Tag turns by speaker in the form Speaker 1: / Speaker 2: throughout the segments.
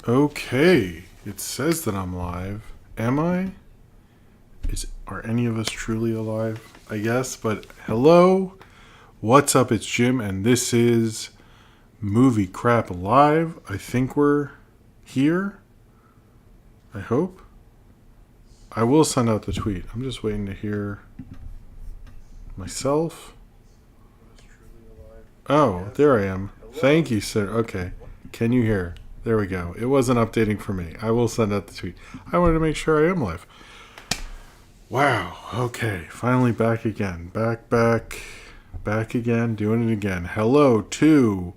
Speaker 1: Okay, it says that I'm live. Am I? Are any of us truly alive? I guess, but hello. What's up? It's Jim, and this is Movie Crap Live. I think we're here. I hope. I will send out the tweet. I'm just waiting to hear myself. Oh, there I am. Thank you, sir. Okay. Can you hear? There we go. It wasn't updating for me. I will send out the tweet. I wanted to make sure I am live. Wow. Okay. Finally back again. Back again. Doing it again. Hello to...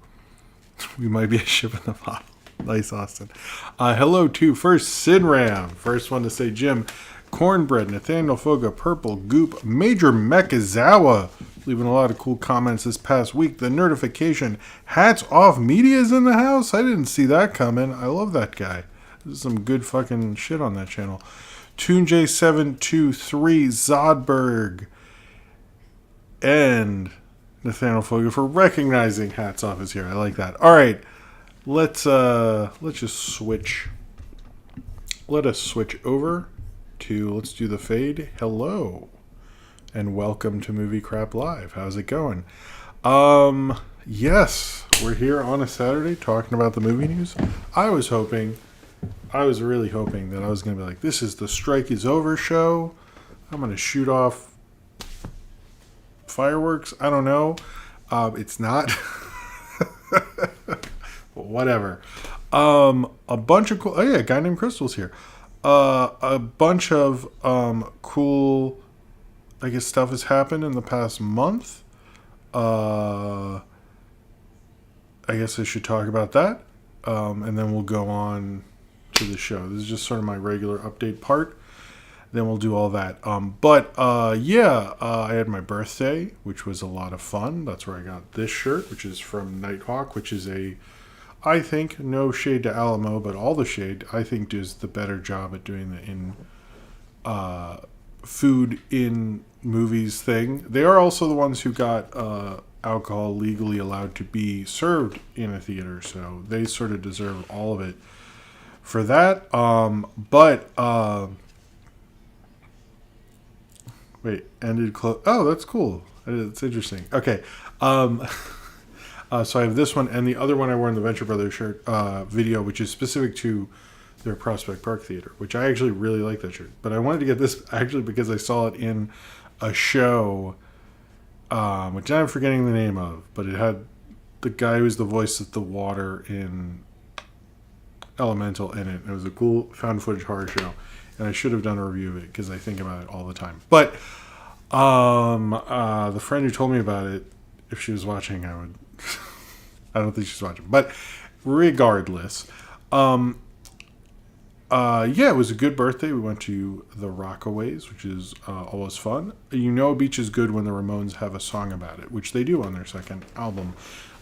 Speaker 1: We might be a ship in the bottle. Nice, Austin. Hello to first Sinram. First one to say Jim. Cornbread, Nathaniel Foga, Purple, Goop, Major Mekazawa. Leaving a lot of cool comments this past week. The Nerdification. Hats Off Media's in the house. I didn't see that coming. I love that guy. There's some good fucking shit on that channel. TuneJ723, Zodberg, and Nathaniel Foga for recognizing Hats Off is here. I like that. All right, let's just switch. Let us switch over to let's do the fade. Hello. And welcome to Movie Crap Live. How's it going? Yes, we're here on a Saturday talking about the movie news. I was really hoping that I was going to be like, this is the strike is over show. I'm going to shoot off fireworks. I don't know. It's not. Whatever. A bunch of cool... Oh, yeah, a guy named Crystal's here. A bunch of cool... I guess stuff has happened in the past month. I guess I should talk about that. And then we'll go on to the show. This is just sort of my regular update part. Then we'll do all that. I had my birthday, which was a lot of fun. That's where I got this shirt, which is from Nighthawk, which is I think, no shade to Alamo, but all the shade, I think does the better job at doing the food in movies thing. They are also the ones who got alcohol legally allowed to be served in a theater, so they sort of deserve all of it for that. Ended close. Oh, that's cool. It's interesting. Okay. So I have this one and the other one I wore in the Venture Brothers shirt video, which is specific to their Prospect Park Theater, which I actually really like that shirt. But I wanted to get this actually because I saw it in a show, which I'm forgetting the name of, but it had the guy who's the voice of the water in Elemental in it. It was a cool found footage horror show, and I should have done a review of it because I think about it all the time. But the friend who told me about it, if she was watching, I would... I don't think she's watching. But regardless... it was a good birthday. We went to the Rockaways, which is always fun. You know a beach is good when the Ramones have a song about it, which they do on their second album.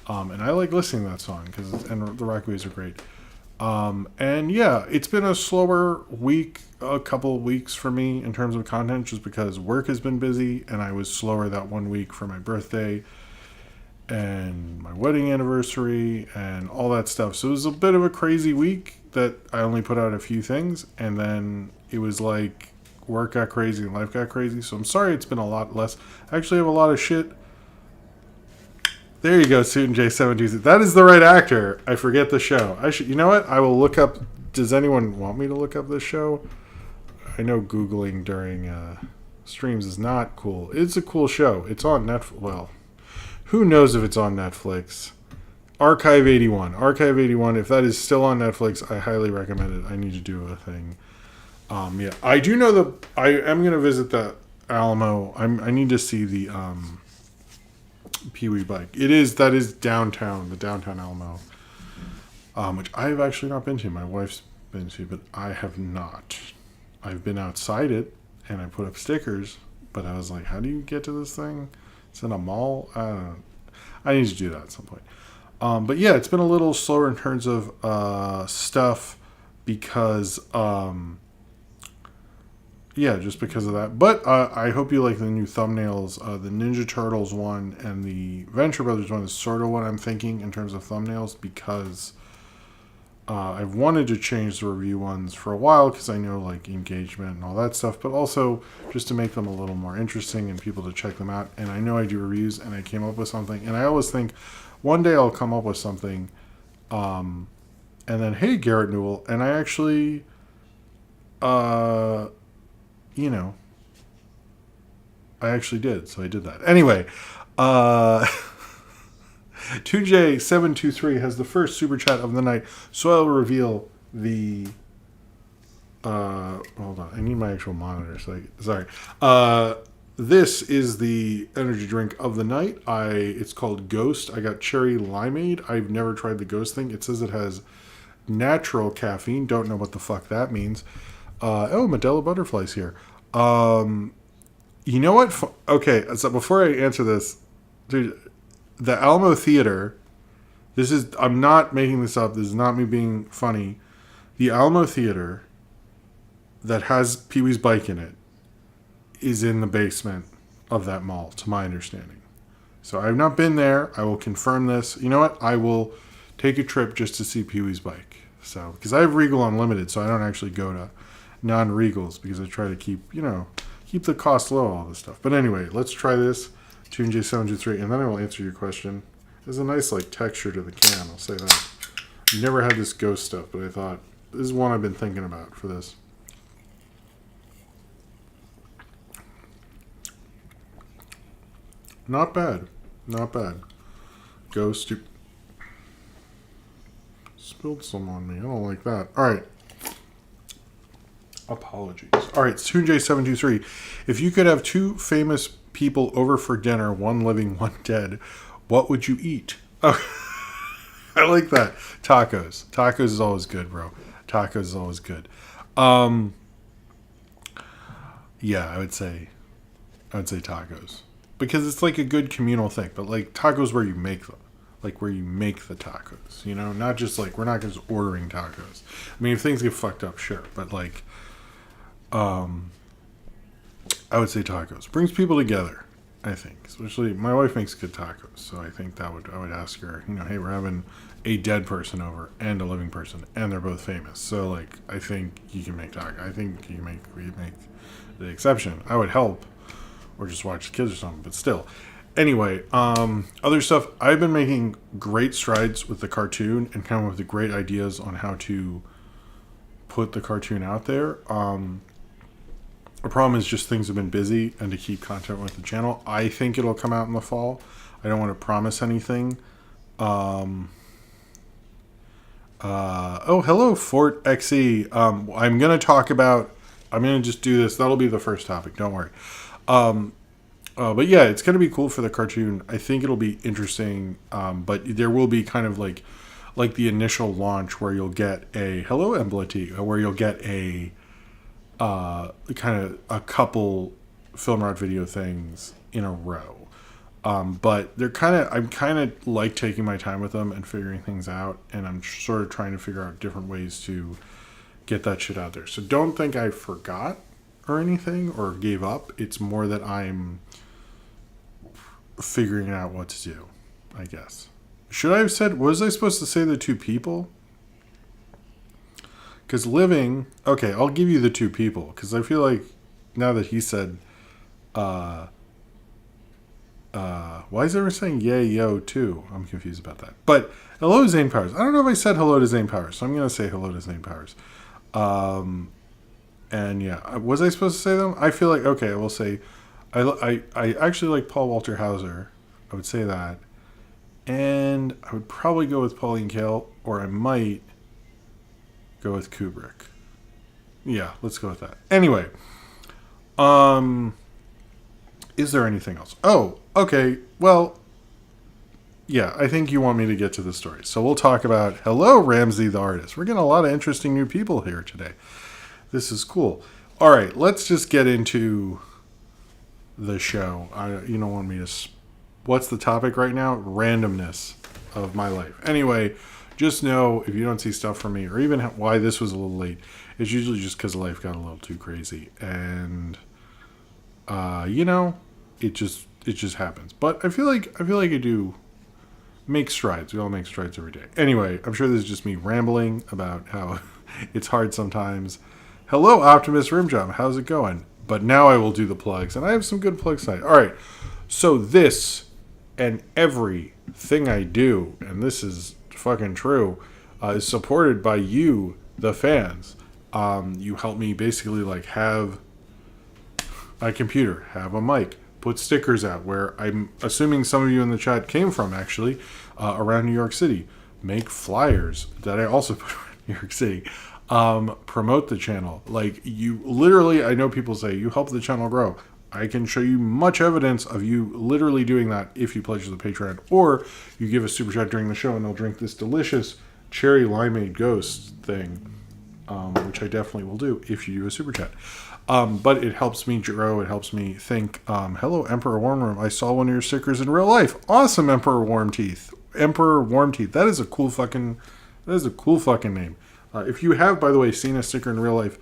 Speaker 1: And I like listening to that song, and the Rockaways are great. It's been a slower week, a couple of weeks for me in terms of content, just because work has been busy, and I was slower that 1 week for my birthday and my wedding anniversary and all that stuff. So it was a bit of a crazy week that I only put out a few things, and then it was like work got crazy and life got crazy. So I'm sorry it's been a lot less. I actually have a lot of shit. There you go, Suit and J726. That is the right actor. I forget the show. You know what? I will look up. Does anyone want me to look up this show? I know Googling during streams is not cool. It's a cool show. It's on Netflix. Well, who knows if it's on Netflix? Archive 81. Archive 81. If that is still on Netflix, I highly recommend it. I need to do a thing. I do know I am going to visit the Alamo. I need to see the Pee-wee bike. That is downtown, the downtown Alamo, which I have actually not been to. My wife's been to, but I have not. I've been outside it, and I put up stickers, but I was like, how do you get to this thing? It's in a mall. I need to do that at some point. It's been a little slower in terms of stuff because, just because of that. But I hope you like the new thumbnails. The Ninja Turtles one and the Venture Brothers one is sort of what I'm thinking in terms of thumbnails, because I've wanted to change the review ones for a while because I know like engagement and all that stuff, but also just to make them a little more interesting and people to check them out. And I know I do reviews, and I came up with something, and I always think one day I'll come up with something, and then hey, Garrett Newell, and I actually, you know, I actually did, so I did that anyway. 2J723 has the first super chat of the night, so I'll reveal the. Hold on, I need my actual monitor. Sorry. This is the energy drink of the night. It's called Ghost. I got cherry limeade. I've never tried the Ghost thing. It says it has natural caffeine. Don't know what the fuck that means. Medela Butterfly's here. You know what? Okay, so before I answer this, dude, the Alamo Theater, I'm not making this up, this is not me being funny. The Alamo Theater that has Pee-wee's Bike in it is in the basement of that mall, to my understanding. So I've not been there. I will confirm this. You know what? I will take a trip just to see Pee-wee's Bike. So, because I have Regal Unlimited, so I don't actually go to non-Regals because I try to keep the cost low, all this stuff. But anyway, let's try this. Tune J723, and then I will answer your question. There's a nice texture to the can, I'll say that. Never had this Ghost stuff, but I thought this is one I've been thinking about for this. Not bad. Ghost. Spilled some on me. I don't like that. Alright. Apologies. Alright, Tune J723. If you could have two famous people over for dinner, one living, one dead, what would you eat? Oh, I like that. Tacos. Tacos is always good, bro. Tacos is always good. Yeah, I would say tacos. Because it's like a good communal thing, but like tacos where you make them. Like where you make the tacos, you know? Not just like, we're not just ordering tacos. I mean, if things get fucked up, sure. But like, I would say tacos. Brings people together, I think. Especially, my wife makes good tacos, so I think I would ask her, hey, we're having a dead person over and a living person, and they're both famous. So, like, I think you can make tacos. I think you make the exception. I would help, or just watch the kids or something, but still. Anyway, other stuff. I've been making great strides with the cartoon and kind of with the great ideas on how to put the cartoon out there. The problem is just things have been busy and to keep content with the channel. I think it'll come out in the fall. I don't want to promise anything. Hello, Fort XE. I'm going to just do this. That'll be the first topic. Don't worry. But yeah, it's going to be cool for the cartoon. I think it'll be interesting. But there will be kind of like the initial launch where you'll get a hello Embla, where you'll get a kind of a couple film rod video things in a row. But I'm kind of like taking my time with them and figuring things out, and I'm sort of trying to figure out different ways to get that shit out there. So don't think I forgot or anything or gave up. It's more that I'm figuring out what to do, I guess. Was I supposed to say the two people? Because living, okay, I'll give you the two people, because I feel like now that he said, why is everyone saying yay, yo, too? I'm confused about that. But hello to Zane Powers. I don't know if I said hello to Zane Powers, so I'm going to say hello to Zane Powers. And yeah, was I supposed to say them? I feel like, okay, I will say, I actually like Paul Walter Hauser. I would say that. And I would probably go with Pauline Kael, or I might go with Kubrick. Yeah, let's go with that. Anyway, is there anything else? Oh, okay. Well, yeah, I think you want me to get to the story. So we'll talk about, hello, Ramsey the artist. We're getting a lot of interesting new people here today. This is cool. All right, let's just get into the show. You don't want me to... What's the topic right now? Randomness of my life. Anyway, just know if you don't see stuff from me, or even why this was a little late, it's usually just because life got a little too crazy, and it just happens. But I feel like I do make strides. We all make strides every day. Anyway, I'm sure this is just me rambling about how it's hard sometimes. Hello, Optimus Rimjob. How's it going? But now I will do the plugs, and I have some good plugs tonight. All right. So this and everything I do, and this is fucking true, is supported by you, the fans. You help me basically like have a computer, have a mic, put stickers out where I'm assuming some of you in the chat came from actually, around New York City. Make flyers that I also put around New York City. Promote the channel. Like you literally, I know people say you help the channel grow. I can show you much evidence of you literally doing that if you pledge to the Patreon, or you give a super chat during the show and they'll drink this delicious cherry limeade ghost thing, which I definitely will do if you do a super chat. But it helps me grow. It helps me think. Hello, Emperor Wormroom. I saw one of your stickers in real life. Awesome, Emperor Wormteeth. Emperor Wormteeth. That is a cool fucking name. If you have, by the way, seen a sticker in real life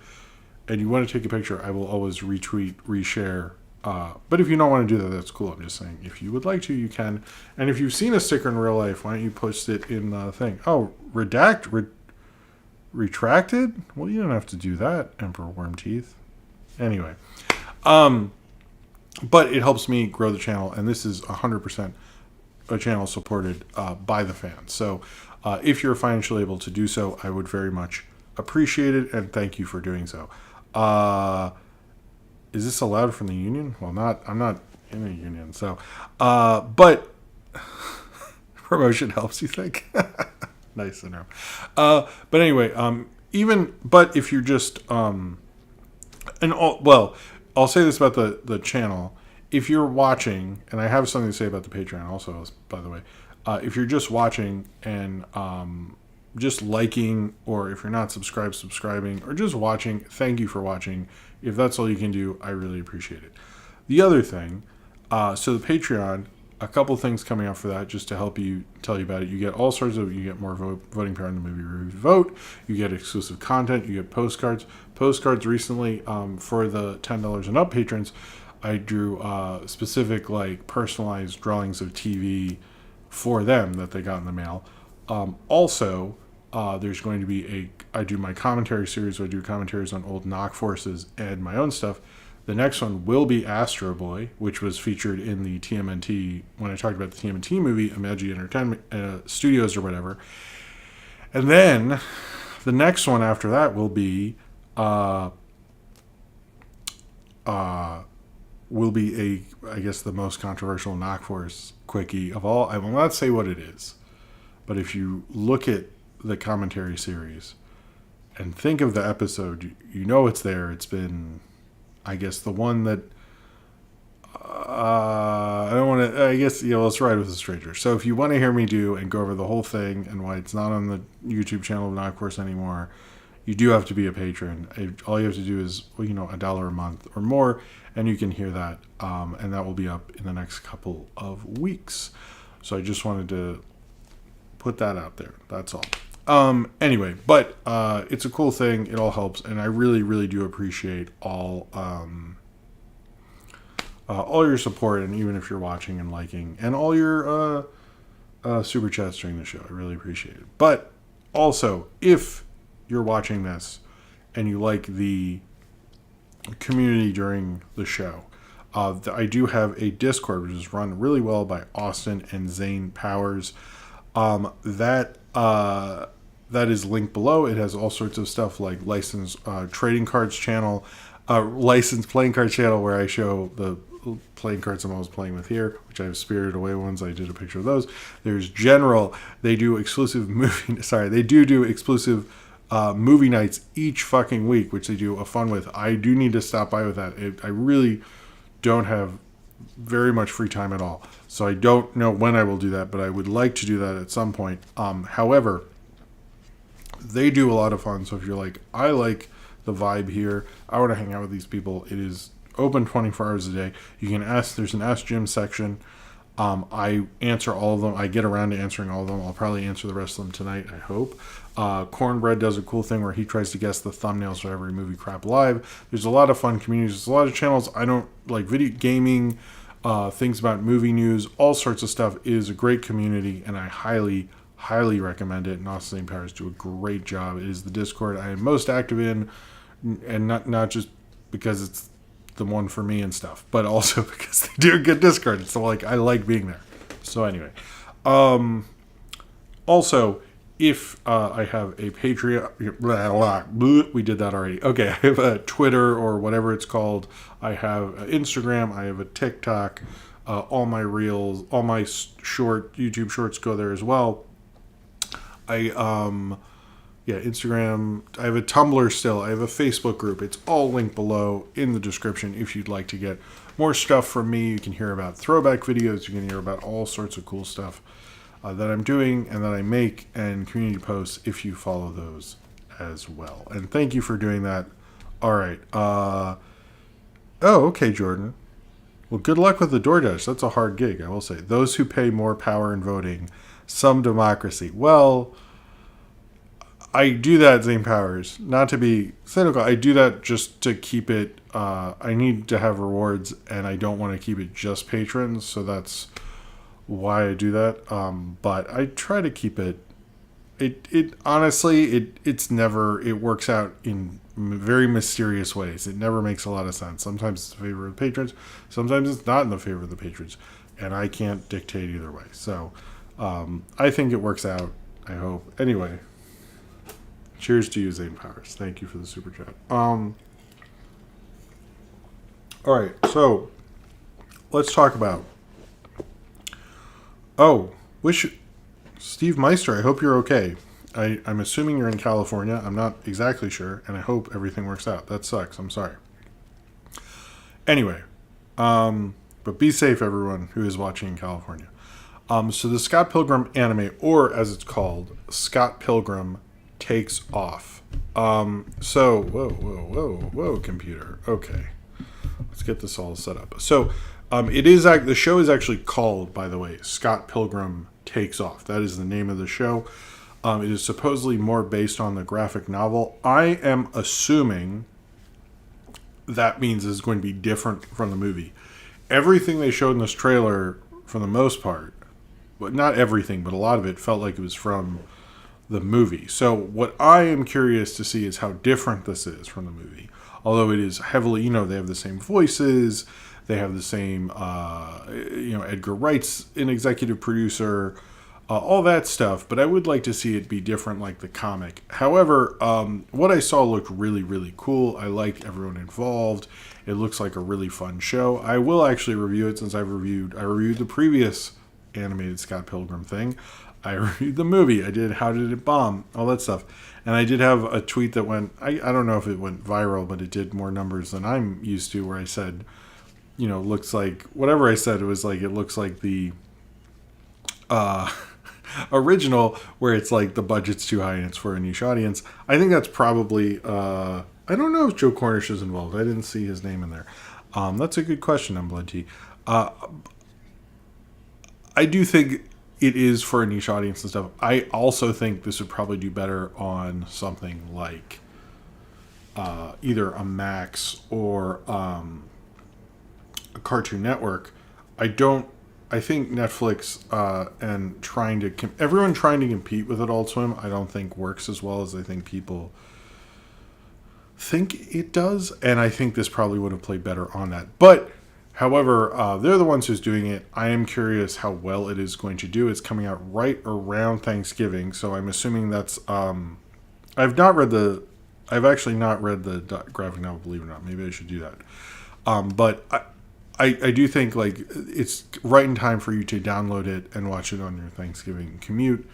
Speaker 1: and you want to take a picture, I will always retweet, reshare. But if you don't want to do that, that's cool. I'm just saying, if you would like to, you can. And if you've seen a sticker in real life, why don't you post it in the thing? Oh, retracted? Well, you don't have to do that, Emperor Wormteeth. Anyway, but it helps me grow the channel, and this is 100% a channel supported by the fans. So if you're financially able to do so, I would very much appreciate it, and thank you for doing so. Is this allowed from the union? Well, I'm not in a union, so but promotion helps, you think? Nice syndrome. But anyway, but if you're just I'll say this about the channel. If you're watching, and I have something to say about the Patreon also, by the way, if you're just watching and just liking, or if you're not subscribing, or just watching, thank you for watching. If that's all you can do, I really appreciate it. The other thing, so the Patreon, a couple things coming up for that, just to help you, tell you about it. You get all sorts of, you get more voting power in the movie review vote. You get exclusive content. You get postcards. Postcards recently, for the $10 and up patrons, I drew specific, like, personalized drawings of TV for them that they got in the mail. Also, there's going to be I do my commentary series where I do commentaries on old Knock Forces and my own stuff. The next one will be Astro Boy, which was featured in the TMNT, when I talked about the TMNT movie, Imagi Entertainment Studios or whatever. And then the next one after that will be I guess the most controversial Knock Force quickie of all. I will not say what it is, but if you look at the commentary series and think of the episode, you know it's there. It's been, I guess, the one that I don't want to, I guess, let's ride with a stranger. So if you want to hear me do and go over the whole thing and why it's not on the YouTube channel of Knock Force anymore, you do have to be a patron. All you have to do is, $1 a month or more, and you can hear that. And that will be up in the next couple of weeks. So I just wanted to put that out there. That's all. Anyway, but it's a cool thing. It all helps, and I really, really do appreciate all your support, and even if you're watching and liking, and all your super chats during the show. I really appreciate it. But also, if you're watching this and you like the community during the show, I do have a Discord, which is run really well by Austin and Zane Powers. That is linked below. It has all sorts of stuff like licensed trading cards channel, licensed playing card channel where I show the playing cards I'm always playing with here, which I have Spirited Away ones. I did a picture of those. There's General. They do exclusive they do exclusive movie nights each fucking week, which they do a fun with. I do need to stop by with that. I really don't have very much free time at all, so I don't know when I will do that, but I would like to do that at some point. However, they do a lot of fun, so if you're like, I like the vibe here, I want to hang out with these people, it is open 24 hours a day. You can ask, there's an Ask Jim section. I answer all of them. I get around to answering all of them. I'll probably answer the rest of them tonight, I hope. Cornbread does a cool thing where he tries to guess the thumbnails for every movie crap live. There's a lot of fun communities. There's a lot of channels. I don't like video gaming, things about movie news, all sorts of stuff. It is a great community, and I highly recommend it. And Austin St. Powers do a great job. It is the Discord I am most active in, and not just because it's the one for me and stuff, but also because they do a good Discord. So like I like being there. So anyway, also if I have a Patreon, we did that already. Okay, I have a Twitter or whatever it's called. I have Instagram. I have a TikTok. All my reels, all my YouTube shorts go there as well. Instagram. I have a Tumblr still. I have a Facebook group. It's all linked below in the description if you'd like to get more stuff from me. You can hear about throwback videos. You can hear about all sorts of cool stuff that I'm doing and that I make, and community posts if you follow those as well. And thank you for doing that. All right. Okay, Jordan. Well, good luck with the DoorDash. That's a hard gig, I will say. Those who pay more power in voting. Some democracy. Well, I do that, Zane Powers. Not to be cynical. I do that just to keep it. I need to have rewards, and I don't want to keep it just patrons. So that's why I do that. But I try to keep it. It honestly, it's never. It works out in very mysterious ways. It never makes a lot of sense. Sometimes it's in favor of the patrons. Sometimes it's not in the favor of the patrons, and I can't dictate either way. So I think it works out. I hope. Anyway. Cheers to you, Zane Powers. Thank you for the super chat. All right, so let's talk about. Steve Meister. I hope you're okay. I'm assuming you're in California. I'm not exactly sure, and I hope everything works out. That sucks. I'm sorry. Anyway, but be safe, everyone who is watching in California. So the Scott Pilgrim anime, or as it's called, Scott Pilgrim Takes Off. Whoa, computer. Okay, let's get this all set up. So, the show is actually called, by the way, Scott Pilgrim Takes Off. That is the name of the show. It is supposedly more based on the graphic novel. I am assuming that means it's going to be different from the movie. Everything they showed in this trailer, for the most part, but not everything, but a lot of it felt like it was from the movie. So what I am curious to see is how different this is from the movie. Although it is heavily, they have the same voices, they have the same, Edgar Wright's an executive producer, all that stuff. But I would like to see it be different like the comic. However, what I saw looked really, really cool. I liked everyone involved. It looks like a really fun show. I will actually review it since I reviewed the previous animated Scott Pilgrim thing. I reviewed the movie. I did How Did It Bomb? All that stuff. And I did have a tweet that went, I don't know if it went viral, but it did more numbers than I'm used to, where I said, looks like, whatever I said, it was like, it looks like the original, where it's like the budget's too high and it's for a niche audience. I think that's probably, I don't know if Joe Cornish is involved. I didn't see his name in there. That's a good question on Blood Tea. I do think it is for a niche audience and stuff. I also think this would probably do better on something like either a Max or a Cartoon Network. I think Netflix and everyone trying to compete with Adult Swim, I don't think works as well as I think people think it does. And I think this probably would have played better on that. But however, they're the ones who's doing it. I am curious how well it is going to do. It's coming out right around Thanksgiving, so I'm assuming that's. I've actually not read the graphic novel, believe it or not. Maybe I should do that. But I do think like it's right in time for you to download it and watch it on your Thanksgiving commute,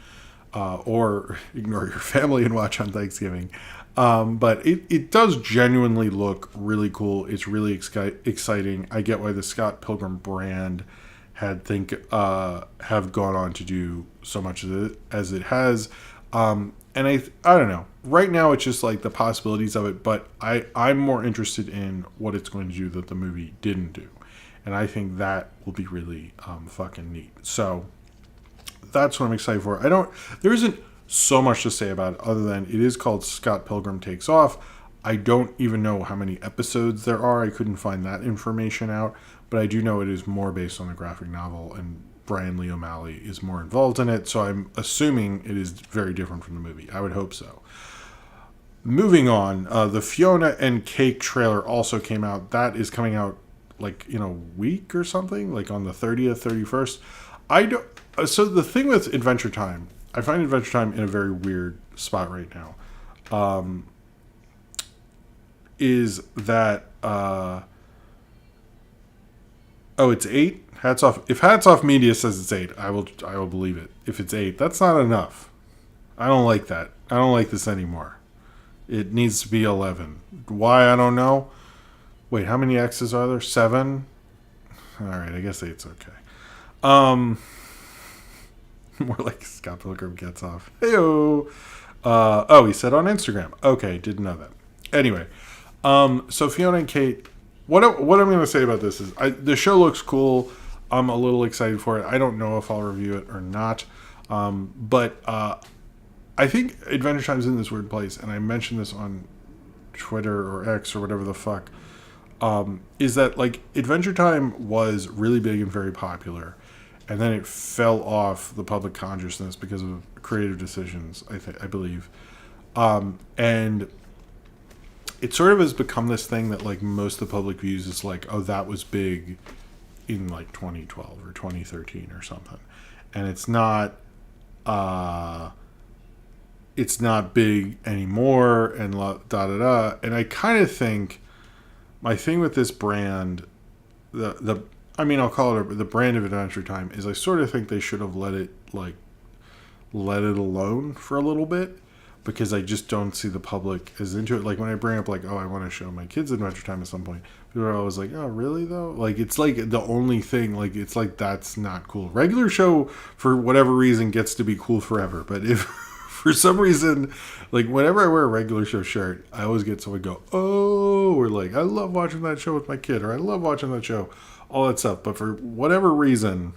Speaker 1: or ignore your family and watch on Thanksgiving. But it does genuinely look really cool. It's really exciting. I get why the Scott Pilgrim brand have gone on to do so much of it as it has. And I don't know. Right now, it's just like the possibilities of it. But I'm more interested in what it's going to do that the movie didn't do. And I think that will be really fucking neat. So that's what I'm excited for. There isn't so much to say about it other than it is called Scott Pilgrim Takes Off. I don't even know how many episodes there are. I couldn't find that information out, but I do know it is more based on the graphic novel, and Brian Lee O'Malley is more involved in it, so I'm assuming it is very different from the movie. I would hope so. Moving on, the Fiona and Cake trailer also came out. That is coming out like in a week or something, like on the 30th, 31st. I don't. So the thing with Adventure Time, I find Adventure Time in a very weird spot right now. Is that it's 8? Hats off. If Hats Off Media says it's 8, I will believe it. If it's 8, that's not enough. I don't like that. I don't like this anymore. It needs to be 11. Why, I don't know. Wait, how many X's are there? 7? Alright, I guess 8's okay. More like Scott Pilgrim gets off. Heyo. He said on Instagram. Okay, didn't know that. Anyway, so Fiona and Cake, what I'm going to say about this is the show looks cool. I'm a little excited for it. I don't know if I'll review it or not. But I think Adventure Time's in this weird place, and I mentioned this on Twitter or X or whatever the fuck, is that like Adventure Time was really big and very popular, and then it fell off the public consciousness because of creative decisions, I believe. And it sort of has become this thing that like most of the public views is like, oh, that was big in like 2012 or 2013 or something. And it's not big anymore, and da-da-da. And I kind of think my thing with this brand, I'll call it the brand of Adventure Time, is I sort of think they should have let it alone for a little bit, because I just don't see the public as into it. Like when I bring up like, oh, I want to show my kids Adventure Time at some point, people are always like, oh, really though? Like it's like the only thing, like it's like that's not cool. Regular show for whatever reason gets to be cool forever, but if for some reason, like whenever I wear a regular show shirt, I always get someone go, oh, or like, I love watching that show with my kid, or I love watching that show, all that stuff. But for whatever reason,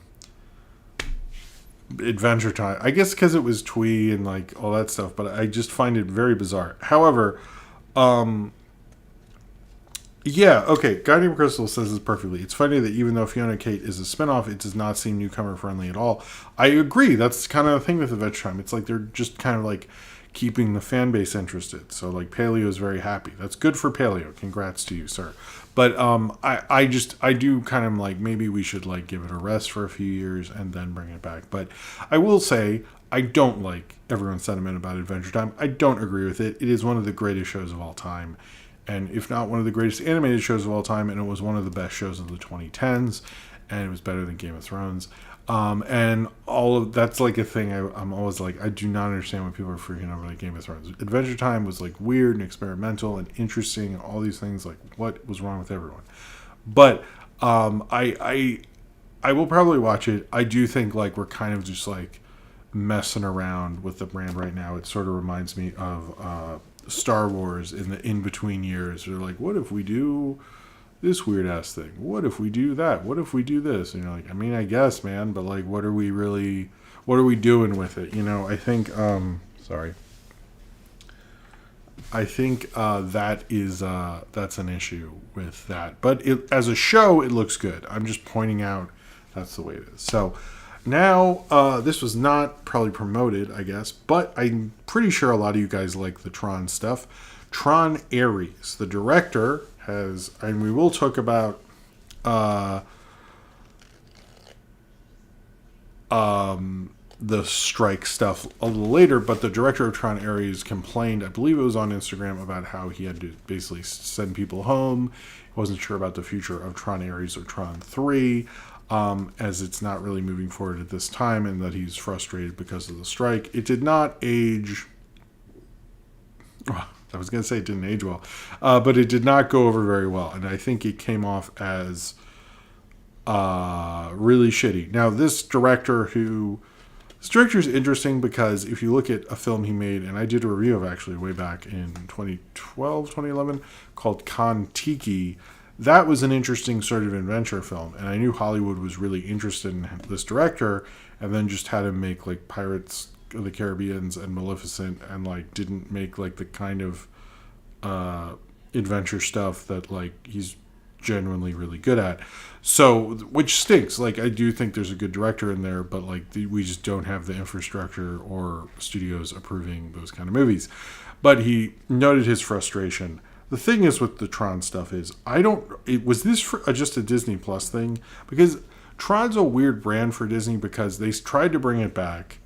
Speaker 1: Adventure Time, I guess because it was twee and like all that stuff, but I just find it very bizarre. However, Guy Named Crystal says this perfectly. It's funny that even though Fiona and Cake is a spinoff, it does not seem newcomer friendly at all. I agree. That's kind of the thing with Adventure Time. It's like they're just kind of like keeping the fan base interested. So like Paleo is very happy. That's good for Paleo. Congrats to you, sir. But I do kind of like, maybe we should like give it a rest for a few years and then bring it back. But I will say, I don't like everyone's sentiment about Adventure Time. I don't agree with it. It is one of the greatest shows of all time. And if not one of the greatest animated shows of all time, and it was one of the best shows of the 2010s, and it was better than Game of Thrones. And all of that's like a thing I'm always like, I do not understand when people are freaking over like Game of Thrones. Adventure Time was like weird and experimental and interesting and all these things. Like, what was wrong with everyone? But I will probably watch it. I do think like we're kind of just like messing around with the brand right now. It sort of reminds me of Star Wars in the in-between years. They're like, what if we do this weird ass thing? What if we do that? What if we do this? And you're like, I mean, I guess, man, but like, what are we doing with it? You know, I think, that is, that's an issue with that. But as a show, it looks good. I'm just pointing out that's the way it is. So now, this was not probably promoted, I guess, but I'm pretty sure a lot of you guys like the Tron stuff. Tron Ares, the director, has, and we will talk about the strike stuff a little later, but the director of Tron Ares complained, I believe it was on Instagram, about how he had to basically send people home. He wasn't sure about the future of Tron Ares or Tron 3, as it's not really moving forward at this time, and that he's frustrated because of the strike. It did not age... I was going to say it didn't age well, but it did not go over very well, and I think it came off as really shitty. Now, this director is interesting because if you look at a film he made, and I did a review of actually way back in 2012, 2011, called Kon-Tiki, that was an interesting sort of adventure film, and I knew Hollywood was really interested in this director, and then just had him make like Pirates of the Caribbeans and Maleficent, and like didn't make like the kind of adventure stuff that like he's genuinely really good at. So, which stinks. Like, I do think there's a good director in there, but like we just don't have the infrastructure or studios approving those kind of movies. But he noted his frustration. The thing is with the Tron stuff is was this just a Disney Plus thing? Because Tron's a weird brand for Disney because they tried to bring it back,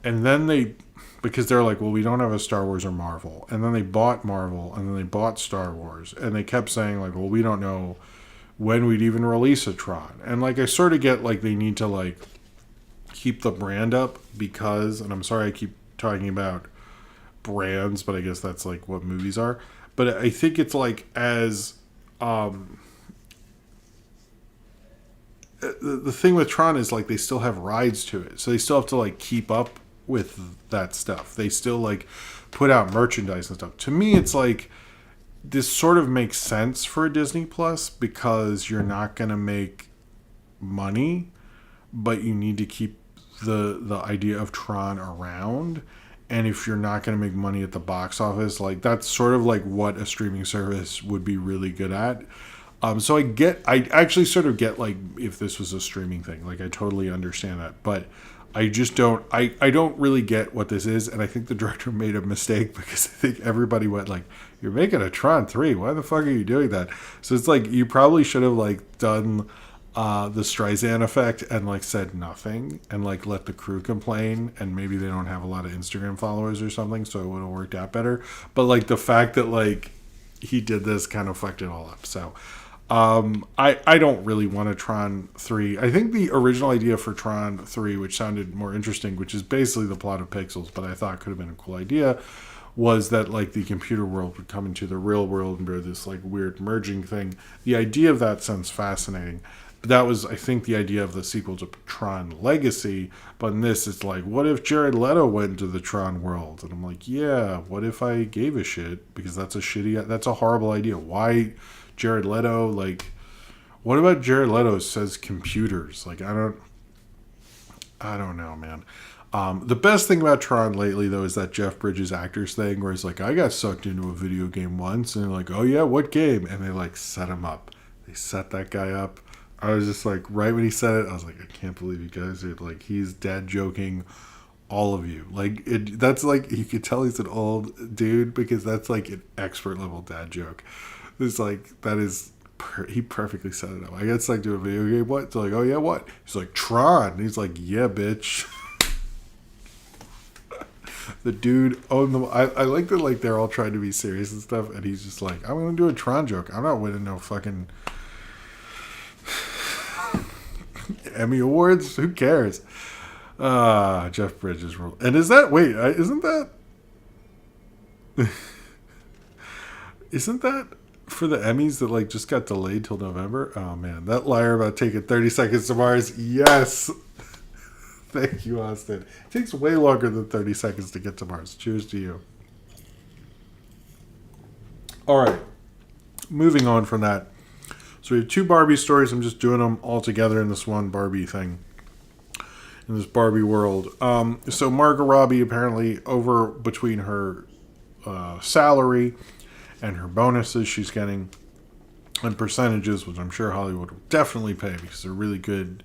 Speaker 1: and then because they're like, well, we don't have a Star Wars or Marvel. And then they bought Marvel, and then they bought Star Wars. And they kept saying, like, well, we don't know when we'd even release a Tron. And, like, I sort of get, like, they need to, like, keep the brand up because, and I'm sorry I keep talking about brands, but I guess that's, like, what movies are. But I think it's, like, as, the thing with Tron is, like, they still have rides to it. So they still have to, like, keep up with that stuff. They still like put out merchandise and stuff. To me, it's like this sort of makes sense for Disney Plus because you're not going to make money, but you need to keep the idea of Tron around. And if you're not going to make money at the box office, like that's sort of like what a streaming service would be really good at. So I actually sort of get like if this was a streaming thing, like I totally understand that, but I just don't. I don't really get what this is, and I think the director made a mistake because I think everybody went like, "You're making a Tron 3. Why the fuck are you doing that?" So it's like you probably should have like done the Streisand effect and like said nothing and like let the crew complain, and maybe they don't have a lot of Instagram followers or something, so it would have worked out better. But like the fact that like he did this kind of fucked it all up. So. I don't really want a Tron 3. I think the original idea for Tron 3, which sounded more interesting, which is basically the plot of Pixels, but I thought could have been a cool idea, was that like the computer world would come into the real world and be this like weird merging thing. The idea of that sounds fascinating. But that was, I think, the idea of the sequel to Tron Legacy. But in this, it's like, what if Jared Leto went to the Tron world? And I'm like, yeah, what if I gave a shit? Because that's a horrible idea. Why Jared Leto? Like, what about Jared Leto says computers? Like, I don't know, man. The best thing about Tron lately, though, is that Jeff Bridges actors thing where he's like, I got sucked into a video game once. And they're like, oh, yeah, what game? And they, like, set him up. They set that guy up. I was just like, right when he said it, I was like, I can't believe you guys are like, he's dad joking all of you. Like, that's like, you could tell he's an old dude because that's like an expert level dad joke. It's like, that is, he perfectly set it up. I got sucked into a video game. What? They're like, oh, yeah, what? He's like, Tron. And he's like, yeah, bitch. The dude owned them. I like that, like, they're all trying to be serious and stuff, and he's just like, I'm going to do a Tron joke. I'm not winning no fucking Emmy Awards. Who cares? Jeff Bridges rule. And is that, wait, isn't that for the Emmys that, like, just got delayed till November? Oh, man. That liar about taking 30 seconds to Mars. Yes. Thank you, Austin. It takes way longer than 30 seconds to get to Mars. Cheers to you. All right. Moving on from that. So we have two Barbie stories. I'm just doing them all together in this one Barbie thing. In this Barbie world. So Margot Robbie apparently over between her salary and her bonuses she's getting and percentages, which I'm sure Hollywood will definitely pay because they're really good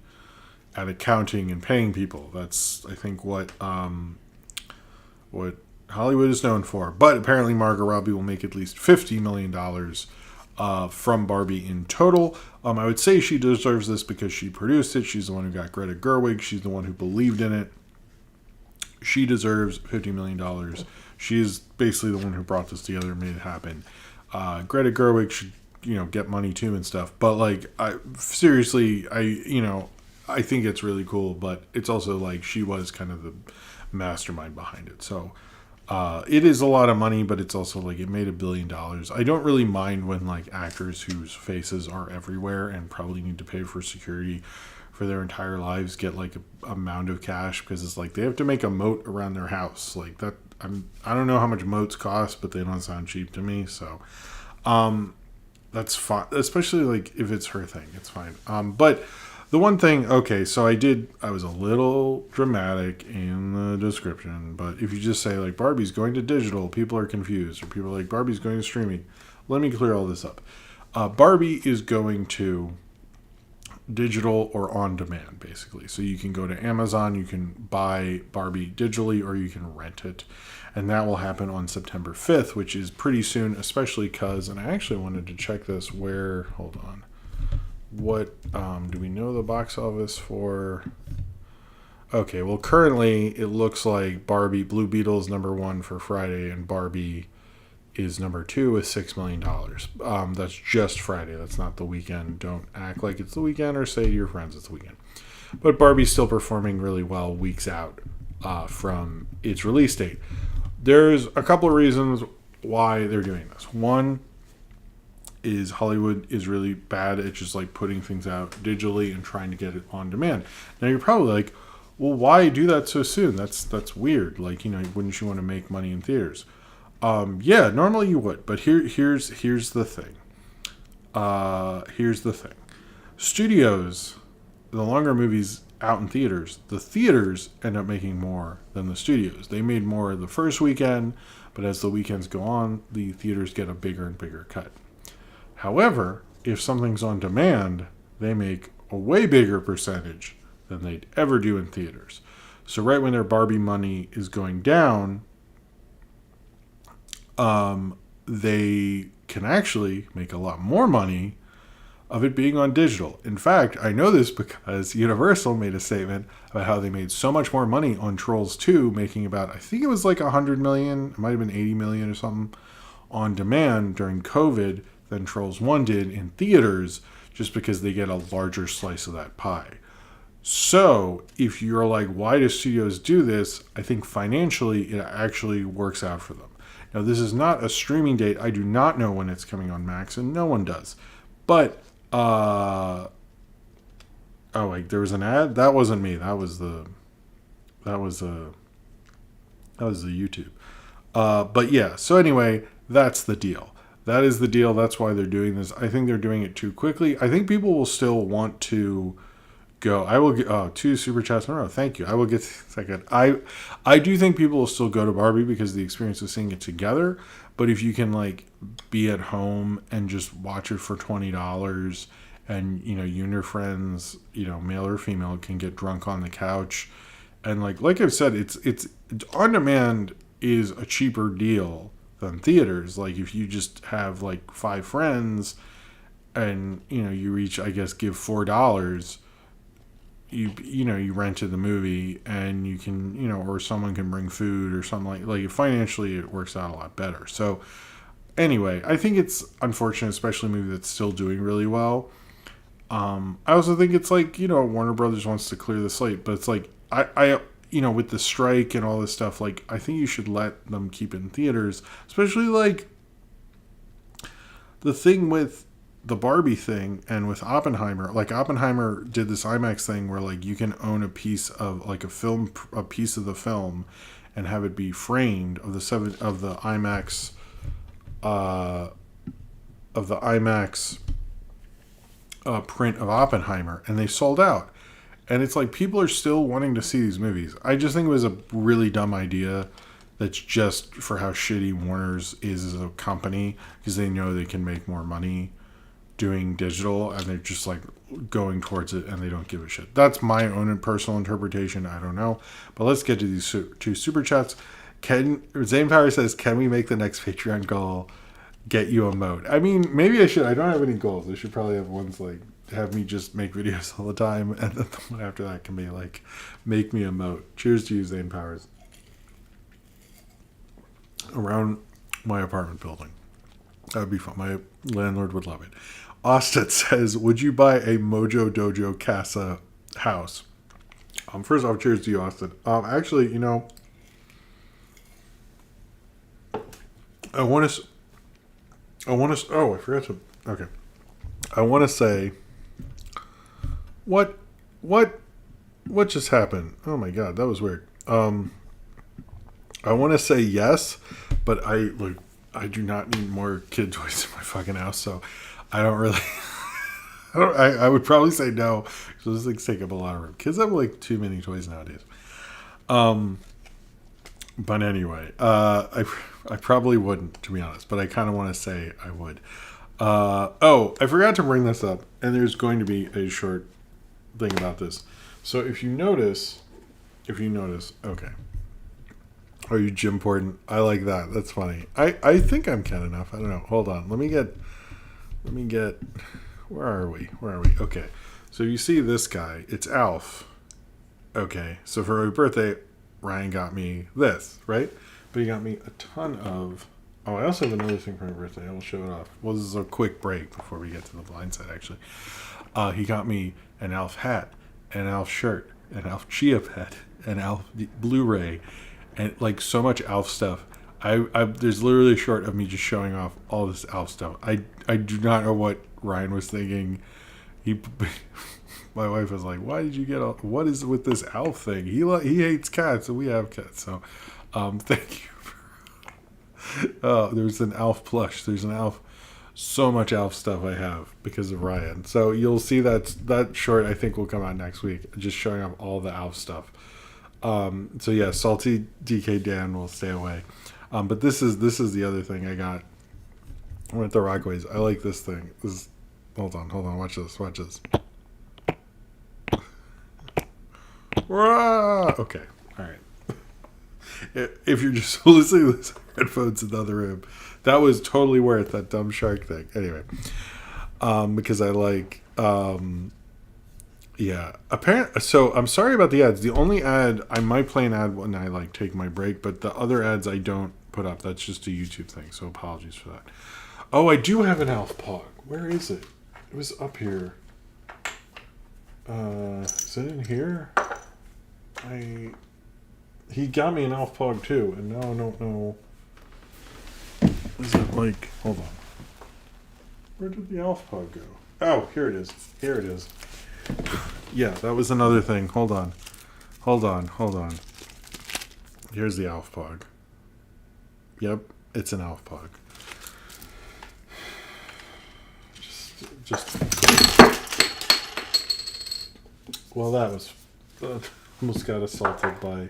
Speaker 1: at accounting and paying people. That's, I think, what Hollywood is known for. But apparently Margot Robbie will make at least $50 million from Barbie in total. I would say she deserves this because she produced it. She's the one who got Greta Gerwig. She's the one who believed in it. She deserves $50 million. She's basically the one who brought this together and made it happen. Greta Gerwig should, get money too and stuff. But, like, I think it's really cool, but it's also like she was kind of the mastermind behind it. So it is a lot of money, but it's also like it made $1 billion. I don't really mind when like actors whose faces are everywhere and probably need to pay for security for their entire lives get like a amount of cash because it's like they have to make a moat around their house like that. I don't know how much moats cost, but they don't sound cheap to me. So that's fine, especially like if it's her thing, it's fine. But The one thing, okay, so I was a little dramatic in the description, but if you just say, like, Barbie's going to digital, people are confused, or people are like, Barbie's going to streaming. Let me clear all this up. Barbie is going to digital or on demand, basically. So you can go to Amazon, you can buy Barbie digitally, or you can rent it. And that will happen on September 5th, which is pretty soon, especially because, and I actually wanted to check this hold on. What, do we know the box office for? Okay, well, currently it looks like Bluebeetle is number 1 for Friday, and Barbie is number 2 with $6 million. That's just Friday. That's not the weekend. Don't act like it's the weekend or say to your friends it's the weekend. But Barbie's still performing really well weeks out from its release date. There's a couple of reasons why they're doing this. One is Hollywood is really bad at just like putting things out digitally and trying to get it on demand. Now you're probably like, well, why do that so soon? That's weird. Like, wouldn't you want to make money in theaters? Yeah, normally you would, but here's the thing. Here's the thing. Studios, the longer movies out in theaters, the theaters end up making more than the studios. They made more the first weekend, but as the weekends go on, the theaters get a bigger and bigger cut. However, if something's on demand, they make a way bigger percentage than they'd ever do in theaters. So right when their Barbie money is going down, they can actually make a lot more money of it being on digital. In fact, I know this because Universal made a statement about how they made so much more money on Trolls 2, making about, I think it was like 100 million, it might have been 80 million or something, on demand during COVID than Trolls 1 did in theaters, just because they get a larger slice of that pie. So, if you're like, why do studios do this? I think financially it actually works out for them. Now, this is not a streaming date. I do not know when it's coming on Max, and no one does. But, oh, wait, there was an ad? That wasn't me. That was the YouTube. But yeah, so anyway, that's the deal. That is the deal. That's why they're doing this. I think they're doing it too quickly. I think people will still want to go. I will get 2 super chats in a row. Thank you. I will get second. I do think people will still go to Barbie because of the experience of seeing it together. But if you can like be at home and just watch it for $20, and you and your friends, male or female, can get drunk on the couch, and like I've said, it's on demand is a cheaper deal than theaters. Like if you just have like 5 friends and you each, I guess, give $4, you rented the movie, and you can or someone can bring food or something like financially it works out a lot better. So anyway, I think it's unfortunate, especially a movie that's still doing really well. I also think it's like Warner Brothers wants to clear the slate, but it's like I with the strike and all this stuff, like I think you should let them keep it in theaters, especially like the thing with the Barbie thing and with Oppenheimer. Like Oppenheimer did this IMAX thing where like you can own a piece of like a piece of the film and have it be framed of the IMAX print of Oppenheimer, and they sold out. And it's like people are still wanting to see these movies. I just think it was a really dumb idea that's just for how shitty Warner's is as a company, because they know they can make more money doing digital, and they're just like going towards it, and they don't give a shit. That's my own personal interpretation. I don't know. But let's get to these 2 super chats. Zane Power says, can we make the next Patreon goal get you a moat? I mean, maybe I should. I don't have any goals. I should probably have ones like have me just make videos all the time, and then the one after that can be like make me a moat. Cheers to you, Zane Powers. Around my apartment building. That would be fun. My landlord would love it. Austin says, would you buy a Mojo Dojo Casa house? First off, cheers to you, Austin. Actually, I want to. Oh, I forgot to. Okay, I want to say. What just happened? Oh my god, that was weird. I want to say yes, but I do not need more kid toys in my fucking house, so I don't really. I would probably say no. So those things take up a lot of room. Kids have like too many toys nowadays. But anyway, I probably wouldn't, to be honest. But I kind of want to say I would. I forgot to bring this up, and there's going to be a short thing about this. So if you notice, okay. Are you Jim Porton? I like that. That's funny. I think I'm Ken enough. I don't know. Hold on. Let me get. Where are we? Okay. So you see this guy. It's Alf. Okay. So for my birthday, Ryan got me this, right? But he got me a ton of. Oh, I also have another thing for my birthday. I will show it off. Well, this is a quick break before we get to the Blindside, actually. He got me an Alf hat, an Alf shirt, an Alf Chia pet, an Alf Blu-ray, and like so much Alf stuff. There's literally a short of me just showing off all this Alf stuff. I do not know what Ryan was thinking. My wife was like, "Why did you get all? What is with this Alf thing? He hates cats, and we have cats." So, thank you. There's an Alf plush. There's an Alf. So much Alf stuff I have because of Ryan. So you'll see that short I think will come out next week, just showing off all the Alf stuff. So yeah, Salty DK Dan will stay away. But this is the other thing I got. I went to Rockaways. I like this thing. Hold on. Watch this. Okay. All right. If you're just listening to this headphones in the other room, that was totally worth that dumb shark thing. Anyway, because I like, yeah. Apparently, so I'm sorry about the ads. The only ad I might play an ad when I like take my break, but the other ads I don't put up. That's just a YouTube thing. So apologies for that. Oh, I do have an Alf Pog. Where is it? It was up here. Is it in here? He got me an Alf Pog too, and now I don't know. Is it like? Hold on. Where did the Alf Pog go? Oh, here it is. Yeah, that was another thing. Hold on. Here's the Alf Pog. Yep, it's an Alf Pog. Just. Well, that was almost got assaulted by.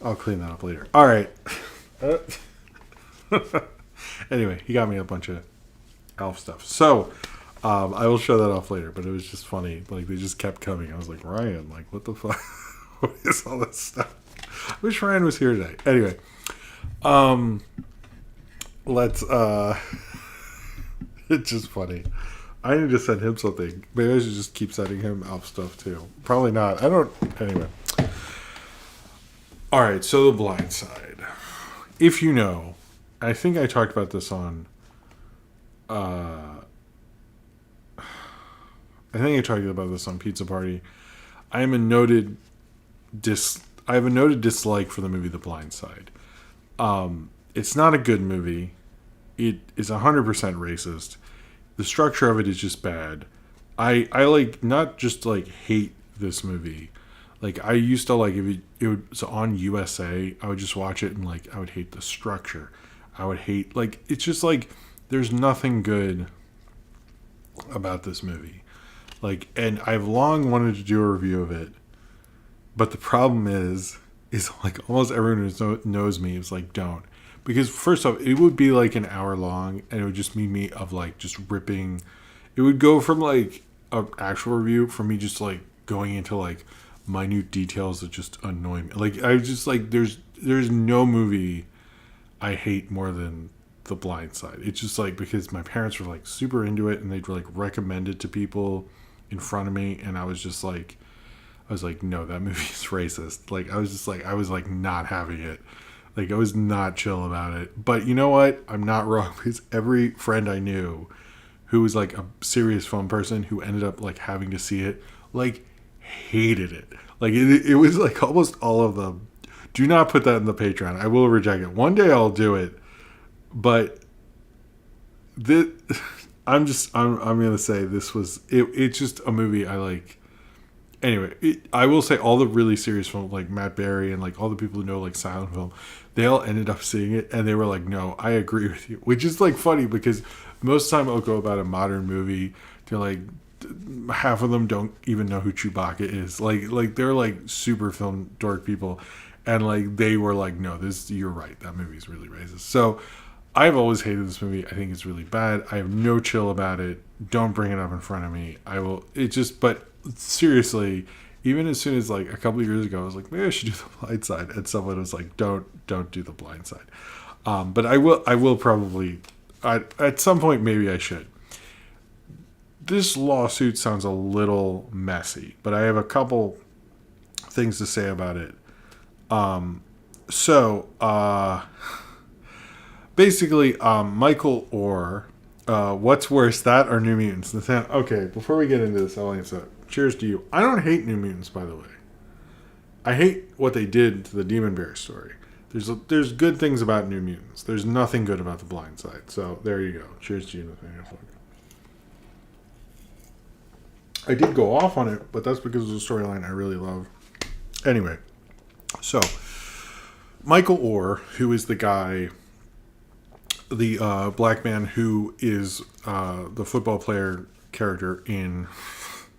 Speaker 1: I'll clean that up later. All right. Anyway, he got me a bunch of Alf stuff. So, I will show that off later, but it was just funny. Like, they just kept coming. I was like, Ryan, like, what the fuck? What is all this stuff? I wish Ryan was here today. Anyway, let's, it's just funny. I need to send him something. Maybe I should just keep sending him Alf stuff, too. Probably not. Anyway. All right, so the Blindside. If you know, I think I talked about this on. I think I talked about this on Pizza Party. I have a noted dislike for the movie The Blindside. It's not a good movie. It is 100% racist. The structure of it is just bad. I like not just like hate this movie. Like, I used to, like, if it was on USA, I would just watch it and, like, I would hate the structure. I would hate, like, it's just, like, there's nothing good about this movie. Like, and I've long wanted to do a review of it, but the problem is like, almost everyone who knows me is like, don't. Because, first off, it would be, like, an hour long, and it would just be me of, like, just ripping. It would go from, like, an actual review from me just, like, going into, like, minute details that just annoy me. Like, I just like there's no movie I hate more than The Blindside. It's just like because my parents were like super into it and they'd like recommend it to people in front of me, and I was like, no, that movie is racist. Like, I was like not having it. Like, I was not chill about it. But you know what? I'm not wrong, because every friend I knew who was like a serious film person who ended up like having to see it, like, hated it. Like, it was like almost all of them. Do not put that in the Patreon. I will reject it. One day I'll do it. But I'm gonna say this was it's just a movie I like. Anyway, I will say all the really serious film, like Matt Berry and like all the people who know like silent film, they all ended up seeing it and they were like, no, I agree with you. Which is like funny because most of the time I'll go about a modern movie They're like, half of them don't even know who Chewbacca is. Like they're like super film dork people, and like they were like, no, this, you're right, that movie is really racist. So I've always hated this movie. I think it's really bad. I have no chill about it. Don't bring it up in front of me. I will. It just. But seriously, even as soon as like a couple of years ago, I was like, maybe I should do The Blind Side, and someone was like, don't do The Blind Side. But I will. I will probably. At some point, maybe I should. This lawsuit sounds a little messy, but I have a couple things to say about it. Basically, Michael Orr, what's worse, that or New Mutants? Okay, before we get into this, I'll answer. Cheers to you. I don't hate New Mutants, by the way. I hate what they did to the Demon Bear story. There's good things about New Mutants. There's nothing good about The Blind Side. So there you go. Cheers to you, Nathaniel. I did go off on it, but that's because of the storyline I really love. Anyway, so Michael Orr, who is the guy, the black man who is the football player character in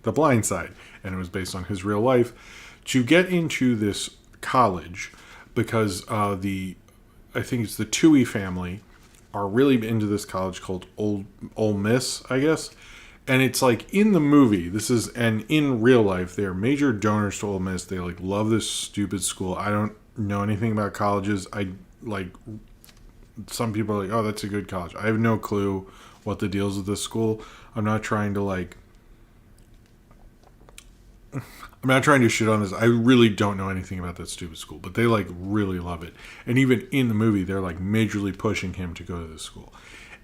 Speaker 1: The Blind Side, and it was based on his real life, to get into this college because I think it's the Toohey family are really into this college called Ole Miss, I guess. And it's like in the movie, and in real life, they're major donors to Ole Miss. They like love this stupid school. I don't know anything about colleges. Some people are like, oh, that's a good college. I have no clue what the deals with this school. I'm not trying to shit on this. I really don't know anything about that stupid school, but they like really love it. And even in the movie, they're like majorly pushing him to go to this school.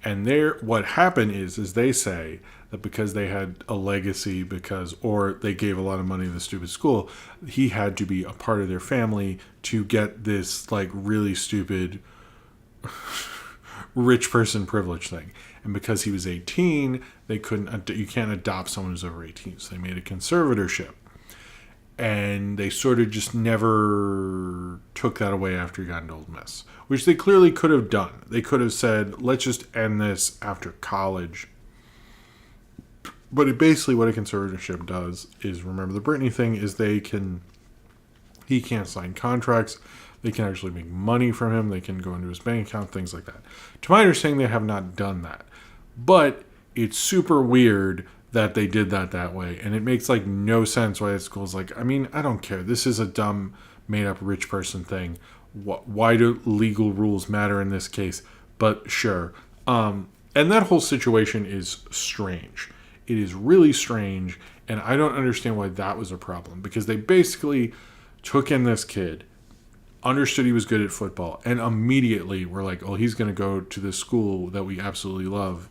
Speaker 1: And what happened is they say that because they had a legacy, or they gave a lot of money to the stupid school, he had to be a part of their family to get this like really stupid rich person privilege thing. And because he was 18, you can't adopt someone who's over 18. So they made a conservatorship. And they sort of just never took that away after he got into Ole Miss, which they clearly could have done. They could have said, let's just end this after college. But basically what a conservatorship does is, remember the Britney thing, is he can't sign contracts. They can actually make money from him. They can go into his bank account, things like that. To my understanding, they have not done that. But it's super weird that they did that way, and it makes like no sense why the school's like, I mean, I don't care, this is a dumb made up rich person thing, why do legal rules matter in this case? But sure. And that whole situation is strange. It is really strange, and I don't understand why that was a problem, because they basically took in this kid, understood he was good at football, and immediately were like, oh, he's going to go to this school that we absolutely love.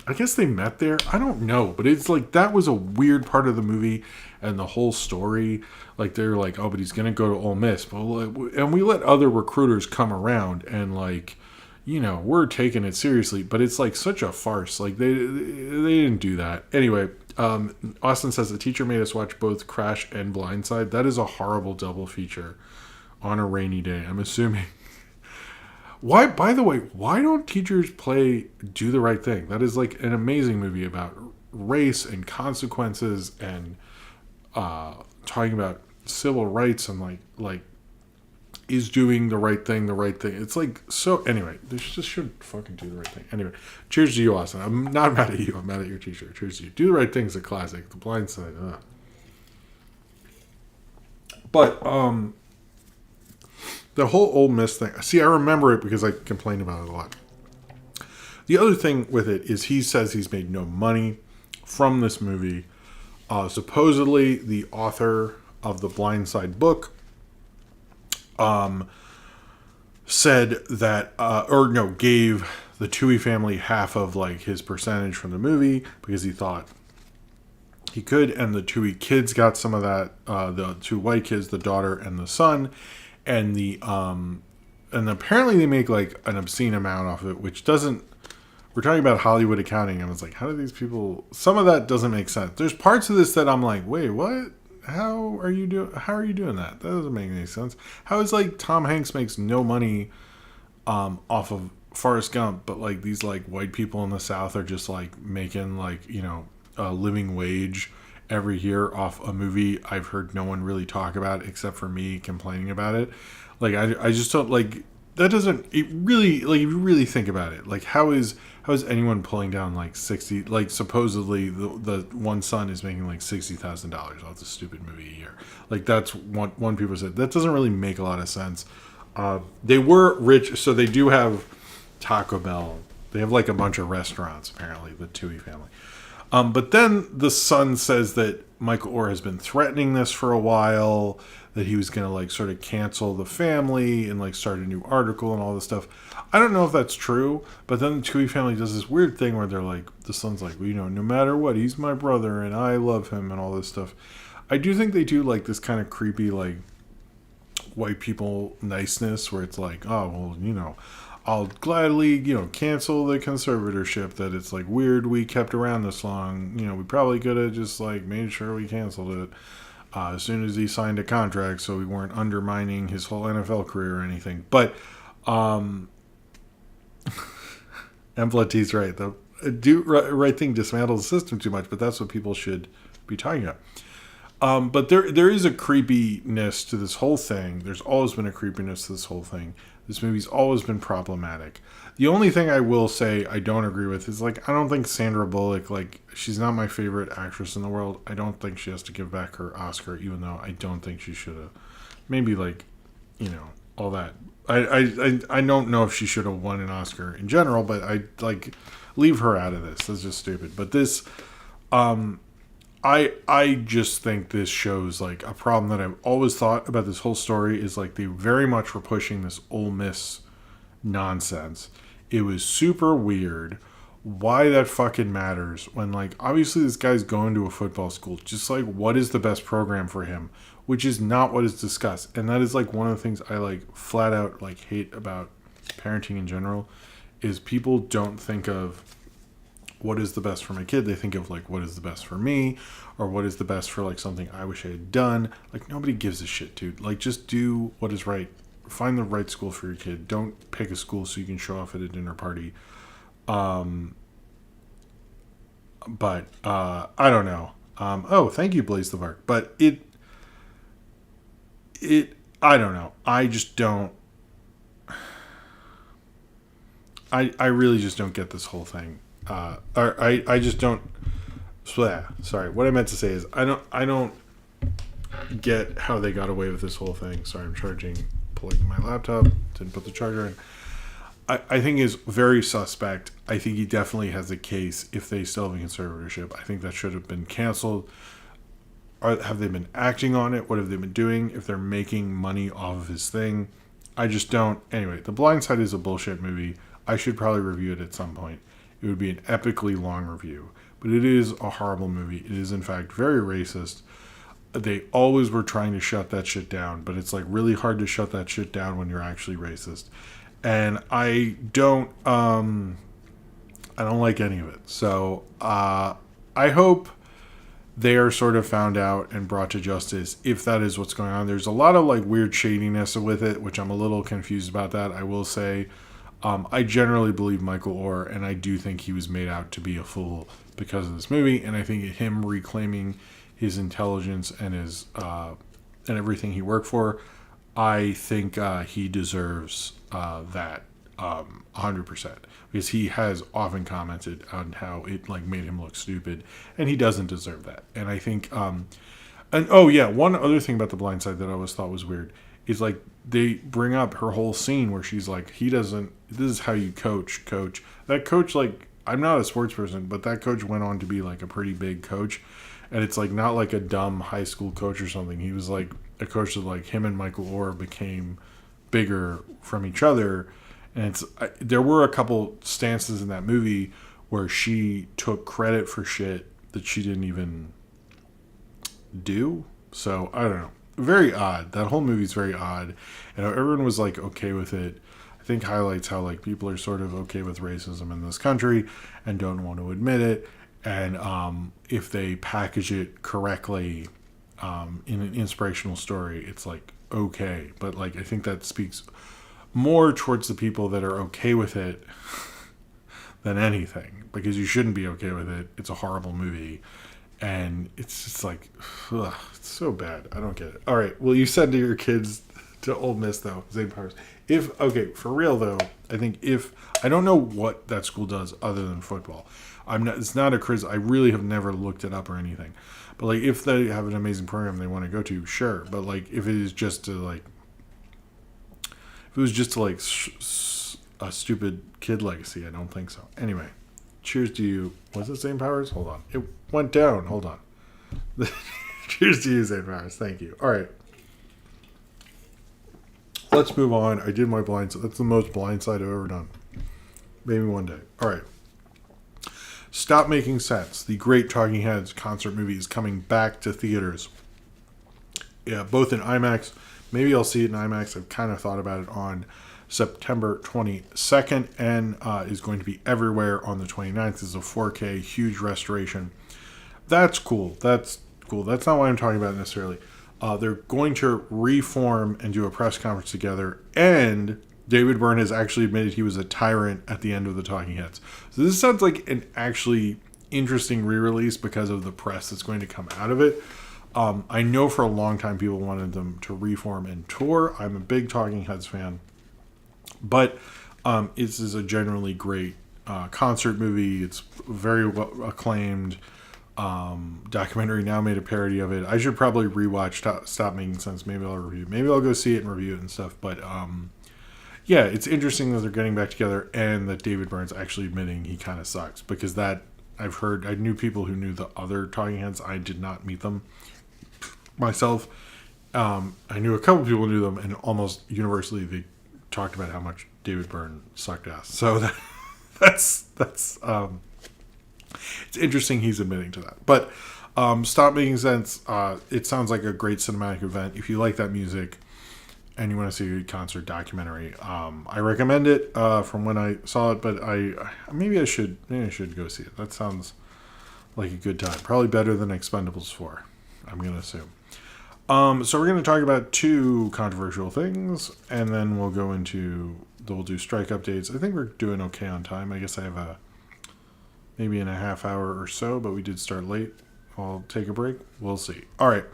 Speaker 1: I guess they met there. I don't know. But it's like, that was a weird part of the movie and the whole story. Like, they're like, oh, but he's going to go to Ole Miss. And we let other recruiters come around and, like, you know, we're taking it seriously. But it's, like, such a farce. Like, they didn't do that. Anyway, Austin says, the teacher made us watch both Crash and Blindside. That is a horrible double feature on a rainy day, I'm assuming. Why, by the way, why don't teachers play Do the Right Thing? That is like an amazing movie about race and consequences and talking about civil rights and like is doing the right thing the right thing. It's like, so anyway, they just should fucking do the right thing. Anyway, cheers to you, Austin. I'm not mad at you. I'm mad at your teacher. Cheers to you. Do the Right Thing is a classic. The Blind Side. But the whole Ole Miss thing. See, I remember it because I complained about it a lot. The other thing with it is he says he's made no money from this movie. Supposedly, the author of the Blindside book said that, gave the Toohey family half of like his percentage from the movie because he thought he could, and the Toohey kids got some of that. The two white kids, the daughter and the son. And apparently they make like an obscene amount off of it, which doesn't. We're talking about Hollywood accounting, and I was like, how do these people? Some of that doesn't make sense. There's parts of this that I'm like, wait, what? How are you doing that? That doesn't make any sense. How is like Tom Hanks makes no money off of Forrest Gump, but like these like white people in the South are just like making like, a living wage every year off a movie I've heard no one really talk about except for me complaining about it. Like I just don't like that doesn't it really like if you really think about it, like how is anyone pulling down like 60, like supposedly the one son is making like $60,000 off this stupid movie a year. Like that's one people said that doesn't really make a lot of sense. They were rich, so they do have Taco Bell. They have like a bunch of restaurants apparently, the Tui family. But then the son says that Michael Orr has been threatening this for a while, that he was going to like sort of cancel the family and like start a new article and all this stuff. I don't know if that's true, but then the Tui family does this weird thing where they're like, the son's like, well, no matter what, he's my brother and I love him and all this stuff. I do think they do like this kind of creepy, like white people niceness where it's like, oh, well, I'll gladly, cancel the conservatorship that it's like weird we kept around this long. We probably could have just like made sure we canceled it as soon as he signed a contract so we weren't undermining his whole NFL career or anything. But Emplatie's right. The right thing dismantles the system too much, but that's what people should be talking about. But there is a creepiness to this whole thing. There's always been a creepiness to this whole thing. This movie's always been problematic. The only thing I will say I don't agree with is, like, I don't think Sandra Bullock, like, she's not my favorite actress in the world. I don't think she has to give back her Oscar, even though I don't think she should have. Maybe, like, all that. I don't know if she should have won an Oscar in general, but I, like, leave her out of this. That's just stupid. But this, I just think this shows like a problem that I've always thought about this whole story is like they very much were pushing this Ole Miss nonsense. It was super weird. Why that fucking matters when like obviously this guy's going to a football school. Just like what is the best program for him, which is not what is discussed. And that is like one of the things I like flat out like hate about parenting in general is people don't think of what is the best for my kid. They think of like what is the best for me or what is the best for like something I wish I had done. Like nobody gives a shit, dude. Like just do what is right. Find the right school for your kid. Don't pick a school so you can show off at a dinner party. But I don't know. Thank you, Blaze the Vark. But it I don't know. I just don't. I really just don't get this whole thing. I just don't. Sorry, what I meant to say is I don't get how they got away with this whole thing. Sorry, I'm pulling my laptop, didn't put the charger in. I think is very suspect. I think he definitely has a case if they still have a conservatorship. I think that should have been canceled. Have they been acting on it? What have they been doing? If they're making money off of his thing, I just don't. Anyway, The Blindside is a bullshit movie. I should probably review it at some point. It would be an epically long review. But it is a horrible movie. It is, in fact, very racist. They always were trying to shut that shit down, but it's like really hard to shut that shit down when you're actually racist. And I don't like any of it. So I hope they are sort of found out and brought to justice if that is what's going on. There's a lot of like weird shadiness with it, which I'm a little confused about that. I will say I generally believe Michael Orr, and I do think he was made out to be a fool because of this movie. And I think him reclaiming his intelligence and his and everything he worked for, I think he deserves that 100%, because he has often commented on how it like made him look stupid, and he doesn't deserve that. And I think one other thing about The Blind Side that I always thought was weird is like they bring up her whole scene where she's like, this is how you coach. That coach, like, I'm not a sports person, but that coach went on to be like a pretty big coach, and it's like not like a dumb high school coach or something. He was like a coach that like him and Michael Orr became bigger from each other. And there were a couple stances in that movie where she took credit for shit that she didn't even do. So I don't know. Very odd. That whole movie's very odd. And everyone was like okay with it. I think highlights how like people are sort of okay with racism in this country and don't want to admit it. And if they package it correctly in an inspirational story, it's like okay. But like I think that speaks more towards the people that are okay with it than anything, because you shouldn't be okay with it. It's a horrible movie, and it's just like, ugh, it's so bad. I don't get it. All right, well, you said to your kids to Ole Miss though, Zane Powers. If okay, for real though, I think if I don't know what that school does other than football. I'm not. It's not a quiz. I really have never looked it up or anything. But like, if they have an amazing program they want to go to, sure. But like, if it is just to like, if it was just to like a stupid kid legacy, I don't think so. Anyway, cheers to you. Was it St. Powers? Hold on. It went down. Hold on. Cheers to you, St. Powers. Thank you. All right. Let's move on. I did my Blindside. That's the most Blindside I've ever done. Maybe one day. All right. Stop Making Sense. The great Talking Heads concert movie is coming back to theaters. Yeah, both in IMAX. Maybe I'll see it in IMAX. I've kind of thought about it on September 22nd, and is going to be everywhere on the 29th. This is a 4K, huge restoration. That's cool. That's cool. That's not what I'm talking about necessarily. They're going to reform and do a press conference together, and David Byrne has actually admitted he was a tyrant at the end of the Talking Heads. So this sounds like an actually interesting re-release because of the press that's going to come out of it. I know for a long time people wanted them to reform and tour. I'm a big Talking Heads fan. But this is a generally great concert movie. It's very well acclaimed. Documentary Now made a parody of it. I should probably rewatch Stop Making Sense. Maybe I'll review. Maybe I'll go see it and review it and stuff. But yeah, it's interesting that they're getting back together and that David Byrne's actually admitting he kind of sucks, because that I've heard. I knew people who knew the other Talking Heads. I did not meet them myself. I knew a couple people who knew them, and almost universally they talked about how much David Byrne sucked ass. So that's it's interesting he's admitting to that. But Stop Making Sense. It sounds like a great cinematic event. If you like that music and you want to see a concert documentary, I recommend it from when I saw it. But maybe I should go see it. That sounds like a good time. Probably better than Expendables 4, I'm going to assume. So we're going to talk about two controversial things, and then we'll do strike updates. I think we're doing okay on time. I guess I have maybe in a half hour or so, but we did start late. I'll take a break. We'll see. All right.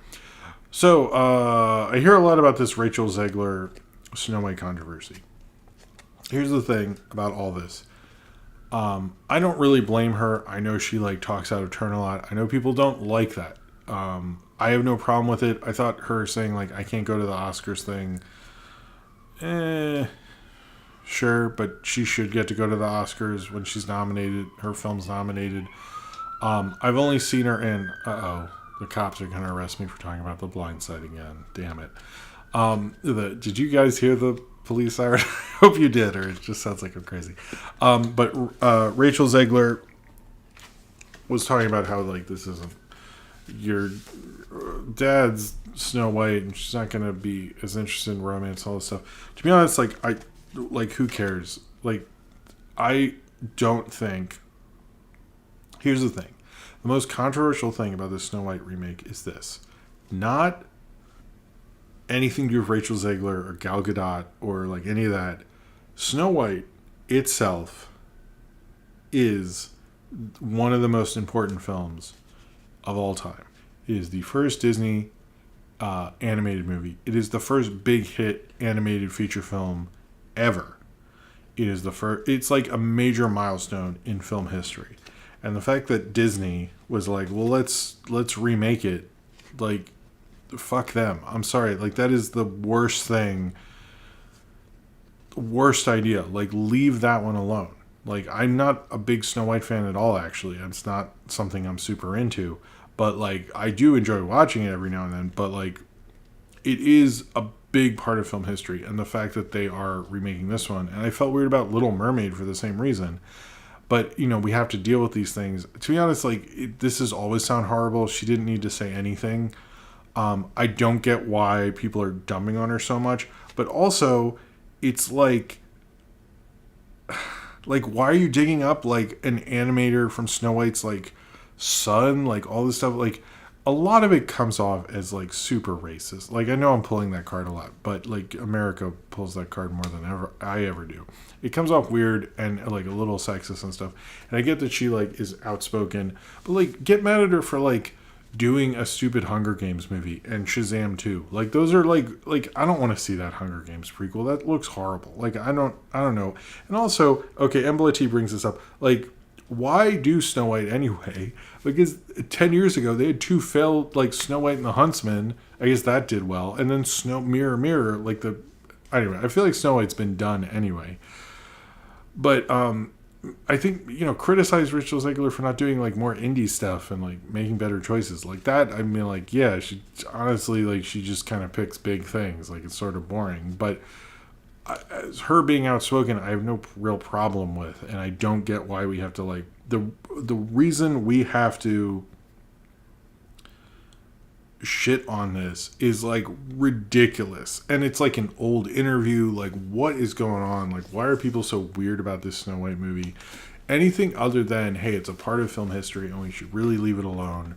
Speaker 1: So I hear a lot about this Rachel Ziegler Snow White controversy. Here's the thing about all this. I don't really blame her. I know she talks out of turn a lot. I know people don't like that. I have no problem with it. I thought her saying I can't go to the Oscars thing, sure, but she should get to go to the Oscars when she's nominated. Her film's nominated. I've only seen her in, the cops are going to arrest me for talking about The Blindside again. Damn it. Did you guys hear the police siren? I hope you did, or it just sounds like I'm crazy. But Rachel Ziegler was talking about how this isn't your dad's Snow White, and she's not going to be as interested in romance, all this stuff. To be honest, who cares? I don't think. Here's the thing. The most controversial thing about the Snow White remake is this. Not anything to do with Rachel Ziegler or Gal Gadot or any of that. Snow White itself is one of the most important films of all time. It is the first Disney animated movie. It is the first big hit animated feature film ever. It is the first. It's a major milestone in film history, and the fact that Disney was well, let's remake it, fuck them. I'm sorry, that is the worst thing. Worst idea. Leave that one alone. I'm not a big Snow White fan at all. Actually, it's not something I'm super into. But I do enjoy watching it every now and then. But it is a big part of film history, and the fact that they are remaking this one, and I felt weird about Little Mermaid for the same reason. But we have to deal with these things. To be honest, this has always sound horrible. She didn't need to say anything. I don't get why people are dumping on her so much. But also, it's why are you digging up an animator from Snow White's son, all this stuff? a lot of it comes off as like super racist. Like I know I'm pulling that card a lot, but like America pulls that card more than ever I ever do. It comes off weird and like a little sexist and stuff. And I get that she like is outspoken, but like get mad at her for like doing a stupid Hunger Games movie and Shazam 2. Like those are like I don't want to see that Hunger Games prequel. That looks horrible. Like I don't know. And also, okay, Embla T brings this up. Like why do Snow White anyway? Because 10 years ago they had two failed like Snow White and the Huntsman. I guess that did well. And then Mirror Mirror like the anyway, I feel like Snow White's been done anyway. But I think, criticize Rachel Ziegler for not doing like more indie stuff and like making better choices like that. I mean, like, yeah, she honestly, like, she just kind of picks big things. Like, it's sort of boring. But her being outspoken, I have no real problem with. And I don't get why we have to like the reason we have to shit on this is like ridiculous, and it's like an old interview. Like, what is going on? Like, why are people so weird about this Snow White movie? Anything other than, hey, it's a part of film history and we should really leave it alone.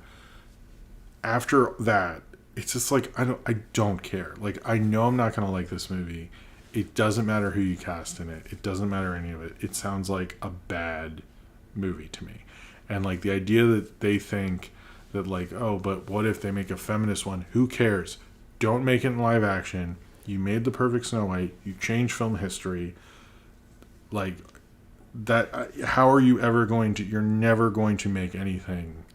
Speaker 1: After that, it's just like I don't care. Like, I know I'm not gonna like this movie. It doesn't matter who you cast in it. It doesn't matter any of it. It sounds like a bad movie to me. And like the idea that they think that like, oh, but what if they make a feminist one? Who cares? Don't make it in live action. You made the perfect Snow White. You changed film history. Like that. How are you ever going to? You're never going to make anything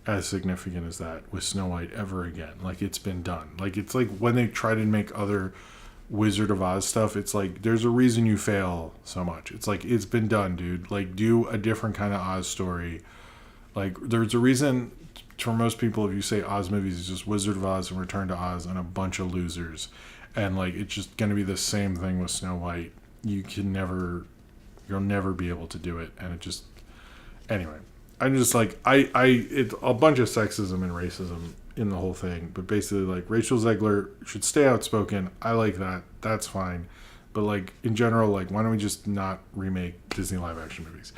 Speaker 1: as significant as that with Snow White ever again. Like, it's been done. Like, it's like when they try to make other Wizard of Oz stuff, it's like there's a reason you fail so much. It's like, it's been done, dude. Like, do a different kind of Oz story. Like, there's a reason for most people, if you say Oz movies, it's just Wizard of Oz and Return to Oz and a bunch of losers. And like, it's just going to be the same thing with Snow White. You'll never be able to do it. And it just, anyway, I'm just like, it's a bunch of sexism and racism in the whole thing. But basically, like, Rachel Ziegler should stay outspoken. I like that. That's fine. But like, in general, like, why don't we just not remake Disney live action movies?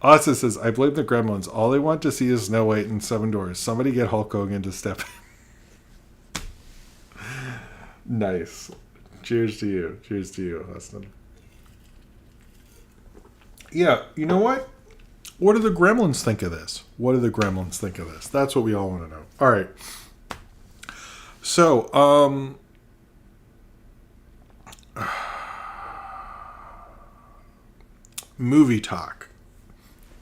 Speaker 1: Asa says, I blame the Gremlins. All they want to see is Snow White and Seven Doors. Somebody get Hulk Hogan to step in. Nice. Cheers to you. Cheers to you, Austin. Yeah, you know what? What do the Gremlins think of this? What do the Gremlins think of this? That's what we all want to know. All right. So, Movie Talk,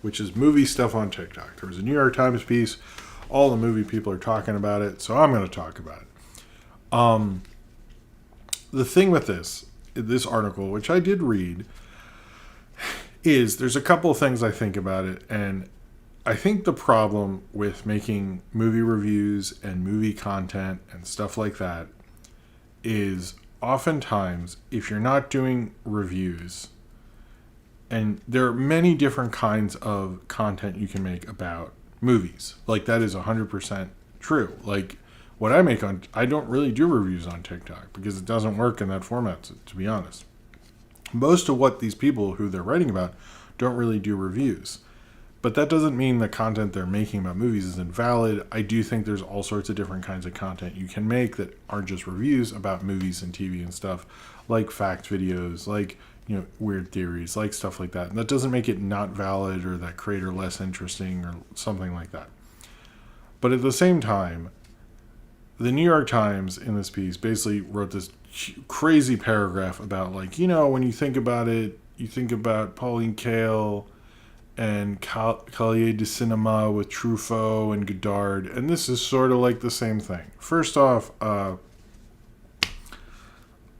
Speaker 1: which is movie stuff on TikTok. There was a New York Times piece. All the movie people are talking about it, so I'm going to talk about it. The thing with this article, which I did read, is there's a couple of things I think about it, and I think the problem with making movie reviews and movie content and stuff like that is oftentimes, if you're not doing reviews, and there are many different kinds of content you can make about movies. Like, that is 100% true. Like, what I make I don't really do reviews on TikTok because it doesn't work in that format, to be honest. Most of what these people who they're writing about don't really do reviews. But that doesn't mean the content they're making about movies isn't valid. I do think there's all sorts of different kinds of content you can make that aren't just reviews about movies and TV and stuff, like fact videos, like, weird theories, like stuff like that. And that doesn't make it not valid or that creator less interesting or something like that. But at the same time, the New York Times in this piece basically wrote this crazy paragraph about, like, when you think about it, you think about Pauline Kael and Cahiers du Cinema with Truffaut and Godard, and this is sort of like the same thing. First off, I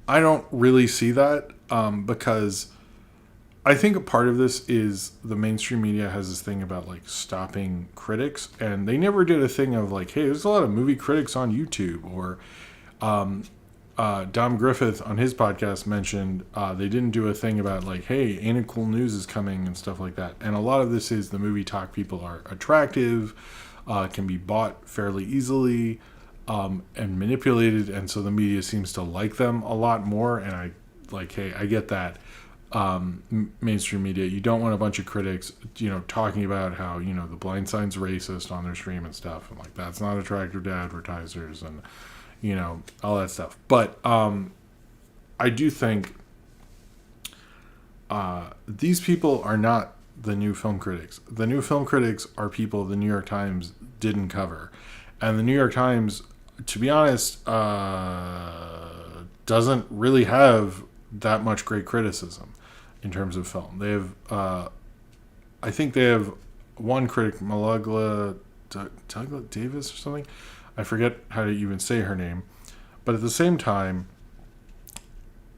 Speaker 1: don't really see that because I think a part of this is the mainstream media has this thing about like stopping critics, and they never did a thing of like, hey, there's a lot of movie critics on YouTube, or Dom Griffith on his podcast mentioned they didn't do a thing about like, hey, Ain't It Cool News is coming and stuff like that. And a lot of this is the movie talk people are attractive, can be bought fairly easily, and manipulated, and so the media seems to like them a lot more. And I like, hey, I get that. mainstream media. You don't want a bunch of critics, talking about how, the Blindside's racist on their stream and stuff. And like, that's not attractive to advertisers and, all that stuff. But I do think these people are not the new film critics. The new film critics are people the New York Times didn't cover. And the New York Times, to be honest, doesn't really have that much great criticism in terms of film. They have, I think they have one critic, Malagla Davis or something. I forget how to even say her name. But at the same time,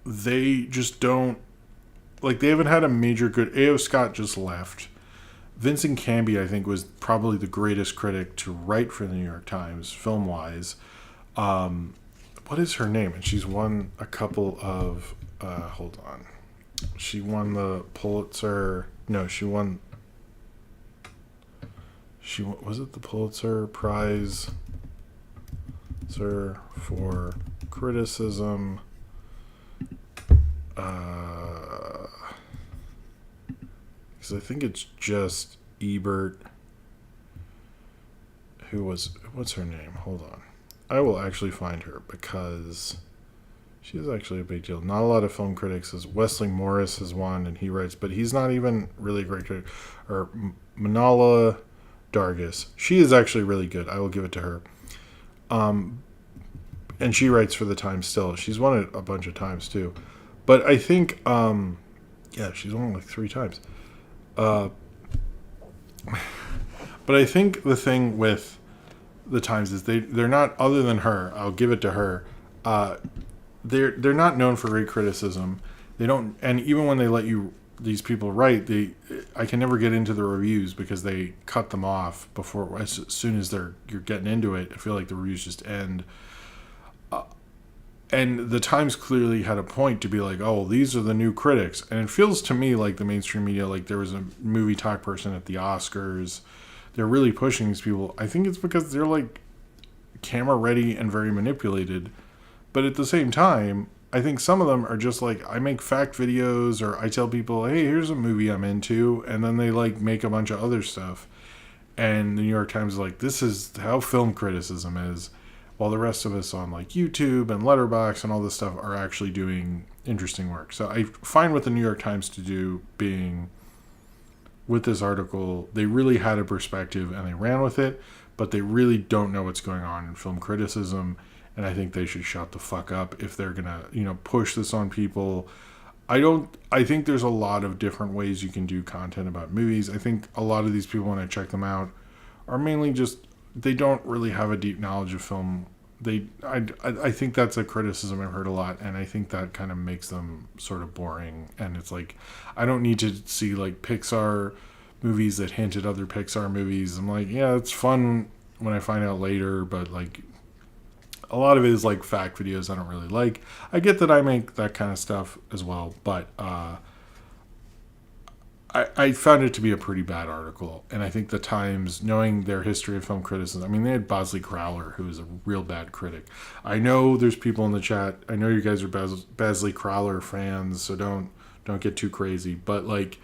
Speaker 1: they just don't, they haven't had a major good. A.O. Scott just left. Vincent Canby, I think, was probably the greatest critic to write for the New York Times, film-wise. What is her name? And she's won a couple of... hold on. She won the Pulitzer... No, she won... Was it the Pulitzer Prize, sir, for criticism? Because I think it's just Ebert. What's her name? Hold on. I will actually find her because she is actually a big deal. Not a lot of film critics. Wesley Morris has won, and he writes, but he's not even really a great critic. Or Manala Dargis. She is actually really good. I will give it to her. And she writes for the Times still. She's won it a bunch of times too. But I think, she's won it 3 times. But I think the thing with the Times is they're not, other than her, I'll give it to her, they're not known for great criticism. They don't, and even when they let these people write, I can never get into the reviews because they cut them off before, as soon as you're getting into it. I feel like the reviews just end. And the Times clearly had a point to be like, oh, these are the new critics. And it feels to me like the mainstream media, like there was a movie talk person at the Oscars. They're really pushing these people. I think it's because they're like camera ready and very manipulated. But at the same time, I think some of them are just like, I make fact videos or I tell people, hey, here's a movie I'm into. And then they like make a bunch of other stuff. And the New York Times is like, this is how film criticism is. While the rest of us on like YouTube and Letterboxd and all this stuff are actually doing interesting work. So I find what the New York Times to do being with this article, they really had a perspective and they ran with it, but they really don't know what's going on in film criticism. And I think they should shut the fuck up if they're gonna, push this on people. I think there's a lot of different ways you can do content about movies. I think a lot of these people, when I check them out, are mainly just, they don't really have a deep knowledge of film. I think that's a criticism I've heard a lot, and I think that kind of makes them sort of boring. And it's like, I don't need to see like Pixar movies that hint at other Pixar movies. I'm like, yeah, it's fun when I find out later, but like a lot of it is like fact videos I don't really like. I get that I make that kind of stuff as well, but I found it to be a pretty bad article. And I think the Times, knowing their history of film criticism, I mean, they had Bosley Crowler, who is a real bad critic. I know there's people in the chat. I know you guys are Bosley Crowler fans, so don't get too crazy. But like,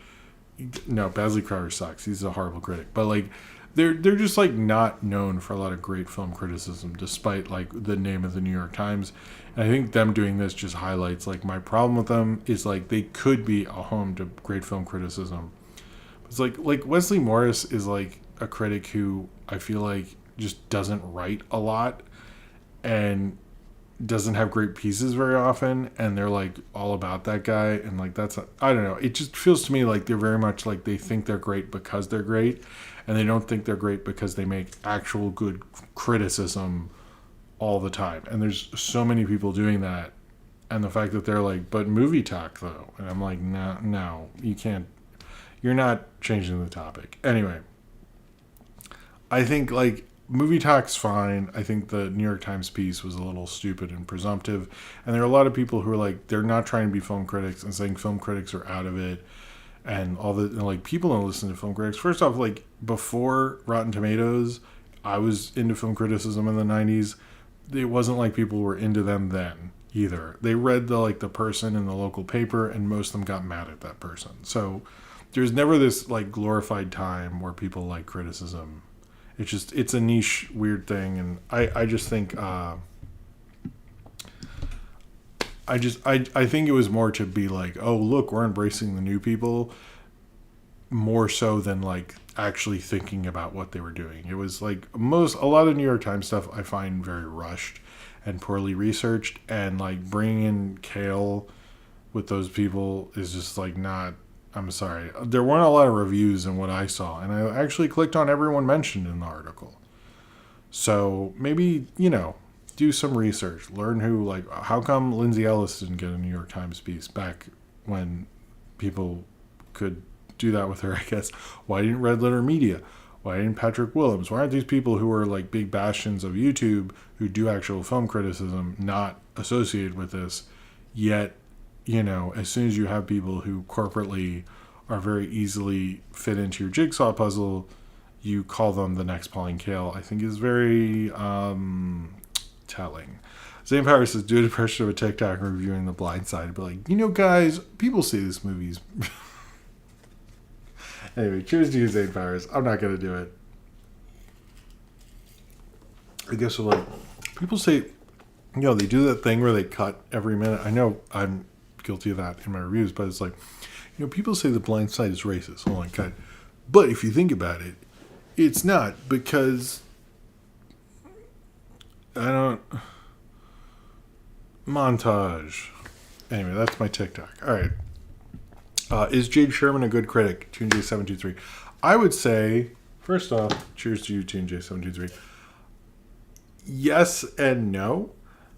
Speaker 1: no, Bosley Crowler sucks. He's a horrible critic. But like, they're just like not known for a lot of great film criticism, despite like the name of the New York Times. And I think them doing this just highlights like my problem with them is like they could be a home to great film criticism. It's like Wesley Morris is like a critic who I feel like just doesn't write a lot and doesn't have great pieces very often, and they're like all about that guy, and like I don't know, it just feels to me like they're very much like they think they're great because they're great, and they don't think they're great because they make actual good criticism all the time. And there's so many people doing that, and the fact that they're like, but movie talk though, and I'm like, no, you can't, you're not changing the topic. Anyway, I think like movie talk's fine. I think the New York Times piece was a little stupid and presumptive, and there are a lot of people who are like, they're not trying to be film critics and saying film critics are out of it, and all the, and like, people don't listen to film critics. First off, like before Rotten Tomatoes, I was into film criticism in the 90s. It wasn't like people were into them then. either. They read the person in the local paper, and most of them got mad at that person. So there's never this like glorified time where people like criticism. It's a niche weird thing, and I just think I think it was more to be like, oh look, we're embracing the new people, more so than like actually thinking about what they were doing. It was like a lot of New York Times stuff I find very rushed and poorly researched, and like bringing in Kale with those people is just like not. I'm sorry. There weren't a lot of reviews in what I saw, and I actually clicked on everyone mentioned in the article. So maybe, do some research. Learn how come Lindsay Ellis didn't get a New York Times piece back when people could do that with her, I guess. Why didn't Red Letter Media? Why didn't Patrick Willems? Why aren't these people who are like big bastions of YouTube who do actual film criticism not associated with this? Yet, as soon as you have people who corporately are very easily fit into your jigsaw puzzle, you call them the next Pauline Kael, I think is very telling. Zane Power says, do an impression of a TikTok reviewing The Blindside. But guys, people see these movies. Anyway, cheers to you, Zane Powers. I'm not going to do it. I guess people say, they do that thing where they cut every minute. I know I'm guilty of that in my reviews, but it's like, people say The Blind Side is racist. Hold on, cut. But if you think about it, it's not, because montage. Anyway, that's my TikTok. All right. Is Jade Sherman a good critic? TuneJ723. I would say, first off, cheers to you, TuneJ723. Yes and no,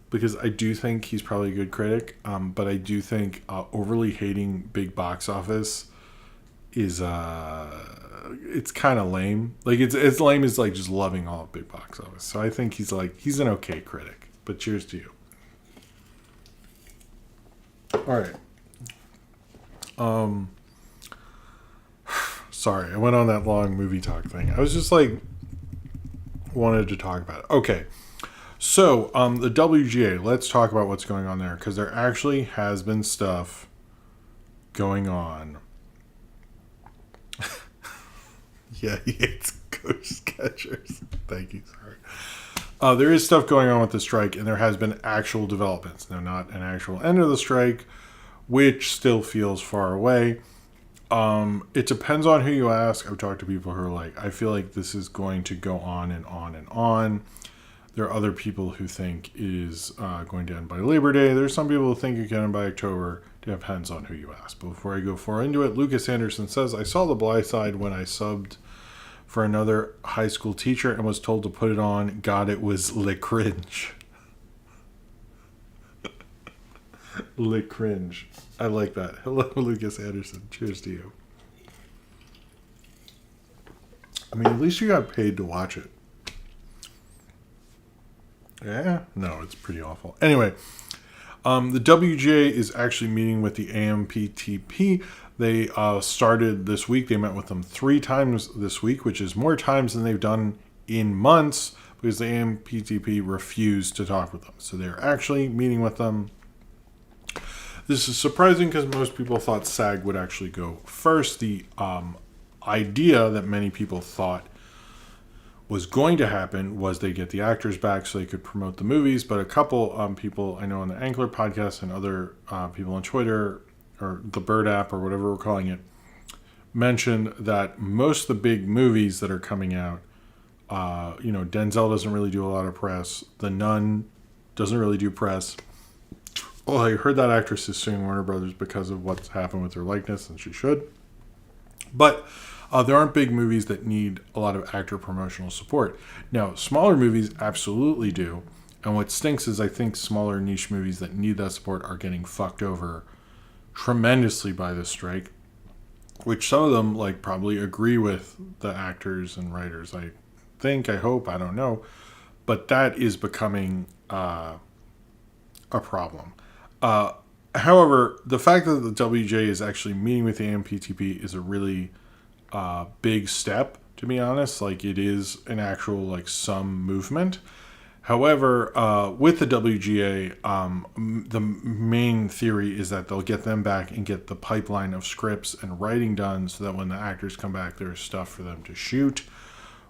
Speaker 1: because I do think he's probably a good critic, but I do think overly hating big box office is it's kind of lame. Like it's lame as like just loving all of big box office. So I think he's an okay critic. But cheers to you. All right. Sorry, I went on that long movie talk thing. I was just wanted to talk about it. Okay. So, the WGA, let's talk about what's going on there, because there actually has been stuff going on. Yeah, he hates ghost catchers. Thank you, sorry. There is stuff going on with the strike, and there has been actual developments. Now, not an actual end of the strike, which still feels far away. It depends on who you ask. I've talked to people who are like, I feel like this is going to go on and on and on. There are other people who think it is going to end by Labor Day. There's some people who think it can end by October. It depends on who you ask. But before I go far into it, Lucas Anderson says, I saw The Blindside when I subbed for another high school teacher and was told to put it on. God, it was le cringe. Le cringe. I like that. Hello, Lucas Anderson. Cheers to you. I mean, at least you got paid to watch it. Yeah? No, it's pretty awful. Anyway, the WGA is actually meeting with the AMPTP. They started this week. They met with them 3 times this week, which is more times than they've done in months, because the AMPTP refused to talk with them. So they're actually meeting with them. This is surprising because most people thought SAG would actually go first. The idea that many people thought was going to happen was they get the actors back so they could promote the movies. But a couple people I know on the Ankler podcast and other people on Twitter, or the Bird app, or whatever we're calling it, mentioned that most of the big movies that are coming out, Denzel doesn't really do a lot of press. The Nun doesn't really do press. Well, I heard that actress is suing Warner Brothers because of what's happened with her likeness, and she should. But there aren't big movies that need a lot of actor promotional support. Now, smaller movies absolutely do. And what stinks is I think smaller niche movies that need that support are getting fucked over tremendously by this strike, which some of them probably agree with the actors and writers. I think, I hope, I don't know. But that is becoming a problem. However, the fact that the WJ is actually meeting with the AMPTP is a really big step, to be honest. It is an actual some movement. However, with the WGA, the main theory is that they'll get them back and get the pipeline of scripts and writing done so that when the actors come back, there's stuff for them to shoot.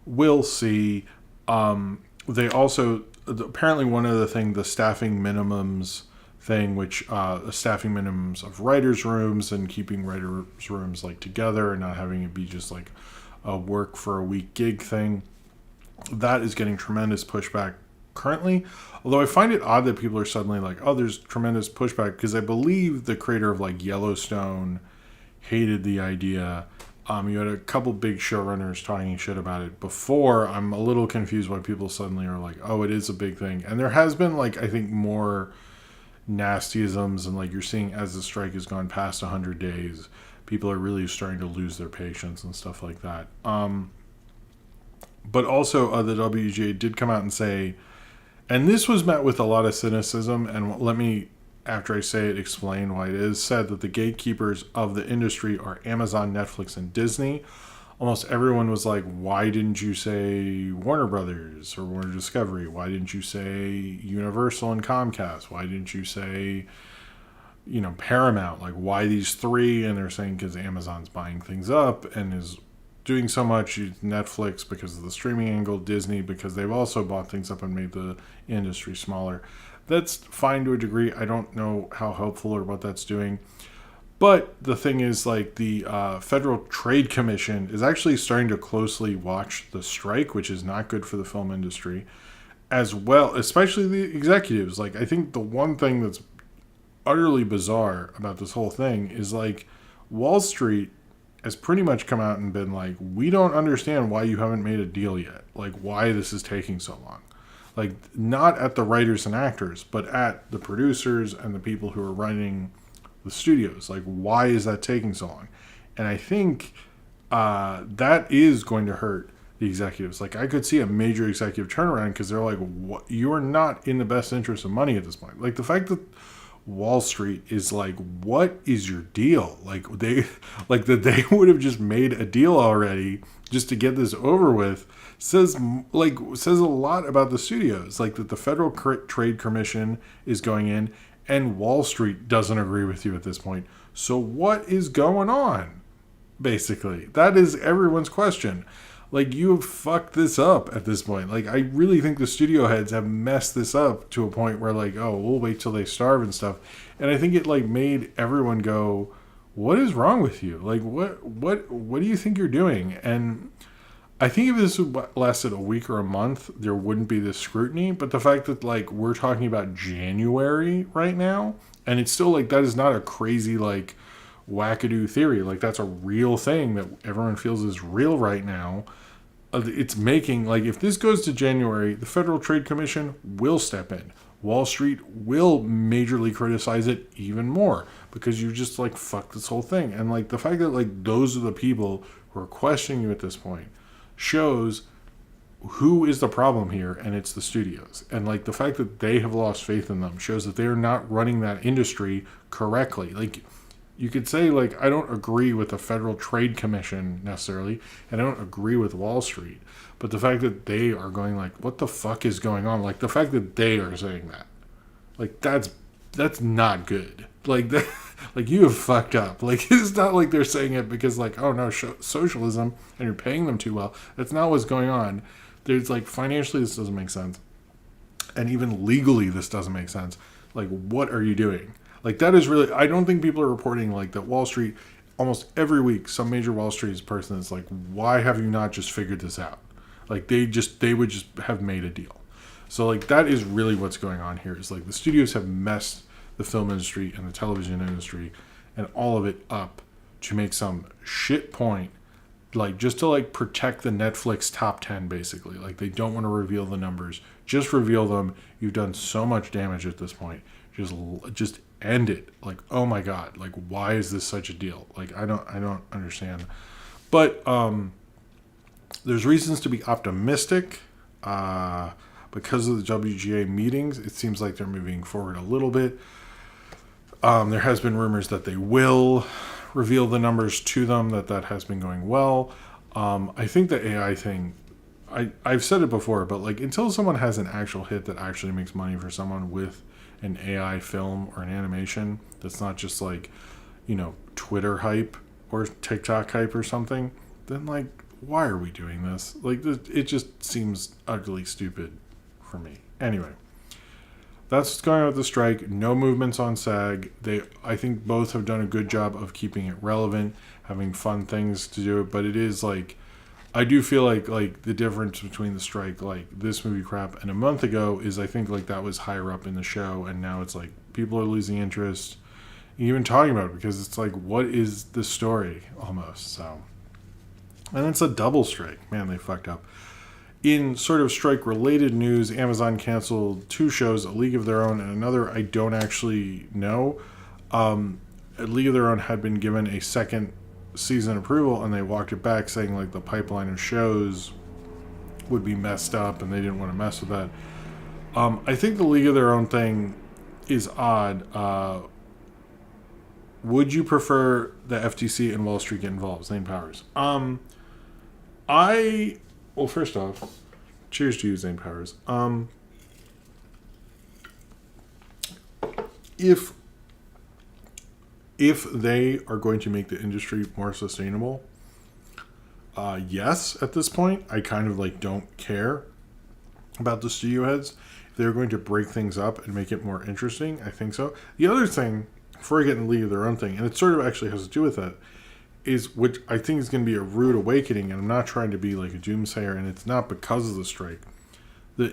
Speaker 1: We'll see. They also, apparently one of the things, the staffing minimums thing, which the staffing minimums of writers' rooms and keeping writers' rooms like together and not having it be just like a work for a week gig thing, that is getting tremendous pushback currently. Although I find it odd that people are suddenly like, oh, there's tremendous pushback, because I believe the creator of like Yellowstone hated the idea. You had a couple big showrunners talking shit about it before. I'm a little confused why people suddenly are like, oh, it is a big thing. And there has been like, I think, more nastyisms, and like you're seeing as the strike has gone past 100 days, people are really starting to lose their patience and stuff like that. But also the WGA did come out and say, and this was met with a lot of cynicism, and let me, after I say it, explain why it is, said that the gatekeepers of the industry are Amazon, Netflix, and Disney. Almost everyone was like, why didn't you say Warner Brothers or Warner Discovery? Why didn't you say Universal and Comcast? Why didn't you say, Paramount? Like, why these three? And they're saying because Amazon's buying things up and is doing so much. Netflix because of the streaming angle, Disney because they've also bought things up and made the industry smaller. That's fine to a degree. I don't know how helpful or what that's doing. But the thing is, like, the Federal Trade Commission is actually starting to closely watch the strike, which is not good for the film industry, as well, especially the executives. Like, I think the one thing that's utterly bizarre about this whole thing is, like, Wall Street has pretty much come out and been like, we don't understand why you haven't made a deal yet. Like, why this is taking so long. Like, not at the writers and actors, but at the producers and the people who are running the studios. Like, why is that taking so long? And I think that is going to hurt the executives. Like, I could see a major executive turnaround because they're like, what? You are not in the best interest of money at this point. Like, the fact that Wall Street is like, what is your deal? Like, that they would have just made a deal already just to get this over with says a lot about the studios. Like, that the Federal Trade Commission is going in and Wall Street doesn't agree with you at this point. So what is going on? Basically, that is everyone's question. Like, you have fucked this up at this point. Like, I really think the studio heads have messed this up to a point where, like, oh, we'll wait till they starve and stuff. And I think it, like, made everyone go, what is wrong with you? Like, what do you think you're doing? And I think if this lasted a week or a month, there wouldn't be this scrutiny. But the fact that, like, we're talking about January right now, and it's still, like, that is not a crazy, like, wackadoo theory. Like, that's a real thing that everyone feels is real right now. It's making, like, if this goes to January, the Federal Trade Commission will step in. Wall Street will majorly criticize it even more because you just, like, fucked this whole thing. And, like, the fact that, like, those are the people who are questioning you at this point shows who is the problem here, and it's the studios. And, like, the fact that they have lost faith in them shows that they are not running that industry correctly. Like, you could say, like, I don't agree with the Federal Trade Commission necessarily, and I don't agree with Wall Street. But the fact that they are going, like, what the fuck is going on? Like, the fact that they are saying that, like, that's not good. Like, that, like, you have fucked up. Like, it's not like they're saying it because, like, oh no, socialism, and you're paying them too well. That's not what's going on. There's, like, financially this doesn't make sense, and even legally this doesn't make sense. Like, what are you doing? Like, that is really, I don't think people are reporting, like, that Wall Street, almost every week, some major Wall Street person is like, why have you not just figured this out? Like, they would just have made a deal. So, like, that is really what's going on here. Is, like, the studios have messed the film industry and the television industry and all of it up to make some shit point, like, just to, like, protect the Netflix top 10, basically. Like, they don't want to reveal the numbers. Just reveal them. You've done so much damage at this point. Just end it. Like, oh my God, like, why is this such a deal? Like, I don't understand. But there's reasons to be optimistic because of the WGA meetings. It seems like they're moving forward a little bit. There has been rumors that they will reveal the numbers to them, that has been going well. I think the AI thing, I've said it before, but like until someone has an actual hit that actually makes money for someone with an AI film or an animation that's not just like, Twitter hype or TikTok hype or something, then like, why are we doing this? Like, it just seems utterly stupid for me. Anyway, that's what's going on with the strike. No movements on SAG. I think both have done a good job of keeping it relevant, having fun things to do. But it is like, I do feel like the difference between the strike, like this movie crap, and a month ago is I think like that was higher up in the show, and now it's like people are losing interest, even talking about it, because it's like, what is the story almost? So, and it's a double strike. Man, they fucked up. In sort of strike-related news, Amazon canceled 2 shows, A League of Their Own and another I don't actually know. A League of Their Own had been given a second season approval, and they walked it back, saying like the pipeline of shows would be messed up, and they didn't want to mess with that. I think the League of Their Own thing is odd. Would you prefer the FTC and Wall Street get involved? Zane Powers. Well, first off, cheers to you, Zane Powers. If they are going to make the industry more sustainable, yes, at this point, I kind of like don't care about the studio heads. If they're going to break things up and make it more interesting, I think so. The other thing, before I get in the League of Their Own thing, and it sort of actually has to do with that, is which I think is going to be a rude awakening, and I'm not trying to be like a doomsayer, and it's not because of the strike. The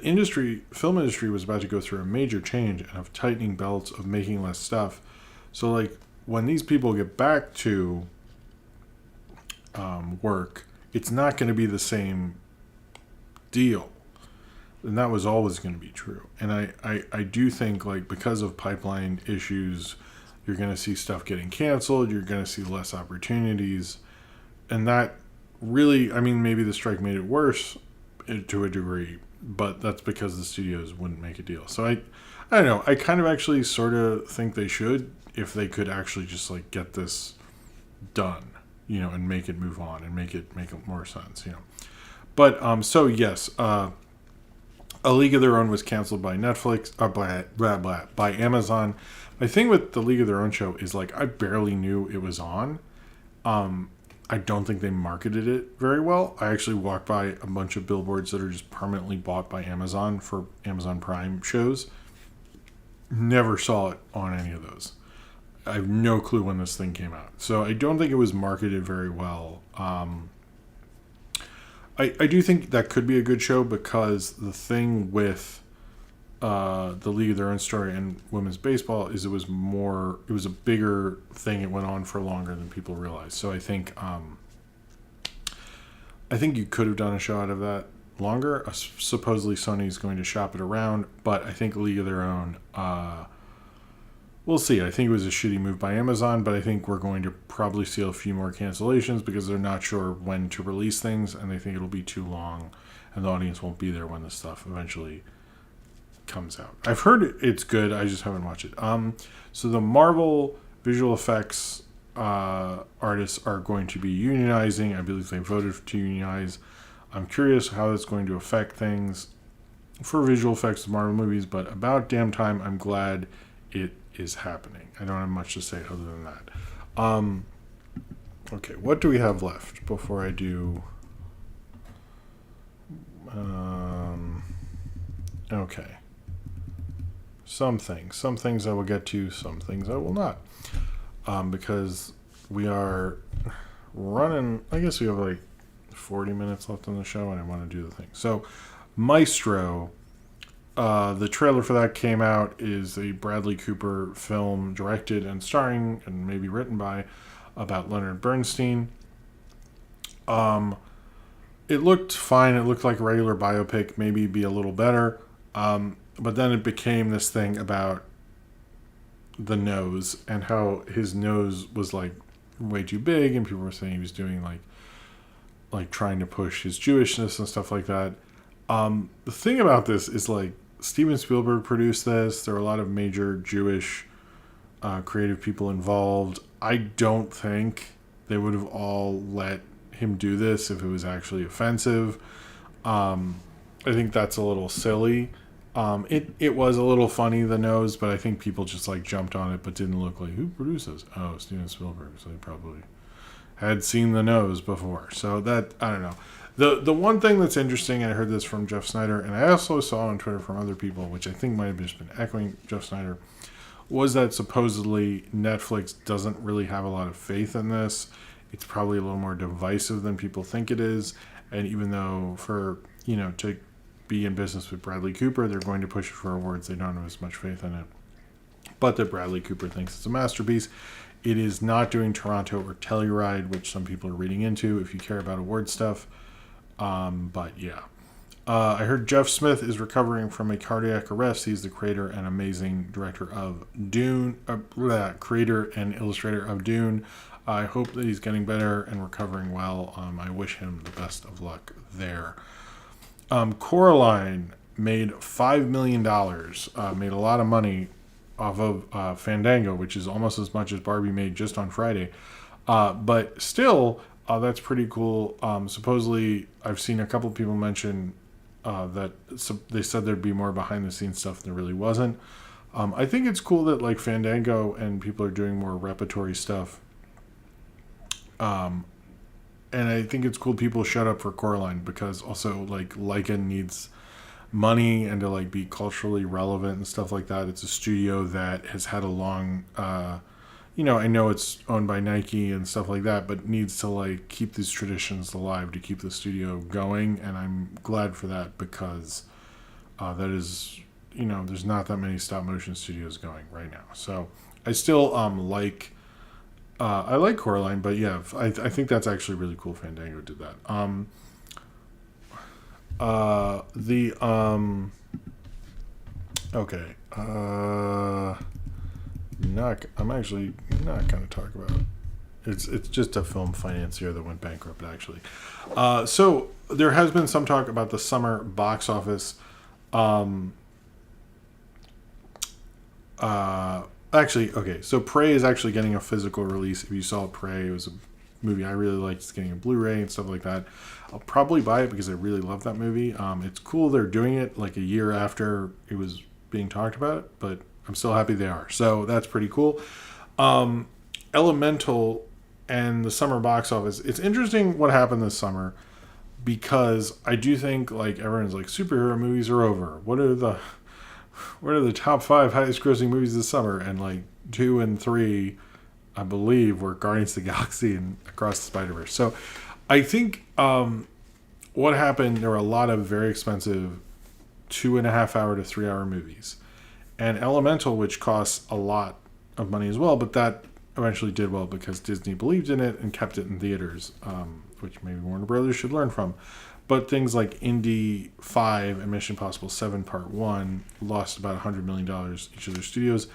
Speaker 1: film industry was about to go through a major change and of tightening belts, of making less stuff. So like when these people get back to work, it's not going to be the same deal. And that was always going to be true. And I do think like because of pipeline issues, you're going to see stuff getting canceled. You're going to see less opportunities. And that really, I mean, maybe the strike made it worse to a degree, but that's because the studios wouldn't make a deal. So I don't know. I kind of actually sort of think they should, if they could actually just like get this done, and make it move on and make it more sense, But, so yes, A League of Their Own was canceled by Netflix, by Amazon. My thing with the League of Their Own show is like I barely knew it was on. I don't think they marketed it very well. I actually walked by a bunch of billboards that are just permanently bought by Amazon for Amazon Prime shows. Never saw it on any of those. I have no clue when this thing came out. So I don't think it was marketed very well. I do think that could be a good show, because the thing with the League of Their Own story and women's baseball is it was a bigger thing. It went on for longer than people realized. So I think you could have done a show out of that longer. Supposedly Sony's going to shop it around, but I think League of Their Own, we'll see. I think it was a shitty move by Amazon, but I think we're going to probably see a few more cancellations because they're not sure when to release things, and they think it'll be too long, and the audience won't be there when the stuff eventually comes out. I've heard it's good. I just haven't watched it. So the Marvel visual effects artists are going to be unionizing. I believe they voted to unionize. I'm curious how that's going to affect things for visual effects of Marvel movies, but about damn time. I'm glad it is happening. I don't have much to say other than that. Okay, what do we have left before I do? Okay. Some things I will get to, some things I will not. Because we are running, I guess we have like 40 minutes left on the show, and I want to do the thing. So, Maestro, the trailer for that came out, is a Bradley Cooper film directed and starring, and maybe written by, about Leonard Bernstein. It looked fine. It looked like a regular biopic, maybe be a little better. But then it became this thing about the nose and how his nose was like way too big, and people were saying he was doing like trying to push his Jewishness and stuff like that. The thing about this is like Steven Spielberg produced this. There were a lot of major Jewish creative people involved. I don't think they would have all let him do this if it was actually offensive. I think that's a little silly. It was a little funny, the nose, but I think people just like jumped on it, but didn't look like who produces. Oh, Steven Spielberg. So they probably had seen the nose before. So that, I don't know. The one thing that's interesting, and I heard this from Jeff Snyder, and I also saw on Twitter from other people, which I think might have just been echoing Jeff Snyder, was that supposedly Netflix doesn't really have a lot of faith in this. It's probably a little more divisive than people think it is. And even though to be in business with Bradley Cooper, they're going to push it for awards, they don't have as much faith in it. But that Bradley Cooper thinks it's a masterpiece. It is not doing Toronto or Telluride, which some people are reading into if you care about award stuff. But yeah. I heard Jeff Smith is recovering from a cardiac arrest. He's the creator and amazing director of Dune, creator and illustrator of Dune. I hope that he's getting better and recovering well. I wish him the best of luck there. Coraline made $5 million, made a lot of money off of Fandango, which is almost as much as Barbie made just on Friday. But still, that's pretty cool. Supposedly, I've seen a couple of people mention that they said there'd be more behind-the-scenes stuff, and there really wasn't. I think it's cool that like Fandango and people are doing more repertory stuff. And I think it's cool people shut up for Coraline, because also like Laika needs money and to like be culturally relevant and stuff like that. It's a studio that has had a long I know it's owned by Nike and stuff like that, but needs to like keep these traditions alive to keep the studio going, and I'm glad for that, because that is, there's not that many stop motion studios going right now. So I still I like Coraline, but yeah, I think that's actually really cool. Fandango did that. Okay. I'm actually not going to talk about it. It's just a film financier that went bankrupt, actually. So there has been some talk about the summer box office. Actually, okay, so Prey is actually getting a physical release. If you saw Prey, it was a movie I really liked. It's getting a Blu-ray and stuff like that. I'll probably buy it because I really love that movie. It's cool they're doing it like a year after it was being talked about, but I'm still happy they are. So that's pretty cool. Elemental and the summer box office. It's interesting what happened this summer, because I do think like everyone's like superhero movies are over. What are the top 5 highest grossing movies this summer? And like 2 and 3, I believe, were Guardians of the Galaxy and Across the Spider-Verse. So I think what happened, there were a lot of very expensive 2.5 hour to 3 hour movies. And Elemental, which costs a lot of money as well, but that eventually did well because Disney believed in it and kept it in theaters, which maybe Warner Brothers should learn from. But things like Indy 5 and Mission Impossible 7 Part 1 lost about $100 million each of their studios.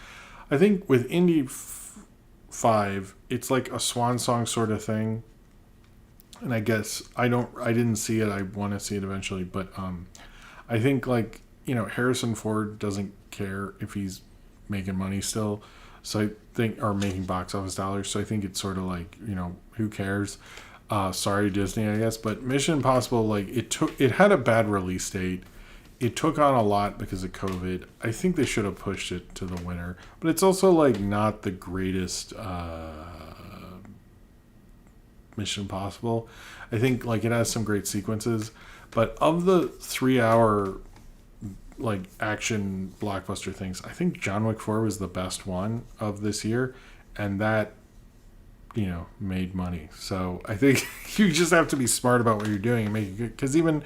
Speaker 1: I think with Indy 5, it's like a swan song sort of thing. And I guess I didn't see it. I want to see it eventually. But I think like, Harrison Ford doesn't care if he's making money still. So I think, or making box office dollars. So I think it's sort of like, who cares? Sorry, Disney, I guess. But Mission Impossible, like it had a bad release date. It took on a lot because of COVID. I think they should have pushed it to the winter. But it's also like not the greatest Mission Impossible. I think like it has some great sequences. But of the 3 hour like action blockbuster things, I think John Wick 4 was the best one of this year. And that made money. So I think you just have to be smart about what you're doing and make it good. Because even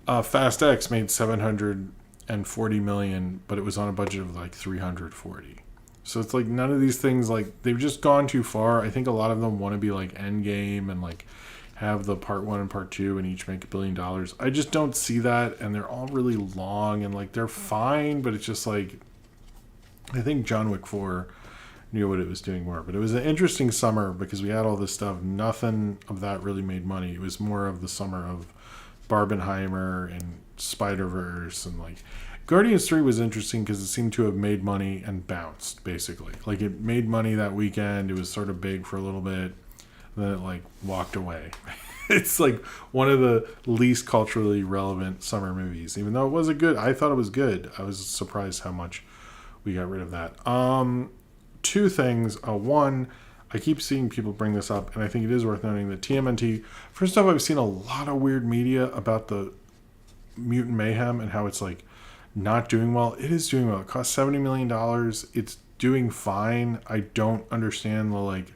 Speaker 1: Fast X made $740 million, but it was on a budget of like $340. So it's like none of these things, like they've just gone too far. I think a lot of them want to be like Endgame and like have the part 1 and part 2 and each make $1 billion. I just don't see that, and they're all really long and like they're fine, but it's just like I think John Wick 4 knew what it was doing more. But it was an interesting summer because we had all this stuff. Nothing of that really made money. It was more of the summer of Barbenheimer and Spider-Verse, and like Guardians 3 was interesting because it seemed to have made money and bounced, basically. Like it made money that weekend. It was sort of big for a little bit. Then it like walked away. It's like one of the least culturally relevant summer movies. Even though it was I thought it was good. I was surprised how much we got rid of that. Two things. One, I keep seeing people bring this up, and I think it is worth noting that TMNT. First off, I've seen a lot of weird media about the Mutant Mayhem and how it's like not doing well. It is doing well. It cost $70 million. It's doing fine. I don't understand the like.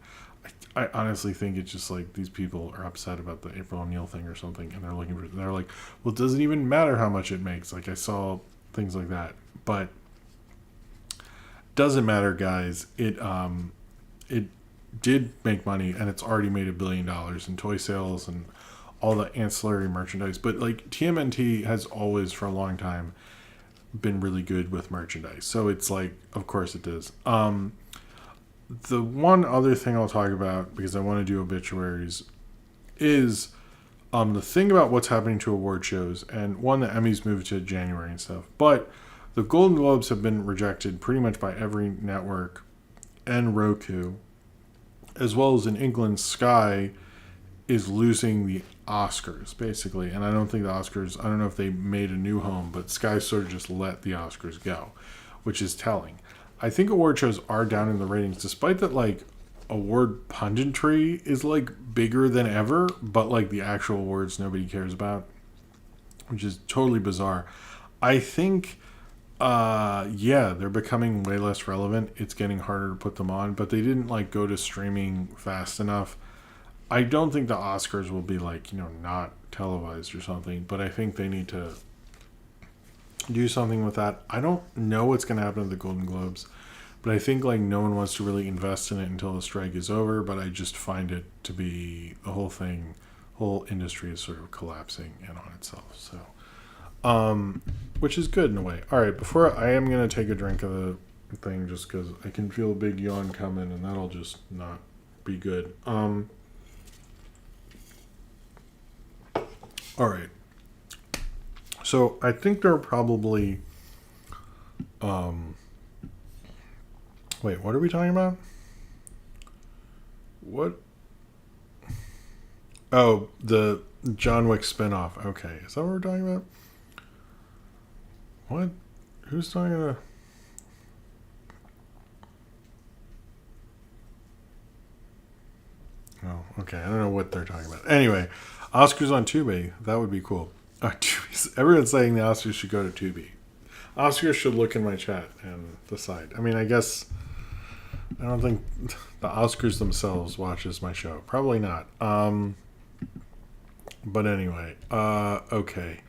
Speaker 1: I honestly think it's just like these people are upset about the April O'Neil thing or something, and they're like, well, it doesn't even matter how much it makes. Like I saw things like that, but doesn't matter, guys. It did make money, and it's already made $1 billion in toy sales and all the ancillary merchandise. But like TMNT has always, for a long time, been really good with merchandise. So it's like, of course it does. The one other thing I'll talk about, because I want to do obituaries, is the thing about what's happening to award shows. And one, the Emmys moved to January and stuff. But the Golden Globes have been rejected pretty much by every network and Roku, as well as in England, Sky is losing the Oscars, basically. And I don't think the Oscars, I don't know if they made a new home, but Sky sort of just let the Oscars go, which is telling. I think award shows are down in the ratings, despite that, like, award punditry is, like, bigger than ever, but, like, the actual awards nobody cares about, which is totally bizarre. I think, they're becoming way less relevant. It's getting harder to put them on, but they didn't, like, go to streaming fast enough. I don't think the Oscars will be, like, not televised or something, but I think they need to do something with that. I don't know what's going to happen to the Golden Globes, but I think like no one wants to really invest in it until the strike is over. But I just find it to be the whole industry is sort of collapsing in on itself. So, which is good in a way. All right, before I am going to take a drink of the thing, just because I can feel a big yawn coming, and that'll just not be good. All right. So I think there are probably, wait, what are we talking about? What? Oh, the John Wick spinoff. Okay, is that what we're talking about? What? Who's talking about? Oh, okay. I don't know what they're talking about. Anyway, Oscars on Tubi. That would be cool. Everyone's saying the Oscars should go to Tubi. Oscars should look in my chat and decide. I mean, I guess I don't think the Oscars themselves watches my show. Probably not. But anyway, okay.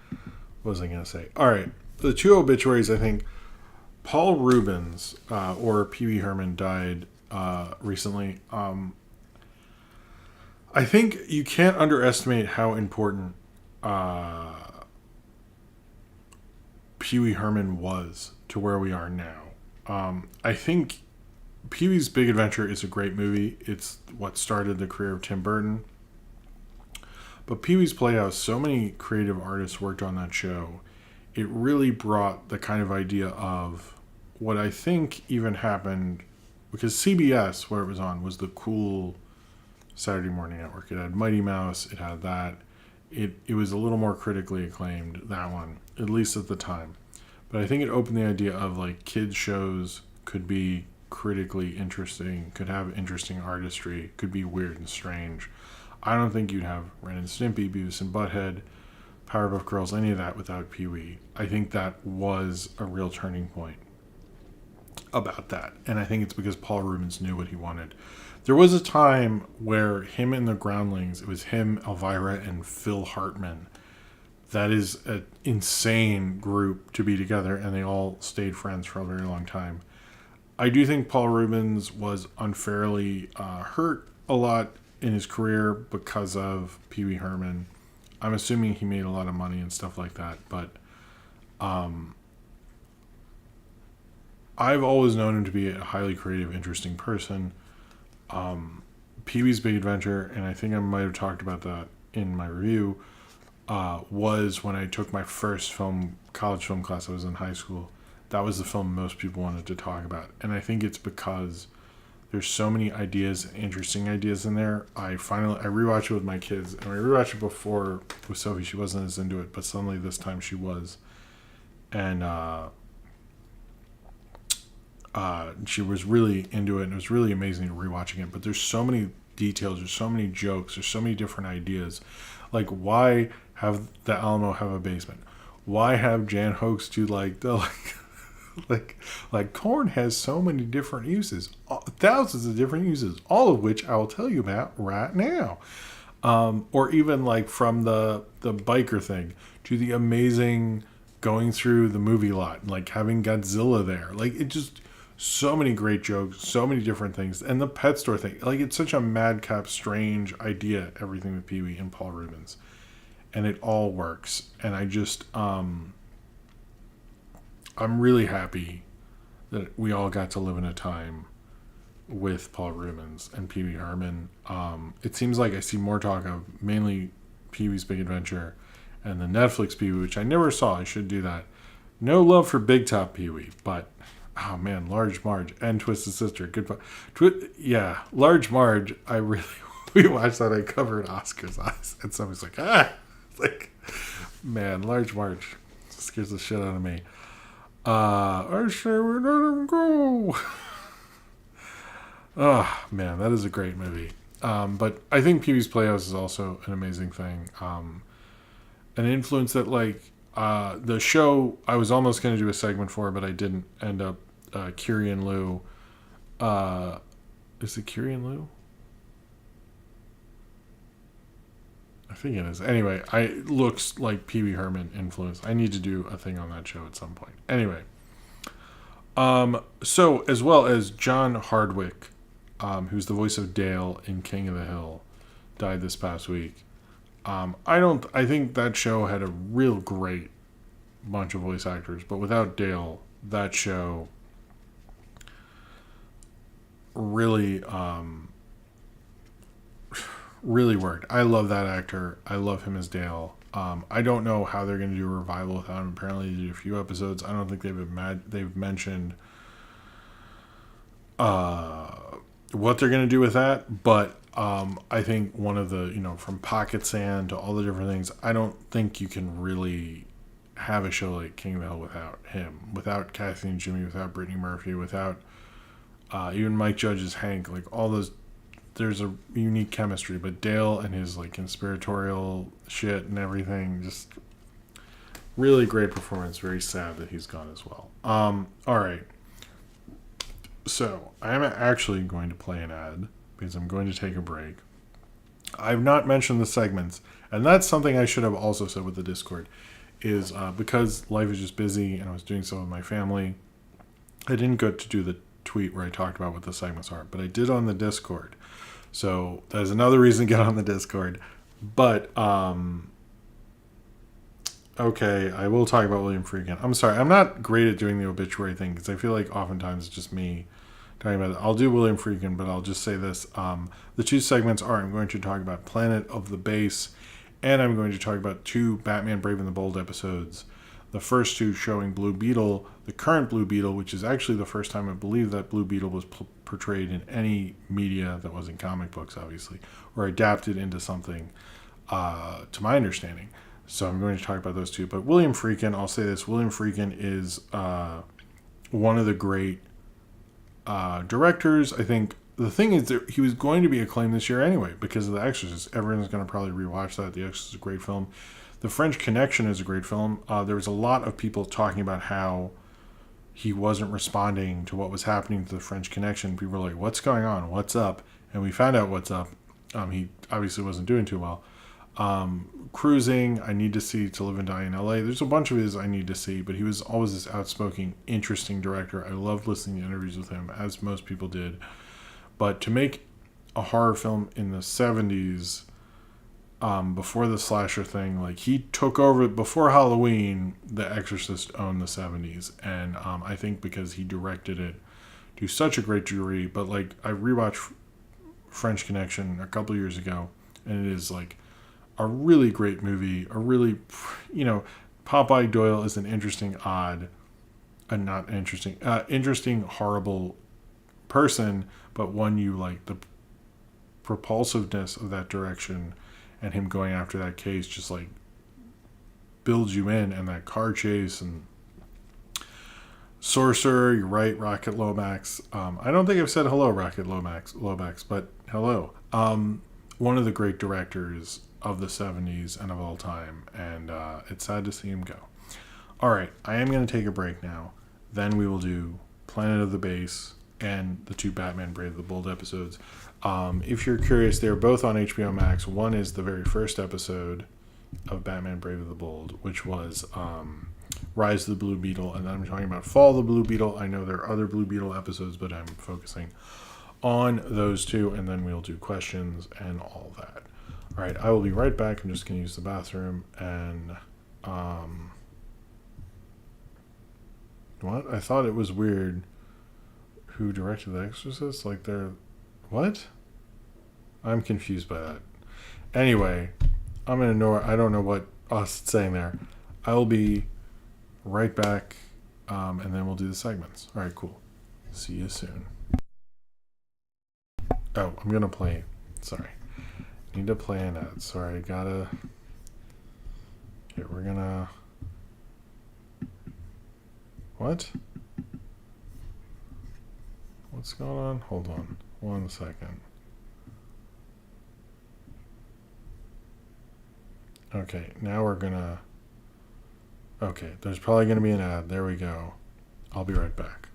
Speaker 1: What was I going to say? All right. The two obituaries, I think. Paul Rubens, or Pee Wee Herman, died recently. I think you can't underestimate how important Pee Wee Herman was to where we are now. I think Pee Wee's Big Adventure is a great movie. It's what started the career of Tim Burton. But Pee Wee's Playhouse, so many creative artists worked on that show. It really brought the kind of idea of what I think even happened, because CBS, where it was on, was the cool Saturday morning network. It had Mighty Mouse, it had that. It was a little more critically acclaimed, that one, at least at the time. But I think it opened the idea of like kids shows could be critically interesting, could have interesting artistry, could be weird and strange. I don't think you'd have Ren and Stimpy, Beavis and Butthead, Powerpuff Girls, any of that without Pee Wee. I think that was a real turning point about that. And I think it's because Paul Rubens knew what he wanted. There was a time where him and the Groundlings, it was him, Elvira, and Phil Hartman. That is an insane group to be together, and they all stayed friends for a very long time. I do think Paul Rubens was unfairly hurt a lot in his career because of Pee Wee Herman. I'm assuming he made a lot of money and stuff like that, but I've always known him to be a highly creative, interesting person. Pee Wee's Big Adventure, and I think I might have talked about that in my review, was when I took my first college film class. I was in high school. That was the film most people wanted to talk about. And I think it's because There's so many ideas, interesting ideas in there. I rewatched it with my kids, and I rewatched it before with Sophie. She wasn't as into it, but suddenly this time she was, and she was really into it, and it was really amazing rewatching it. But there's so many details, there's so many jokes, there's so many different ideas. Like, why have the Alamo have a basement? Why have Jan Hoax do like the like corn has so many different uses, thousands of different uses, all of which I will tell you about right now. Or even like from the biker thing to the amazing going through the movie lot, like having Godzilla there. Like, it just, so many great jokes, so many different things. And the pet store thing, like, it's such a madcap, strange idea, everything with Pee Wee and Paul Reubens. And it all works. And I just, I'm really happy that we all got to live in a time with Paul Reubens and Pee Wee Herman. It seems like I see more talk of mainly Pee Wee's Big Adventure and the Netflix Pee Wee, which I never saw. I should do that. No love for Big Top Pee Wee, but oh man, Large Marge and Twisted Sister. Good. Yeah, Large Marge. I really we watched that. I covered Oscar's eyes, and somebody's like, it's like, man, Large Marge scares the shit out of me. I say we let him go. Oh man, that is a great movie. But I think Pee Wee's Playhouse is also an amazing thing. An influence that, like, the show I was almost going to do a segment for, but I didn't end up. Kiri and Lou. Is it Kiri and Lou? I think it is. Anyway, it looks like Pee Wee Herman influence. I need to do a thing on that show at some point. Anyway. So, as well as John Hardwick, who's the voice of Dale in King of the Hill, died this past week. I think that show had a real great bunch of voice actors, but without Dale, that show really really worked. I love that actor. I love him as Dale. I don't know how they're going to do a revival without him. Apparently, they did a few episodes. I don't think they've mentioned what they're going to do with that. But I think one of the, from Pocket Sand to all the different things, I don't think you can really have a show like King of the Hill without him, without Kathy and Jimmy, without Brittany Murphy, without even Mike Judge's Hank, like all those. There's a unique chemistry, but Dale and his like conspiratorial shit and everything, just really great performance. Very sad that he's gone as well. All right. So I am actually going to play an ad because I'm going to take a break. I've not mentioned the segments, and that's something I should have also said with the Discord, is because life is just busy and I was doing so with my family, I didn't get to do the tweet where I talked about what the segments are, but I did on the Discord. So there's another reason to get on the Discord. But okay, I will talk about William Friedkin. I'm sorry, I'm not great at doing the obituary thing because I feel like oftentimes it's just me talking about it. I'll do William Friedkin, but I'll just say this. The two segments are, I'm going to talk about Planet of the Base, and I'm going to talk about 2 Batman Brave and the Bold episodes. The first 2 showing Bluebeetle, the current Bluebeetle, which is actually the first time I believe that Bluebeetle was portrayed in any media that wasn't comic books, obviously, or adapted into something, to my understanding. So I'm going to talk about those 2. But William Friedkin, I'll say this, William Friedkin is one of the great directors. I think the thing is that he was going to be acclaimed this year anyway because of The Exorcist. Everyone's going to probably rewatch that. The Exorcist is a great film. The French Connection is a great film. There was a lot of people talking about how he wasn't responding to what was happening to the French Connection. People were like, what's going on? What's up? And we found out what's up. He obviously wasn't doing too well. Cruising, I Need to See To Live and Die in LA. There's a bunch of his I need to see, but he was always this outspoken, interesting director. I loved listening to interviews with him, as most people did. But to make a horror film in the 70s, before the slasher thing, like he took over before Halloween. The Exorcist owned the 70s, and I think because he directed it to such a great degree. But like I rewatched French Connection a couple years ago, and it is like a really great movie. A really, Popeye Doyle is an interesting, odd, not interesting, interesting, horrible person, but one you like. The propulsiveness of that direction and him going after that case just like builds you in, and that car chase and Sorcerer, you're right, Rocket Lomax. I don't think I've said hello, Rocket Lomax, but hello. One of the great directors of the 70s and of all time, and it's sad to see him go. All right, I am going to take a break now. Then we will do Planet of the Base and the 2 Batman Brave the Bold episodes. If you're curious, they're both on HBO Max. One is the very first episode of Batman Brave the Bold, which was Rise of the Bluebeetle, and I'm talking about Fall of the Bluebeetle. I know there are other Bluebeetle episodes, but I'm focusing on those 2, and then we'll do questions and all that. All right, I will be right back. I'm just going to use the bathroom, and what? I thought it was weird who directed The Exorcist. Like, they're... What? I'm confused by that. Anyway, I'm going to ignore... I don't know what us saying there. I will be right back, and then we'll do the segments. All right, cool. See you soon. Oh, I'm going to play... Sorry. Need to play an ad. Sorry, gotta... Here, we're gonna... What? What's going on? Hold on. 1 second. Okay, now we're gonna... Okay, there's probably gonna be an ad. There we go. I'll be right back.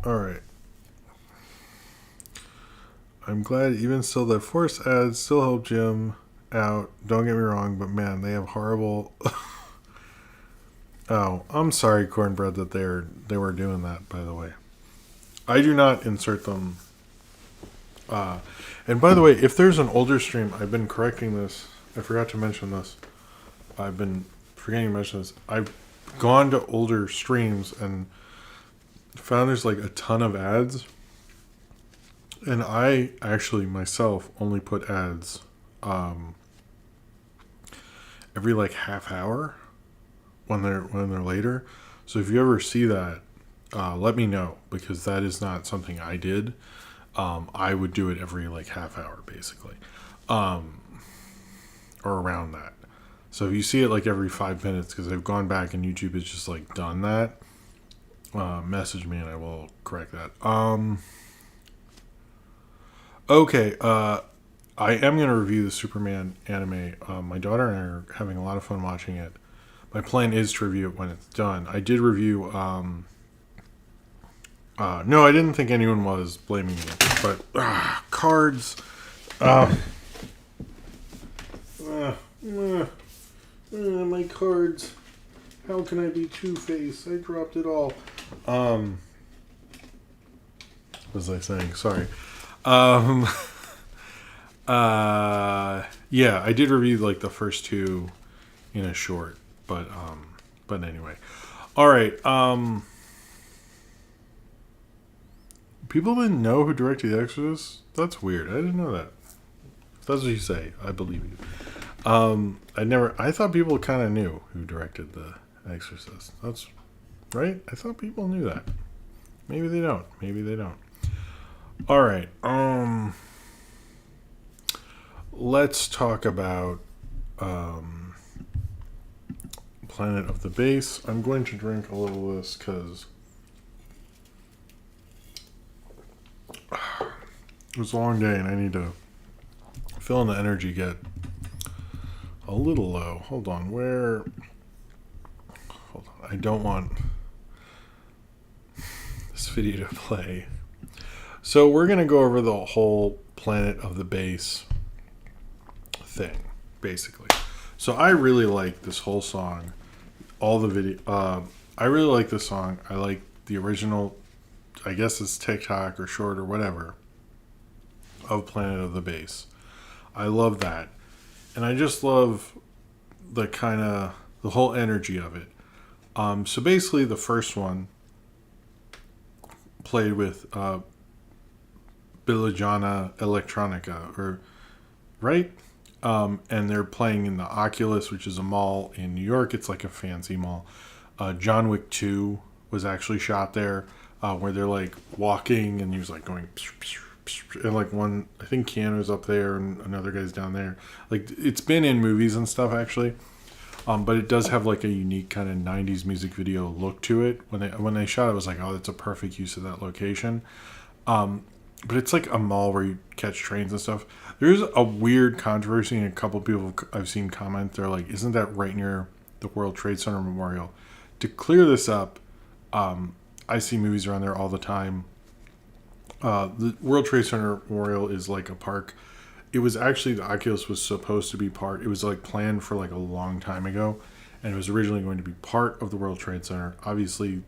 Speaker 1: Alright. I'm glad even still that force ads still help Jim out. Don't get me wrong, but man, they have horrible Oh, I'm sorry, Cornbread, that they were doing that. By the way, I do not insert them. And by the way, if there's an older stream, I've been correcting this. I forgot to mention this. I've been forgetting to mention this. I've gone to older streams and found there's like a ton of ads. And I actually myself only put ads every like half hour when they're later. So if you ever see that, let me know, because that is not something I did. I would do it every like half hour basically, or around that. So if you see it like every 5 minutes, because I've gone back and YouTube has just like done that, message me and I will correct that. Okay, I am going to review the Superman anime. My daughter and I are having a lot of fun watching it. My plan is to review it when it's done. I did review... no, I didn't think anyone was blaming me. But, cards... my cards. How can I be Two-Face? I dropped it all. What was I saying? Sorry. Yeah, I did review like the first two in a short, but anyway. All right. People didn't know who directed The Exorcist? That's weird. I didn't know that. If that's what you say, I believe you. I thought people kind of knew who directed The Exorcist. That's right. I thought people knew that. Maybe they don't. All right. Let's talk about Planet of the Base. I'm going to drink a little of this because it was a long day and I need to feel the energy get a little low. Hold on. I don't want this video to play. So we're going to go over the whole Planet of the Base thing, basically. So I really like this whole song. All the video. I really like this song. I like the original, I guess it's TikTok or short or whatever, of Planet of the Base. I love that. And I just love the whole energy of it. So basically the first one played with Billijana Electronica, right? And they're playing in the Oculus, which is a mall in New York. It's like a fancy mall. John Wick 2 was actually shot there, where they're like walking and he was like going, and like one, I think Keanu's up there and another guy's down there. Like, it's been in movies and stuff actually. But it does have like a unique kind of 90s music video look to it. When they shot it, I was like, oh, that's a perfect use of that location. But it's like a mall where you catch trains and stuff. There's a weird controversy, and a couple people I've seen comment. They're like, isn't that right near the World Trade Center Memorial? To clear this up, I see movies around there all the time. The World Trade Center Memorial is like a park. It was actually, the Oculus was supposed to be part. It was like planned for like a long time ago, and it was originally going to be part of the World Trade Center. Obviously,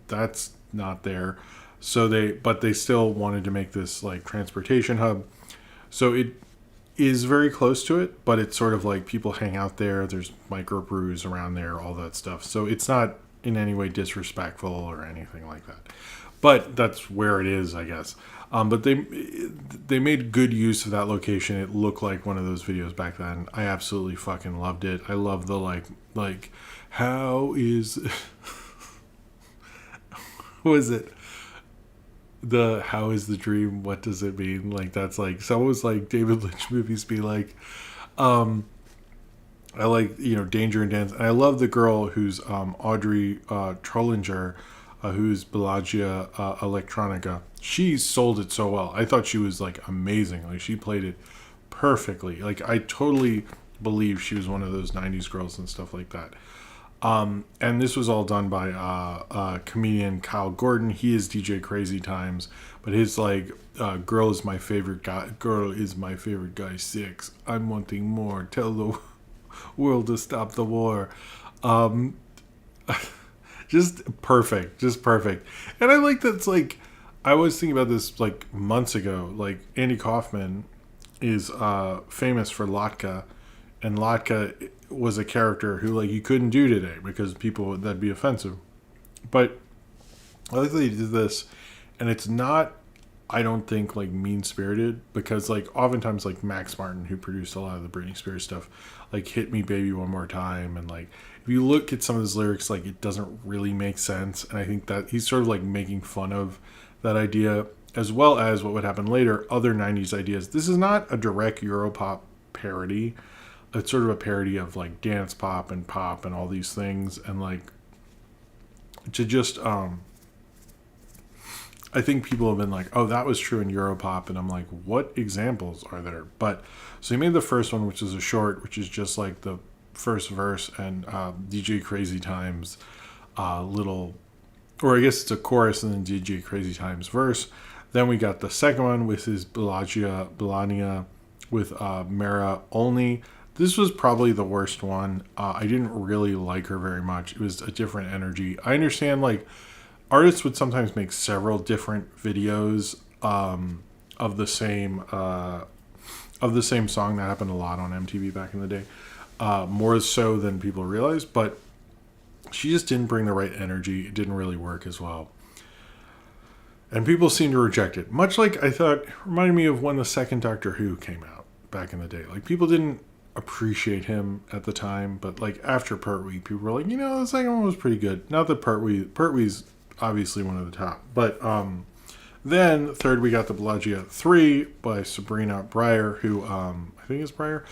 Speaker 1: that's not there. So they still wanted to make this like transportation hub. So it is very close to it, but it's sort of like people hang out there. There's microbrews around there, all that stuff. So it's not in any way disrespectful or anything like that. But that's where it is, I guess. But they made good use of that location. It looked like one of those videos back then. I absolutely fucking loved it. I love the like how is what is it? How is the dream? What does it mean? Like, that's like, so it was like David Lynch movies be like, I like, Danger and Dance. And I love the girl who's Audrey Trollinger, who's Bellagio Electronica. She sold it so well. I thought she was like amazing. Like, she played it perfectly. Like, I totally believe she was one of those 90s girls and stuff like that. And this was all done by comedian Kyle Gordon. He is DJ Crazy Times, but his like girl is my favorite guy 6. I'm wanting more. Tell the world to stop the war. Just perfect. Just perfect. And I like that it's like, I was thinking about this like months ago. Like Andy Kaufman is famous for Latka, and Latka was a character who like you couldn't do today because people that'd be offensive. But I like that he did this, and it's not, I don't think, like mean spirited, because like oftentimes like Max Martin, who produced a lot of the Britney Spears stuff, like "Hit Me Baby One More Time," and like if you look at some of his lyrics, like it doesn't really make sense, and I think that he's sort of like making fun of that idea, as well as what would happen later, other '90s ideas. This is not a direct Europop parody. It's sort of a parody of like dance pop and all these things, and like to just I think people have been like, oh, that was true in Europop. And I'm like, what examples are there? But so he made the first one, which is a short, which is just like the first verse and DJ Crazy Times little, or I guess it's a chorus and then DJ Crazy Times verse. Then we got the second one, which is Belania with Mara only. This was probably the worst one. I didn't really like her very much. It was a different energy. I understand like artists would sometimes make several different videos of the same song. That happened a lot on MTV back in the day, more so than people realize. But she just didn't bring the right energy. It didn't really work as well, and people seemed to reject it. Much like I thought, it reminded me of when the second Doctor Who came out back in the day. Like people didn't appreciate him at the time, but like after Pertwee, people were like, the second one was pretty good. Not that Pertwee's obviously one of the top, but then third we got the Bellagio 3 by Sabrina Breyer, who I think is Breyer.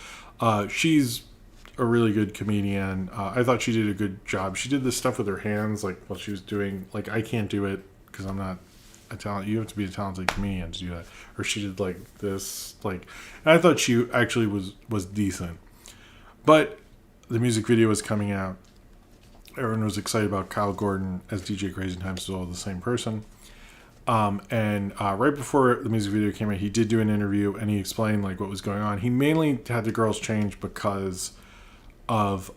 Speaker 1: She's a really good comedian. I thought she did a good job. She did this stuff with her hands, like while she was doing, like I can't do it because I'm not a talent. You have to be a talented comedian to do that. Or she did like this, like, and I thought she actually was decent. But the music video was coming out. Everyone was excited about Kyle Gordon as DJ Crazy Times, was all the same person. And right before the music video came out, he did do an interview and he explained like what was going on. He mainly had the girls change because of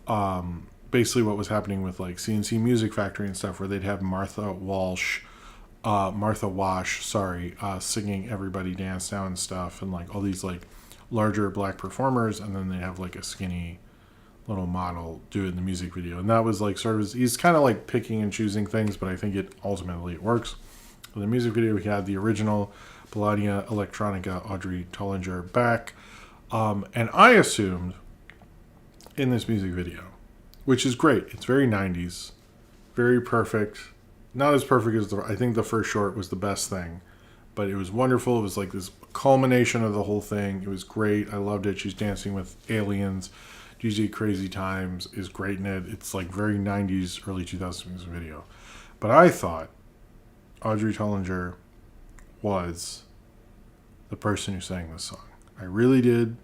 Speaker 1: basically what was happening with like CNC Music Factory and stuff, where they'd have Martha Wash, singing Everybody Dance Now and stuff, and like all these like larger black performers, and then they have like a skinny little model doing the music video. And that was like sort of, he's kind of like picking and choosing things, but I think it ultimately works. In the music video, we had the original Bellania Electronica Audrey Tollinger back, and I assumed in this music video, which is great, it's very 90s, very perfect, not as perfect as I think the first short was the best thing, but it was wonderful. It was like this culmination of the whole thing. It was great. I loved it. She's dancing with aliens. DJ Crazy Times is great in it. It's like very 90s, early 2000s music video. But I thought Audrey Tollinger was the person who sang this song. I really did.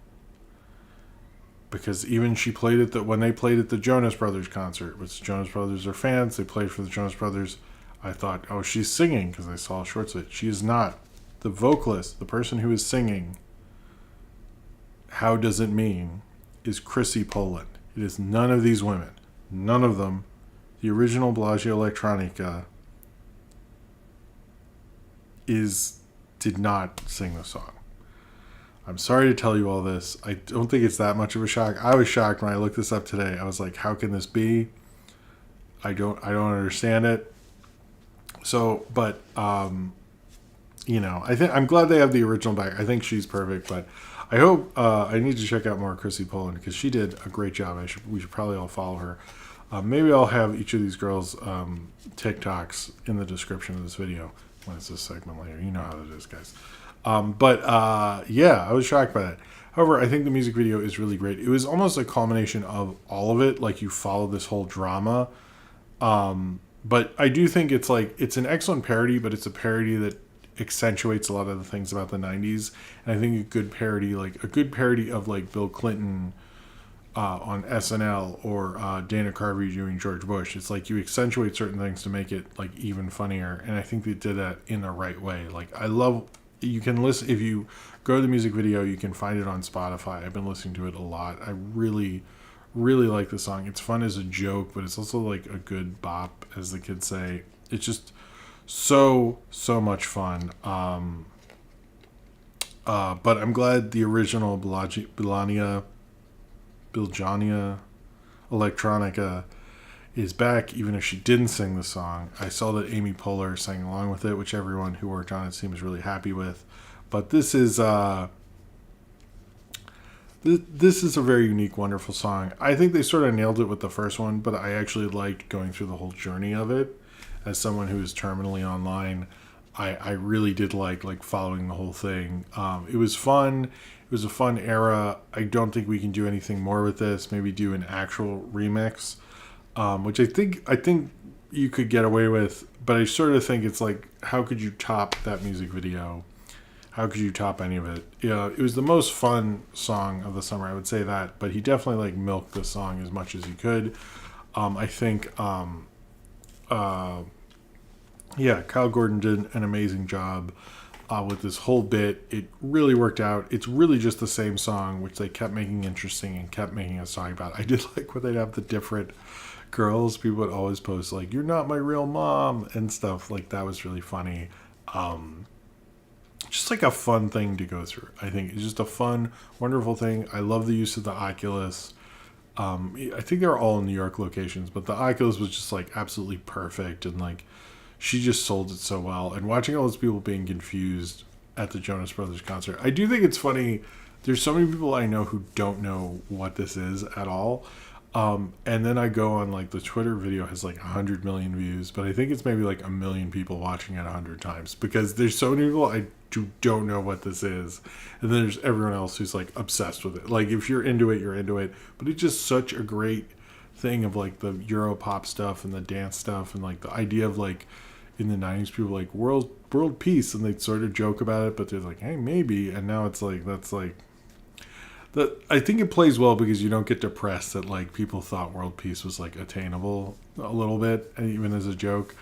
Speaker 1: Because even she played it, when they played at the Jonas Brothers concert, which the Jonas Brothers are fans, they played for the Jonas Brothers. I thought, oh, she's singing, because I saw shorts of it. She is not. The vocalist, the person who is singing, How Does It Mean, is Chrissy Poland. It is none of these women. None of them. The original Bellagio Electronica did not sing the song. I'm sorry to tell you all this. I don't think it's that much of a shock. I was shocked when I looked this up today. I was like, how can this be? I don't understand it. So, but I'm glad they have the original back. I think she's perfect, but I hope I need to check out more Chrissy Poland because she did a great job. We should probably all follow her. Maybe I'll have each of these girls' TikToks in the description of this video when it's this segment later. You know how it is, guys. I was shocked by that. However, I think the music video is really great. It was almost a culmination of all of it. Like you follow this whole drama. But I do think it's an excellent parody, but it's a parody that accentuates a lot of the things about the 90s. And I think a good parody of like Bill Clinton on SNL or Dana Carvey doing George Bush. It's like you accentuate certain things to make it like even funnier. And I think they did that in the right way. Like you can listen, if you go to the music video, you can find it on Spotify. I've been listening to it a lot. I really, Really like the song. It's fun as a joke, but it's also like a good bop, as the kids say. It's just so much fun. But I'm glad the original Biljana Electronica is back, even if she didn't sing the song. I saw that Amy Poehler sang along with it, which everyone who worked on it seems really happy with. But this is this is a very unique, wonderful song. I think they sort of nailed it with the first one, but I actually liked going through the whole journey of it. As someone who is terminally online, I really did like following the whole thing. It was fun. It was a fun era. I don't think we can do anything more with this. Maybe do an actual remix, which I think you could get away with. But I sort of think it's like, how could you top that music video? How could you top any of it? Yeah, it was the most fun song of the summer, I would say that. But he definitely like milked the song as much as he could. I think, Kyle Gordon did an amazing job with this whole bit. It really worked out. It's really just the same song, which they kept making interesting and kept making a song about. I did like when they'd have the different girls. People would always post like, "You're not my real mom" and stuff. Like, that was really funny. Just like a fun thing to go through. I think it's just a fun, wonderful thing. I love the use of the Oculus. I think they're all in New York locations, but the Oculus was just like absolutely perfect, and like she just sold it so well. And watching all those people being confused at the Jonas Brothers concert, I do think it's funny. There's so many people I know who don't know what this is at all. And then I go on, like, the Twitter video has like 100 million views, but I think it's maybe like 1 million people watching it 100 times, because there's so many people I don't know what this is. And then there's everyone else who's like obsessed with it. Like, if you're into it, you're into it. But it's just such a great thing of like the Europop stuff and the dance stuff, and like the idea of like in the 90s people like world peace, and they'd sort of joke about it, but they're like, hey, maybe. And now it's like, that's like that. I think it plays well because you don't get depressed that like people thought world peace was like attainable a little bit, and even as a joke.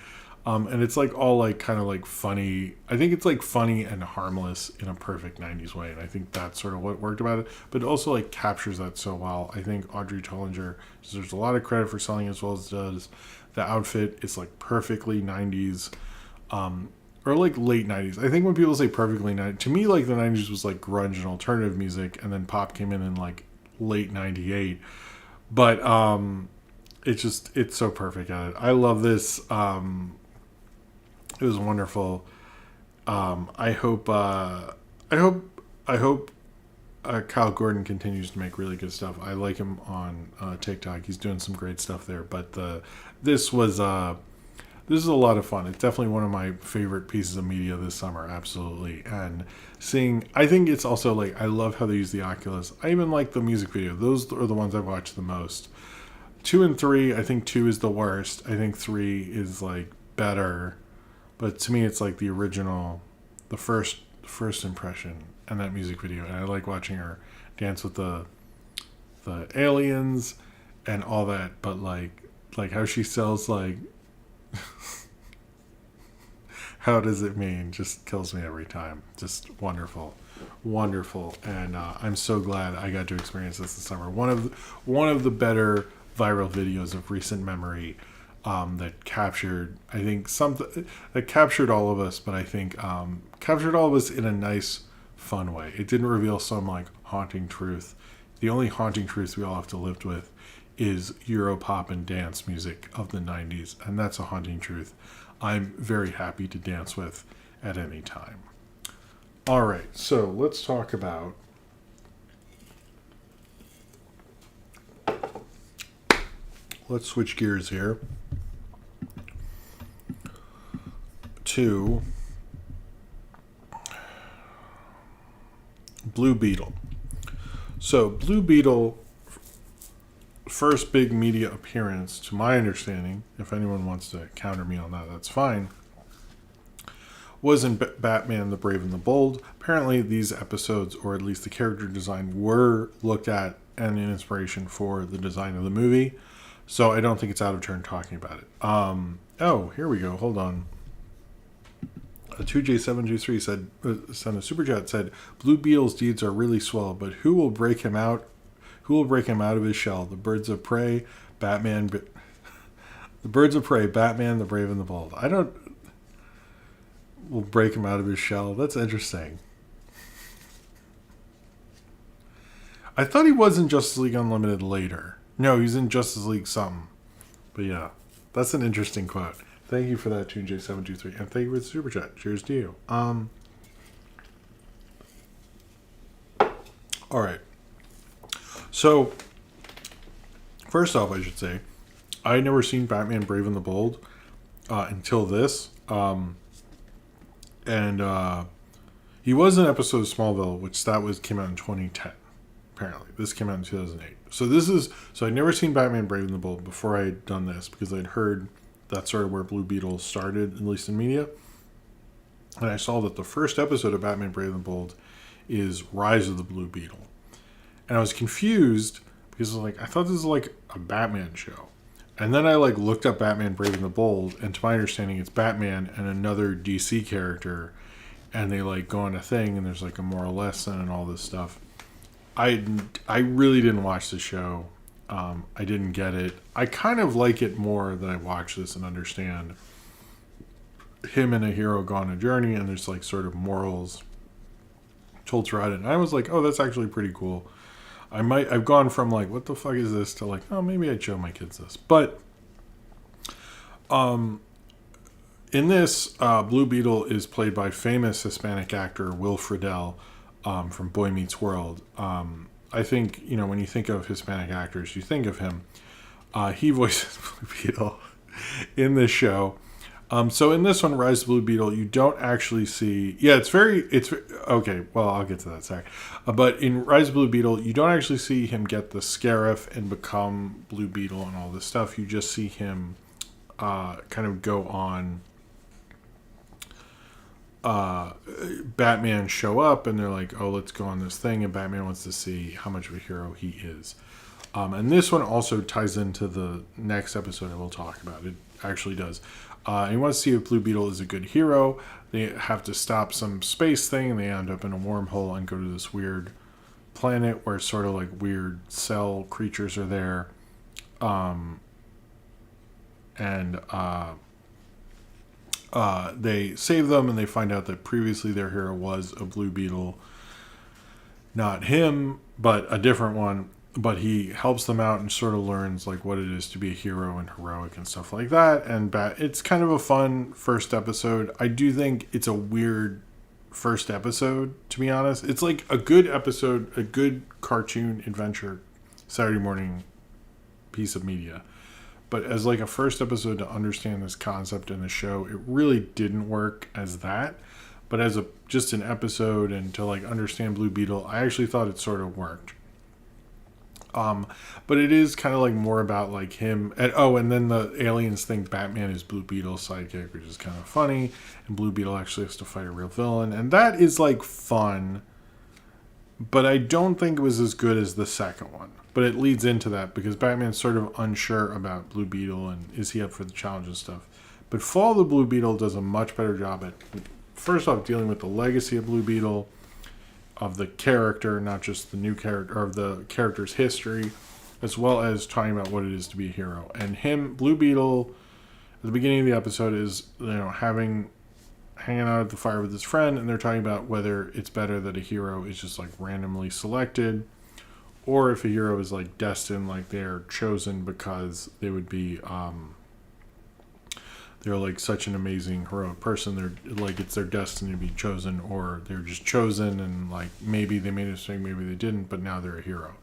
Speaker 1: And it's like all like kind of like funny. I think it's like funny and harmless in a perfect 90s way. And I think that's sort of what worked about it. But it also like captures that so well. I think Audrey Tollinger deserves a lot of credit for selling as well as it does. The outfit is like perfectly 90s, or like late 90s. I think when people say perfectly 90s, to me like the 90s was like grunge and alternative music, and then pop came in like late 98. But it's so perfect at it. I love this. It was wonderful. I hope Kyle Gordon continues to make really good stuff. I like him on TikTok. He's doing some great stuff there. But this is a lot of fun. It's definitely one of my favorite pieces of media this summer. Absolutely. And I think it's also like, I love how they use the Oculus. I even like the music video. Those are the ones I've watched the most. 2 and 3, I think 2 is the worst. I think 3 is like better. But to me, it's like the original, the first impression, and that music video. And I like watching her dance with the aliens and all that. But like how she sells like, how does it mean? Just kills me every time. Just wonderful, wonderful. And I'm so glad I got to experience this summer. One of the better viral videos of recent memory. That captured, I think, something that captured all of us, but I think captured all of us in a nice, fun way. It didn't reveal some like haunting truth. The only haunting truth we all have to live with is Europop and dance music of the 90s, and that's a haunting truth I'm very happy to dance with at any time. All right, so let's talk about let's switch gears here to Bluebeetle. So Bluebeetle, first big media appearance, to my understanding, if anyone wants to counter me on that, that's fine, was in Batman the Brave and the Bold. Apparently these episodes, or at least the character design, were looked at and an inspiration for the design of the movie. So I don't think it's out of turn talking about it. Oh, here we go. Hold on. 2J723 said, sent a super chat, said, Bluebeetle's deeds are really swell, but who will Who will break him out of his shell? The birds of prey, Batman. The birds of prey, Batman, the brave and the bold. I don't. Will break him out of his shell. That's interesting. I thought he was in Justice League Unlimited later. No, he's in Justice League something. But yeah, that's an interesting quote. Thank you for that, TuneJ723. And thank you for the super chat. Cheers to you. Alright. So, first off, I should say, I had never seen Batman Brave and the Bold until this. He was in an episode of Smallville, which came out in 2010. Apparently, this came out in 2008. So I'd never seen Batman Brave and the Bold before I had done this because I'd heard that's sort of where Bluebeetle started, at least in media. And I saw that the first episode of Batman Brave and the Bold is Rise of the Bluebeetle, and I was confused because I thought this was like a Batman show. And then I looked up Batman Brave and the Bold, and to my understanding, it's Batman and another DC character, and they go on a thing, and there's a moral lesson and all this stuff. I really didn't watch the show. I didn't get it. I kind of like it more than I watch this and understand him and a hero go on a journey, and there's sort of morals told throughout it. And I was like, oh, that's actually pretty cool. I've gone from what the fuck is this to oh, maybe I'd show my kids this. But in this, Bluebeetle is played by famous Hispanic actor Will Friedle from Boy Meets World. I think, when you think of Hispanic actors, you think of him. He voices Bluebeetle in this show. So in this one, Rise of Bluebeetle, you don't actually see... Yeah, it's okay, well, I'll get to that, sorry. But in Rise of Bluebeetle, you don't actually see him get the Scarif and become Bluebeetle and all this stuff. You just see him kind of go on... Batman show up, and they're like, oh, let's go on this thing, and Batman wants to see how much of a hero he is. And this one also ties into the next episode I will talk about. It actually does. You want to see if Bluebeetle is a good hero. They have to stop some space thing, and they end up in a wormhole and go to this weird planet where sort of weird cell creatures are there. They save them, and they find out that previously their hero was a Bluebeetle. Not him, but a different one. But he helps them out and sort of learns what it is to be a hero and heroic and stuff like that. And it's kind of a fun first episode. I do think it's a weird first episode, to be honest. It's a good episode, a good cartoon adventure Saturday morning piece of media. But as a first episode to understand this concept in the show, it really didn't work as that. But as just an episode and to understand Bluebeetle, I actually thought it sort of worked. But it is kind of more about him. And then the aliens think Batman is Bluebeetle's sidekick, which is kind of funny. And Bluebeetle actually has to fight a real villain. And that is fun. But I don't think it was as good as the second one. But it leads into that because Batman's sort of unsure about Bluebeetle and is he up for the challenge and stuff. But Fall of the Bluebeetle does a much better job at, first off, dealing with the legacy of Bluebeetle, of the character, not just the new character, or of the character's history, as well as talking about what it is to be a hero. And Bluebeetle, at the beginning of the episode, is hanging out at the fire with his friend, and they're talking about whether it's better that a hero is just randomly selected, or if a hero is destined, they're chosen because they would be they're such an amazing heroic person, they're it's their destiny to be chosen, or they're just chosen and maybe they made a mistake, maybe they didn't, but now they're a hero.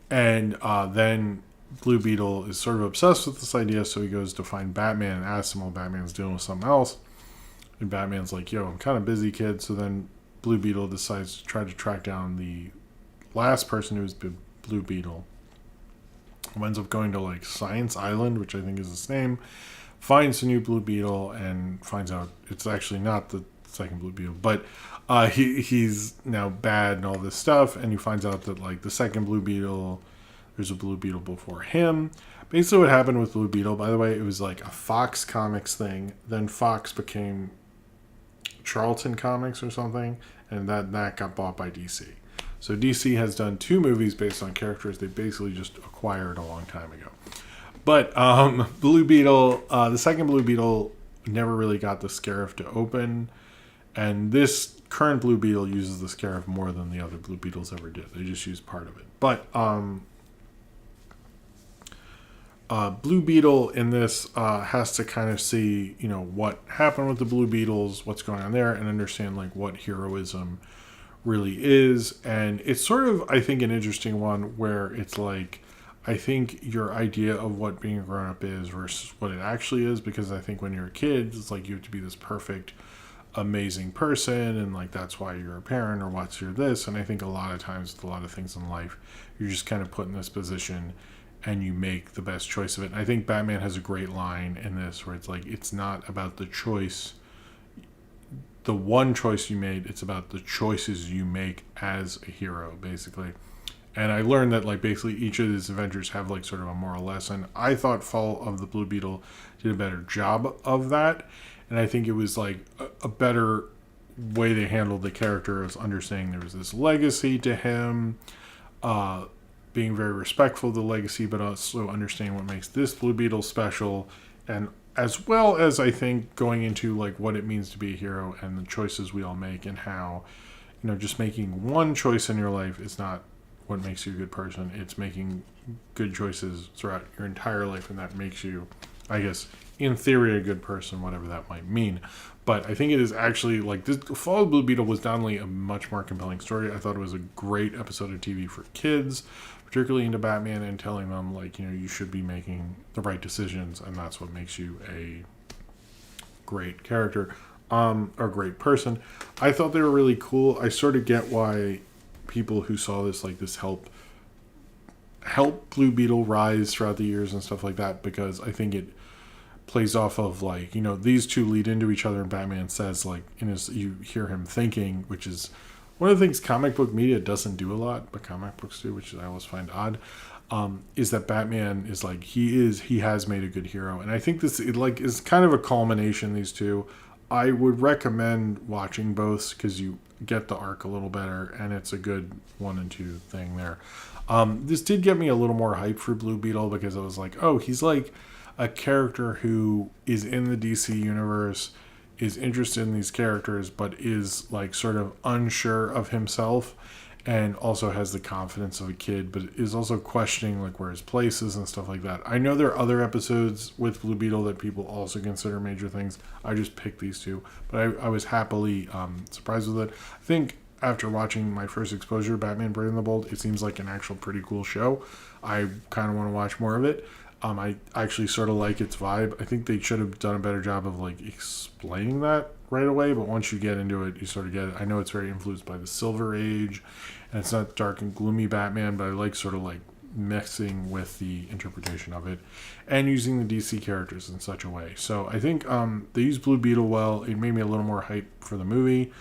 Speaker 1: And then Bluebeetle is sort of obsessed with this idea, so he goes to find Batman and asks him while Batman's dealing with something else. And Batman's like, yo, I'm kind of busy, kid. So then Bluebeetle decides to try to track down the last person who's been Bluebeetle. Ends up going to Science Island, which I think is its name. Finds a new Bluebeetle and finds out it's actually not the second Bluebeetle, but he's now bad and all this stuff. And he finds out that the second Bluebeetle, there's a Bluebeetle before him. Basically, what happened with Bluebeetle, by the way, it was a Fox Comics thing. Then Fox became Charlton Comics or something, and that got bought by DC. So DC has done 2 movies based on characters they basically just acquired a long time ago. But Blue Beetle, the second Blue Beetle never really got the Scarif to open. And this current Blue Beetle uses the Scarif more than the other Blue Beetles ever did. They just use part of it. But Blue Beetle in this has to kind of see, what happened with the Blue Beetles, what's going on there, and understand like what heroism really is. And it's sort of, I think, an interesting one where it's like, I think your idea of what being a grown-up is versus what it actually is, because I think when you're a kid, it's like you have to be this perfect, amazing person, and like that's why you're a parent or what's you're this. And I think a lot of times with a lot of things in life, you're just kind of put in this position and you make the best choice of it. And I think Batman has a great line in this where it's like, it's not about the choice, the one choice you made, it's about the choices you make as a hero, basically. And I learned that like basically each of these adventures have like sort of a moral lesson. I thought Fall of the Blue Beetle did a better job of that. And I think it was like a better way they handled the character is understanding there was this legacy to him, being very respectful of the legacy, but also understanding what makes this Blue Beetle special. And as well as I think going into like what it means to be a hero and the choices we all make and how, just making one choice in your life is not what makes you a good person. It's making good choices throughout your entire life, and that makes you, I guess, in theory, a good person, whatever that might mean. But I think it is actually like this. Fall of the Blue Beetle was not only a much more compelling story, I thought it was a great episode of TV for kids, particularly into Batman, and telling them like, you should be making the right decisions, and that's what makes you a great character, or great person. I thought they were really cool. I sort of get why people who saw this like this help Blue Beetle rise throughout the years and stuff like that, because I think it plays off of like, these two lead into each other, and Batman says like you hear him thinking, which is one of the things comic book media doesn't do a lot, but comic books do, which I always find odd, is that Batman is like, he has made a good hero. And I think this is kind of a culmination, these two. I would recommend watching both because you get the arc a little better, and it's a good 1 and 2 thing there. This did get me a little more hype for Blue Beetle, because I was like, oh, he's like a character who is in the DC universe, is interested in these characters, but is like sort of unsure of himself, and also has the confidence of a kid, but is also questioning like where his place is and stuff like that. I know there are other episodes with Blue Beetle that people also consider major things. I just picked these 2, but I was happily surprised with it. I think after watching my first exposure to Batman Brave and the Bold, it seems like an actual pretty cool show. I kind of want to watch more of it. I actually sort of like its vibe. I think they should have done a better job of like explaining that right away, but once you get into it, you sort of get it. I know it's very influenced by the Silver Age, and it's not dark and gloomy Batman, but I like sort of like mixing with the interpretation of it and using the DC characters in such a way. So I think they used Blue Beetle well. It made me a little more hype for the movie,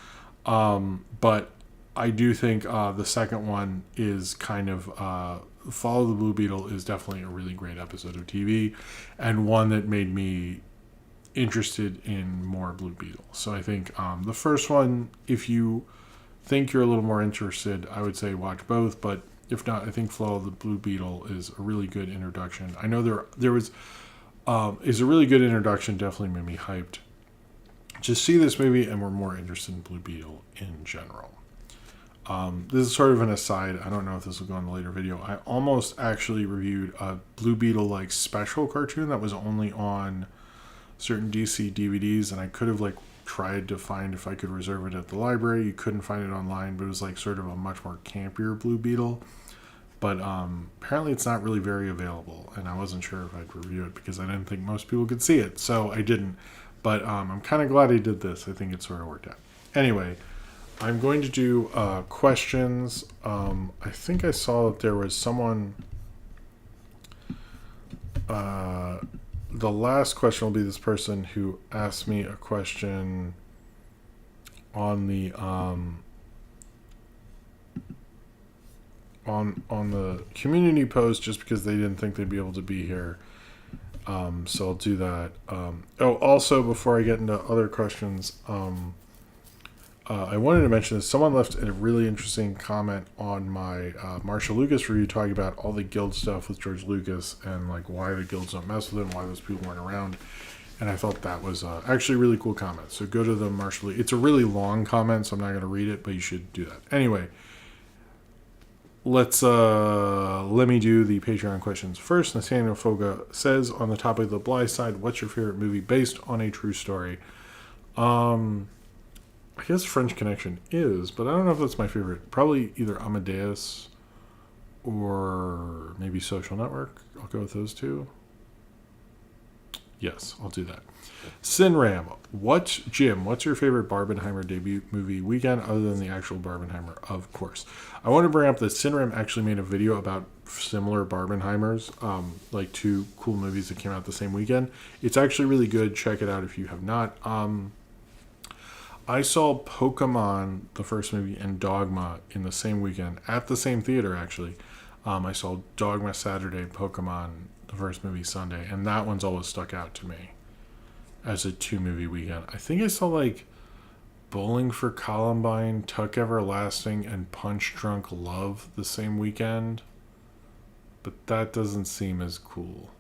Speaker 1: but I do think the second one is kind of Fall of the Blue Beetle is definitely a really great episode of TV, and one that made me interested in more Blue Beetle. So I think the first one, if you think you're a little more interested, I would say watch both, but if not, I think Fall of the Blue Beetle is a really good introduction. I know there was is a really good introduction, definitely made me hyped to see this movie, and we're more interested in Blue Beetle in general. This is sort of an aside. I don't know if this will go in the later video. I almost actually reviewed a Blue Beetle like special cartoon that was only on certain DC DVDs, and I could have like tried to find if I could reserve it at the library. You couldn't find it online, but it was like sort of a much more campier Blue Beetle. But apparently it's not really very available, and I wasn't sure if I'd review it because I didn't think most people could see it, so I didn't. But I'm kind of glad I did this. I think it sort of worked out. Anyway, I'm going to do questions. I think I saw that there was someone... the last question will be this person who asked me a question on the on the community post, just because they didn't think they'd be able to be here. So I'll do that. Also, before I get into other questions, I wanted to mention this. Someone left a really interesting comment on my Marshall Lucas review talking about all the guild stuff with George Lucas and like why the guilds don't mess with him, why those people weren't around. And I thought that was actually a really cool comment. So go to the Marshall. It's a really long comment, so I'm not going to read it, but you should do that. Anyway, let me do the Patreon questions first. Nathaniel Foga says on the topic of the Blindside, what's your favorite movie based on a true story? I guess French Connection is, but I don't know if that's my favorite. Probably either Amadeus or maybe Social Network. I'll go with those two. Yes, I'll do that. Sinram, what's your favorite Barbenheimer debut movie weekend other than the actual Barbenheimer? Of course. I want to bring up that Sinram actually made a video about similar Barbenheimers, like two cool movies that came out the same weekend. It's actually really good. Check it out if you have not. I saw Pokemon, the first movie, and Dogma in the same weekend at the same theater, actually. I saw Dogma Saturday, Pokemon, the first movie, Sunday, and that one's always stuck out to me as a 2-movie weekend. I think I saw like Bowling for Columbine, Tuck Everlasting, and Punch Drunk Love the same weekend, but that doesn't seem as cool.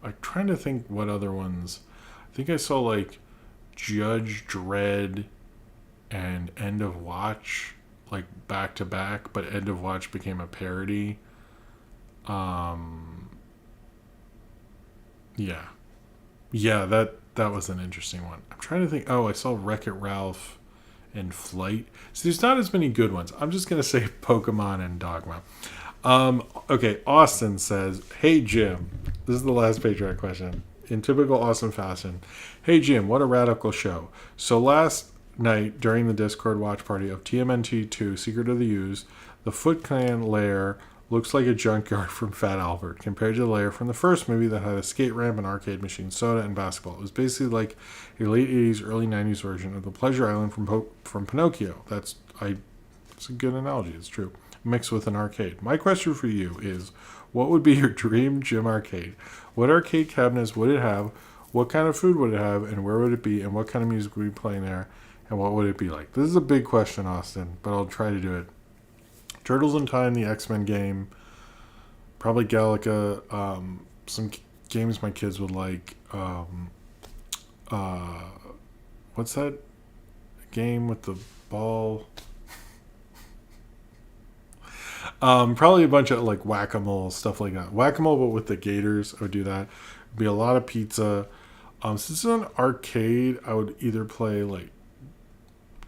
Speaker 1: I'm trying to think what other ones. I think I saw like Judge Dredd and End of Watch like back to back, but End of Watch became a parody. Yeah, that was an interesting one. I'm trying to think. I saw Wreck-It Ralph and Flight. So there's not as many good ones. I'm just gonna say Pokemon and Dogma. Okay, Austin says, "Hey Jim, this is the last Patreon question in typical Austin fashion. Hey Jim, what a radical show. So last night during the Discord watch party of TMNT 2 Secret of the Ooze, the Foot Clan lair looks like a junkyard from Fat Albert compared to the lair from the first movie that had a skate ramp, an arcade machine, soda, and basketball. It was basically like a late 80s, early 90s version of the Pleasure Island from Pinocchio. It's a good analogy. It's true. Mixed with an arcade. My question for you is, what would be your dream gym arcade? What arcade cabinets would it have? What kind of food would it have? And where would it be? And what kind of music would be playing there? And what would it be like?" This is a big question, Austin, but I'll try to do it. Turtles in Time, the X-Men game, probably Galaga, some games my kids would like. What's that game with the ball? Probably a bunch of like Whack-A-Mole, stuff like that. Whack-A-Mole, but with the Gators, I would do that. It'd be a lot of pizza. Since it's an arcade, I would either play like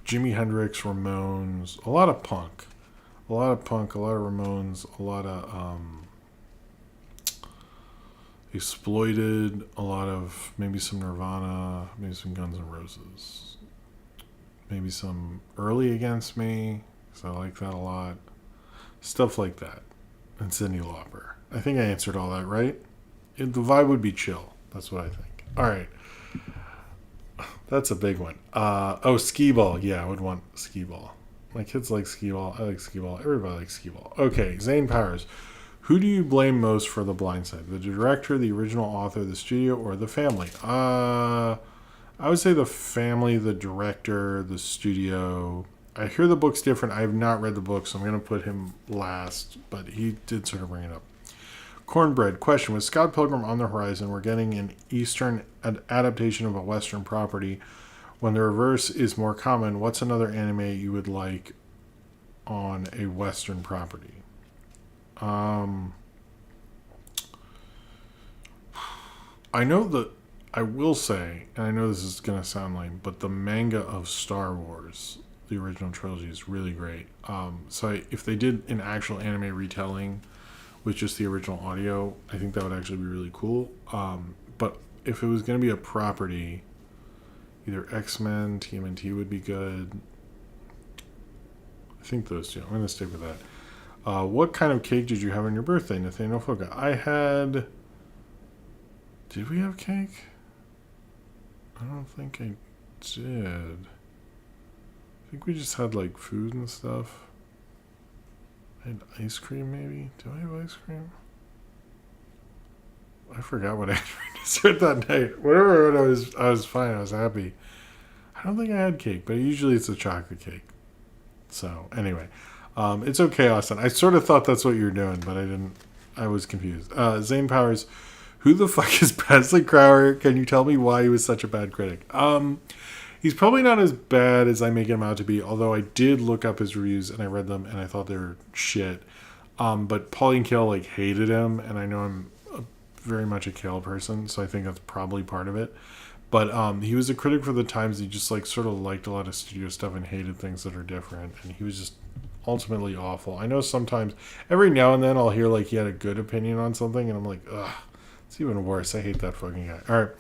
Speaker 1: Jimi Hendrix, Ramones, a lot of punk, a lot of Ramones, a lot of Exploited, a lot of maybe some Nirvana, maybe some Guns N' Roses, maybe some Early Against Me, because I like that a lot. Stuff like that. And Cyndi Lauper. I think I answered all that, right? The vibe would be chill. That's what I think. All right. That's a big one. Skee ball. Yeah, I would want skee ball. My kids like skee ball. I like skee ball. Everybody likes skee ball. Okay, Zane Powers. Who do you blame most for The Blindside? The director, the original author, the studio, or the family? I would say the family, the director, the studio. I hear the book's different. I have not read the book, so I'm going to put him last, but he did sort of bring it up. Cornbread, question. With Scott Pilgrim on the horizon, we're getting an Eastern adaptation of a Western property. When the reverse is more common, what's another anime you would like on a Western property? I know that I will say, and I know this is going to sound lame, but the manga of Star Wars, the original trilogy, is really great. If they did an actual anime retelling with just the original audio, I think that would actually be really cool. But if it was going to be a property, either X-Men, TMNT would be good. I think those two. I'm going to stick with that. What kind of cake did you have on your birthday, Nathaniel Foga? I had... Did we have cake? I don't think I did. I think we just had like food and stuff. I had ice cream, maybe. Do I have ice cream? I forgot what I had for dessert that night. Whatever, I was fine. I was happy. I I don't think I had cake, but usually it's a chocolate cake. So anyway, it's okay, Austin. I sort of thought that's what you were doing, but I didn't. I was confused. Zane Powers, who the fuck is Presley Crowder? Can you tell me why he was such a bad critic? He's probably not as bad as I make him out to be, although I did look up his reviews and I read them and I thought they were shit. But Pauline Kael like hated him, and I know I'm very much a Kael person, so I think that's probably part of it. But he was a critic for the Times. He just like sort of liked a lot of studio stuff and hated things that are different, and he was just ultimately awful. I know sometimes, every now and then, I'll hear like he had a good opinion on something, and I'm like, ugh, it's even worse. I hate that fucking guy. All right.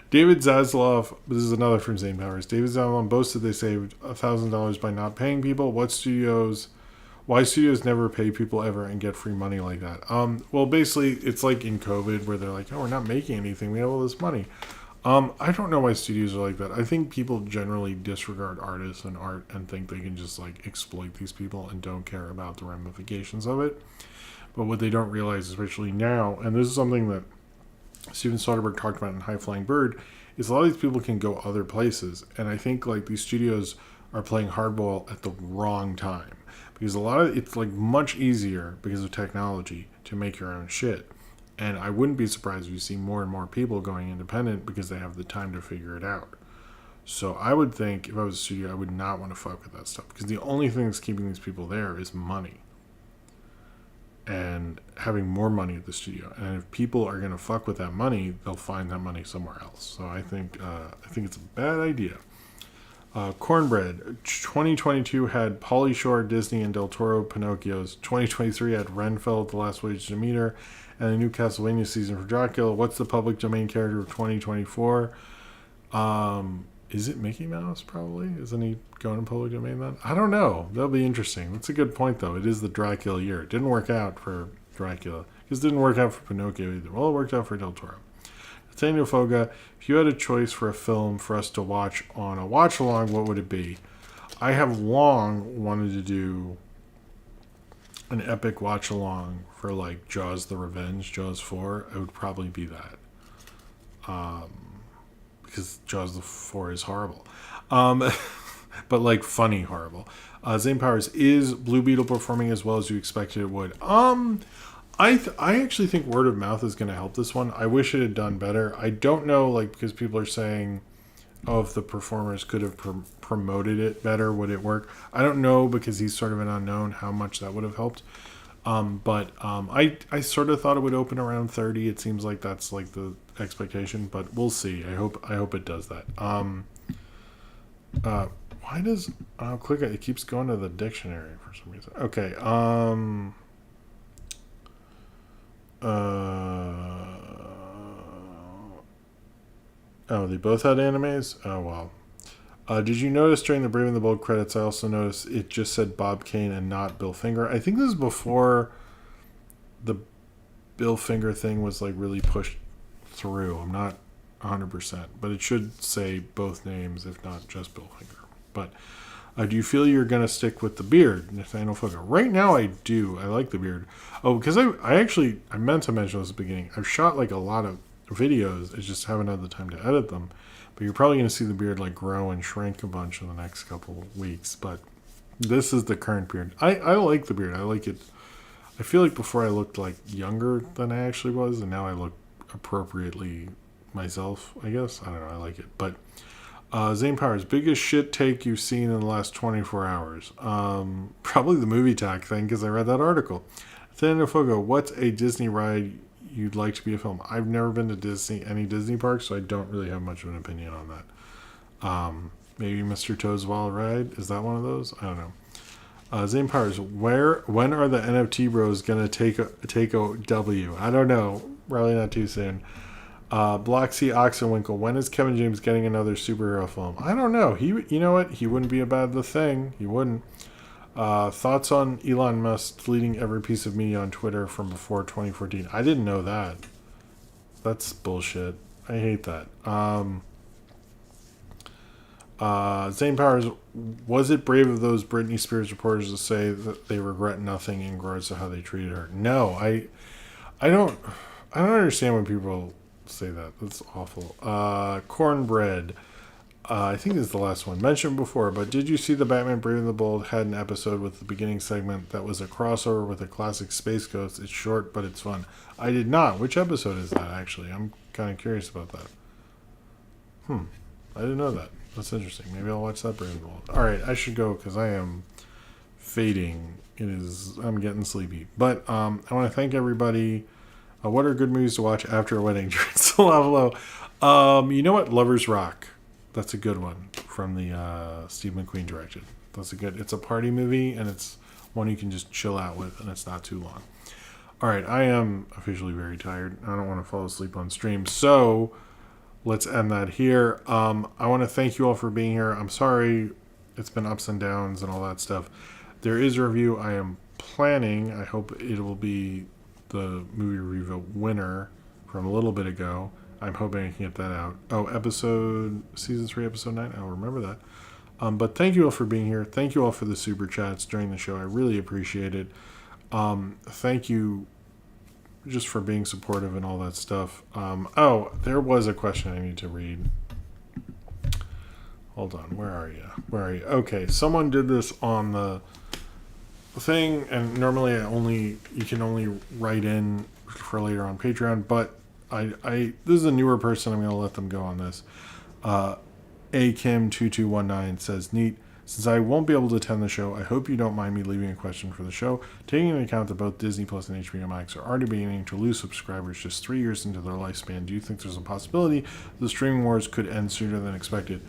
Speaker 1: David Zaslav, this is another from Zane Powers. David Zaslav boasted they saved $1,000 by not paying people. Why studios never pay people ever and get free money like that? Well, basically, it's like in COVID where they're like, oh, we're not making anything. We have all this money. I don't know why studios are like that. I think people generally disregard artists and art and think they can just like exploit these people and don't care about the ramifications of it. But what they don't realize, especially now, and this is something that Steven Soderbergh talked about in High Flying Bird, is a lot of these people can go other places. And I think like these studios are playing hardball at the wrong time. Because it's like much easier because of technology to make your own shit. And I wouldn't be surprised if you see more and more people going independent because they have the time to figure it out. So I would think if I was a studio, I would not want to fuck with that stuff. Because the only thing that's keeping these people there is money. And having more money at the studio. And if people are going to fuck with that money, they'll find that money somewhere else. So I think it's a bad idea. Cornbread. 2022 had Pauly Shore, Disney, and Del Toro Pinocchios. 2023 had Renfeld, The Last Voyage to Demeter, and a new Castlevania season for Dracula. What's the public domain character of 2024? Is it Mickey Mouse, probably? Isn't he going in public domain then? I don't know. That'll be interesting. That's a good point, though. It is the Dracula year. It didn't work out for Dracula. Because it didn't work out for Pinocchio either. Well, it worked out for Del Toro. Nathaniel Foga, if you had a choice for a film for us to watch on a watch-along, what would it be? I have long wanted to do an epic watch-along for, like, Jaws the Revenge, Jaws 4. It would probably be that. Because Jaws the 4 is horrible. But, like, funny horrible. Zane Powers, is Bluebeetle performing as well as you expected it would? I actually think word of mouth is going to help this one. I wish it had done better. I don't know, like, because people are saying, oh, if the performers could have promoted it better, would it work? I don't know, because he's sort of an unknown, how much that would have helped. But I sort of thought it would open around 30. It seems like that's like the expectation, but we'll see. I hope it does that. Why does I'll click it? It keeps going to the dictionary for some reason. Okay. Oh, they both had animes? Oh, wow. Did you notice during the Brave and the Bold credits, I also noticed it just said Bob Kane and not Bill Finger. I think this is before the Bill Finger thing was like really pushed through. I'm not 100%, but it should say both names, if not just Bill Finger. But do you feel you're going to stick with the beard, Nathaniel Foga? Right now I do. I like the beard. Oh, because I meant to mention this at the beginning. I've shot like a lot of videos. I just haven't had the time to edit them. But you're probably going to see the beard like grow and shrink a bunch in the next couple of weeks. But this is the current beard. I like the beard. I like it. I feel like before I looked like younger than I actually was, and now I look appropriately myself, I guess. I don't know. I like it. But Zane Powers, biggest shit take you've seen in the last 24 hours? Probably the movie talk thing, because I read that article. Nathaniel Fogo, what's a Disney ride you'd like to be a film? I've never been to any Disney parks, so I don't really have much of an opinion on that. Maybe Mr. Toad's Wild Ride? Is that one of those? I don't know. Zane Powers, when are the NFT bros going to take a W? I don't know. Probably not too soon. Block C Oxenwinkle, when is Kevin James getting another superhero film? I don't know. You know what? He wouldn't be a bad thing. He wouldn't. Thoughts on Elon Musk deleting every piece of media on Twitter from before 2014? I didn't know that. That's bullshit. I hate that. Zane Powers, was it brave of those Britney Spears reporters to say that they regret nothing in regards to how they treated her? No, I don't understand when people say that. That's awful. Cornbread. I think this is the last one. Mentioned before, but did you see the Batman Brave and the Bold had an episode with the beginning segment that was a crossover with a classic Space Ghost? It's short, but it's fun. I did not. Which episode is that, actually? I'm kind of curious about that. I didn't know that. That's interesting. Maybe I'll watch that Brave and the Bold. All right, I should go because I am fading. I'm getting sleepy. But I want to thank everybody. What are good movies to watch after a wedding? Drinks a lot below. You know what? Lovers Rock. That's a good one from the Steve McQueen directed. It's a party movie, and it's one you can just chill out with, and it's not too long. All right, I am officially very tired. I don't want to fall asleep on stream, so let's end that here. I want to thank you all for being here. I'm sorry it's been ups and downs and all that stuff. There is a review I am planning. I hope it will be the movie review winner from a little bit ago. I'm hoping I can get that out. Season 3, episode 9. I'll remember that. But thank you all for being here. Thank you all for the super chats during the show. I really appreciate it. Thank you just for being supportive and all that stuff. There was a question I need to read. Hold on. Where are you? Okay, someone did this on the thing, and normally you can only write in for later on Patreon, but this is a newer person. I'm going to let them go on this. Kim2219 says, neat. Since I won't be able to attend the show, I hope you don't mind me leaving a question for the show. Taking into account that both Disney Plus and HBO Max are already beginning to lose subscribers just 3 years into their lifespan, do you think there's a possibility the streaming wars could end sooner than expected?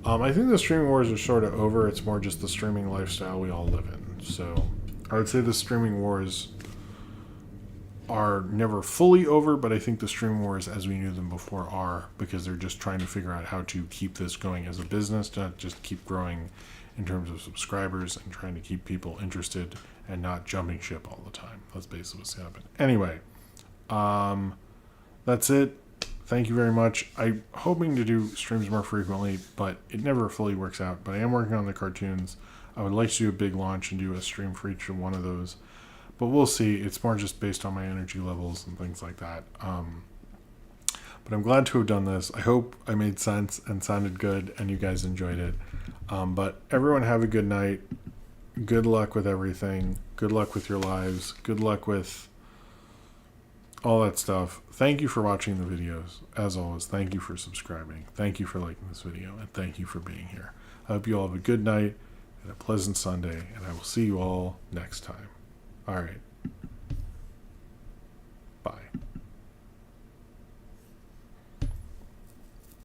Speaker 1: I think the streaming wars are sort of over. It's more just the streaming lifestyle we all live in. So I would say the streaming wars are never fully over, but I think the streaming wars as we knew them before are, because they're just trying to figure out how to keep this going as a business, not just keep growing in terms of subscribers, and trying to keep people interested and not jumping ship all the time. That's basically what's happening. Anyway, that's it. Thank you very much. I'm hoping to do streams more frequently, but it never fully works out. But I am working on the cartoons. I would like to do a big launch and do a stream for each one of those. But we'll see. It's more just based on my energy levels and things like that. But I'm glad to have done this. I hope I made sense and sounded good and you guys enjoyed it. But everyone have a good night. Good luck with everything. Good luck with your lives. Good luck with all that stuff. Thank you for watching the videos. As always, thank you for subscribing. Thank you for liking this video. And thank you for being here. I hope you all have a good night and a pleasant Sunday. And I will see you all next time. All right. Bye.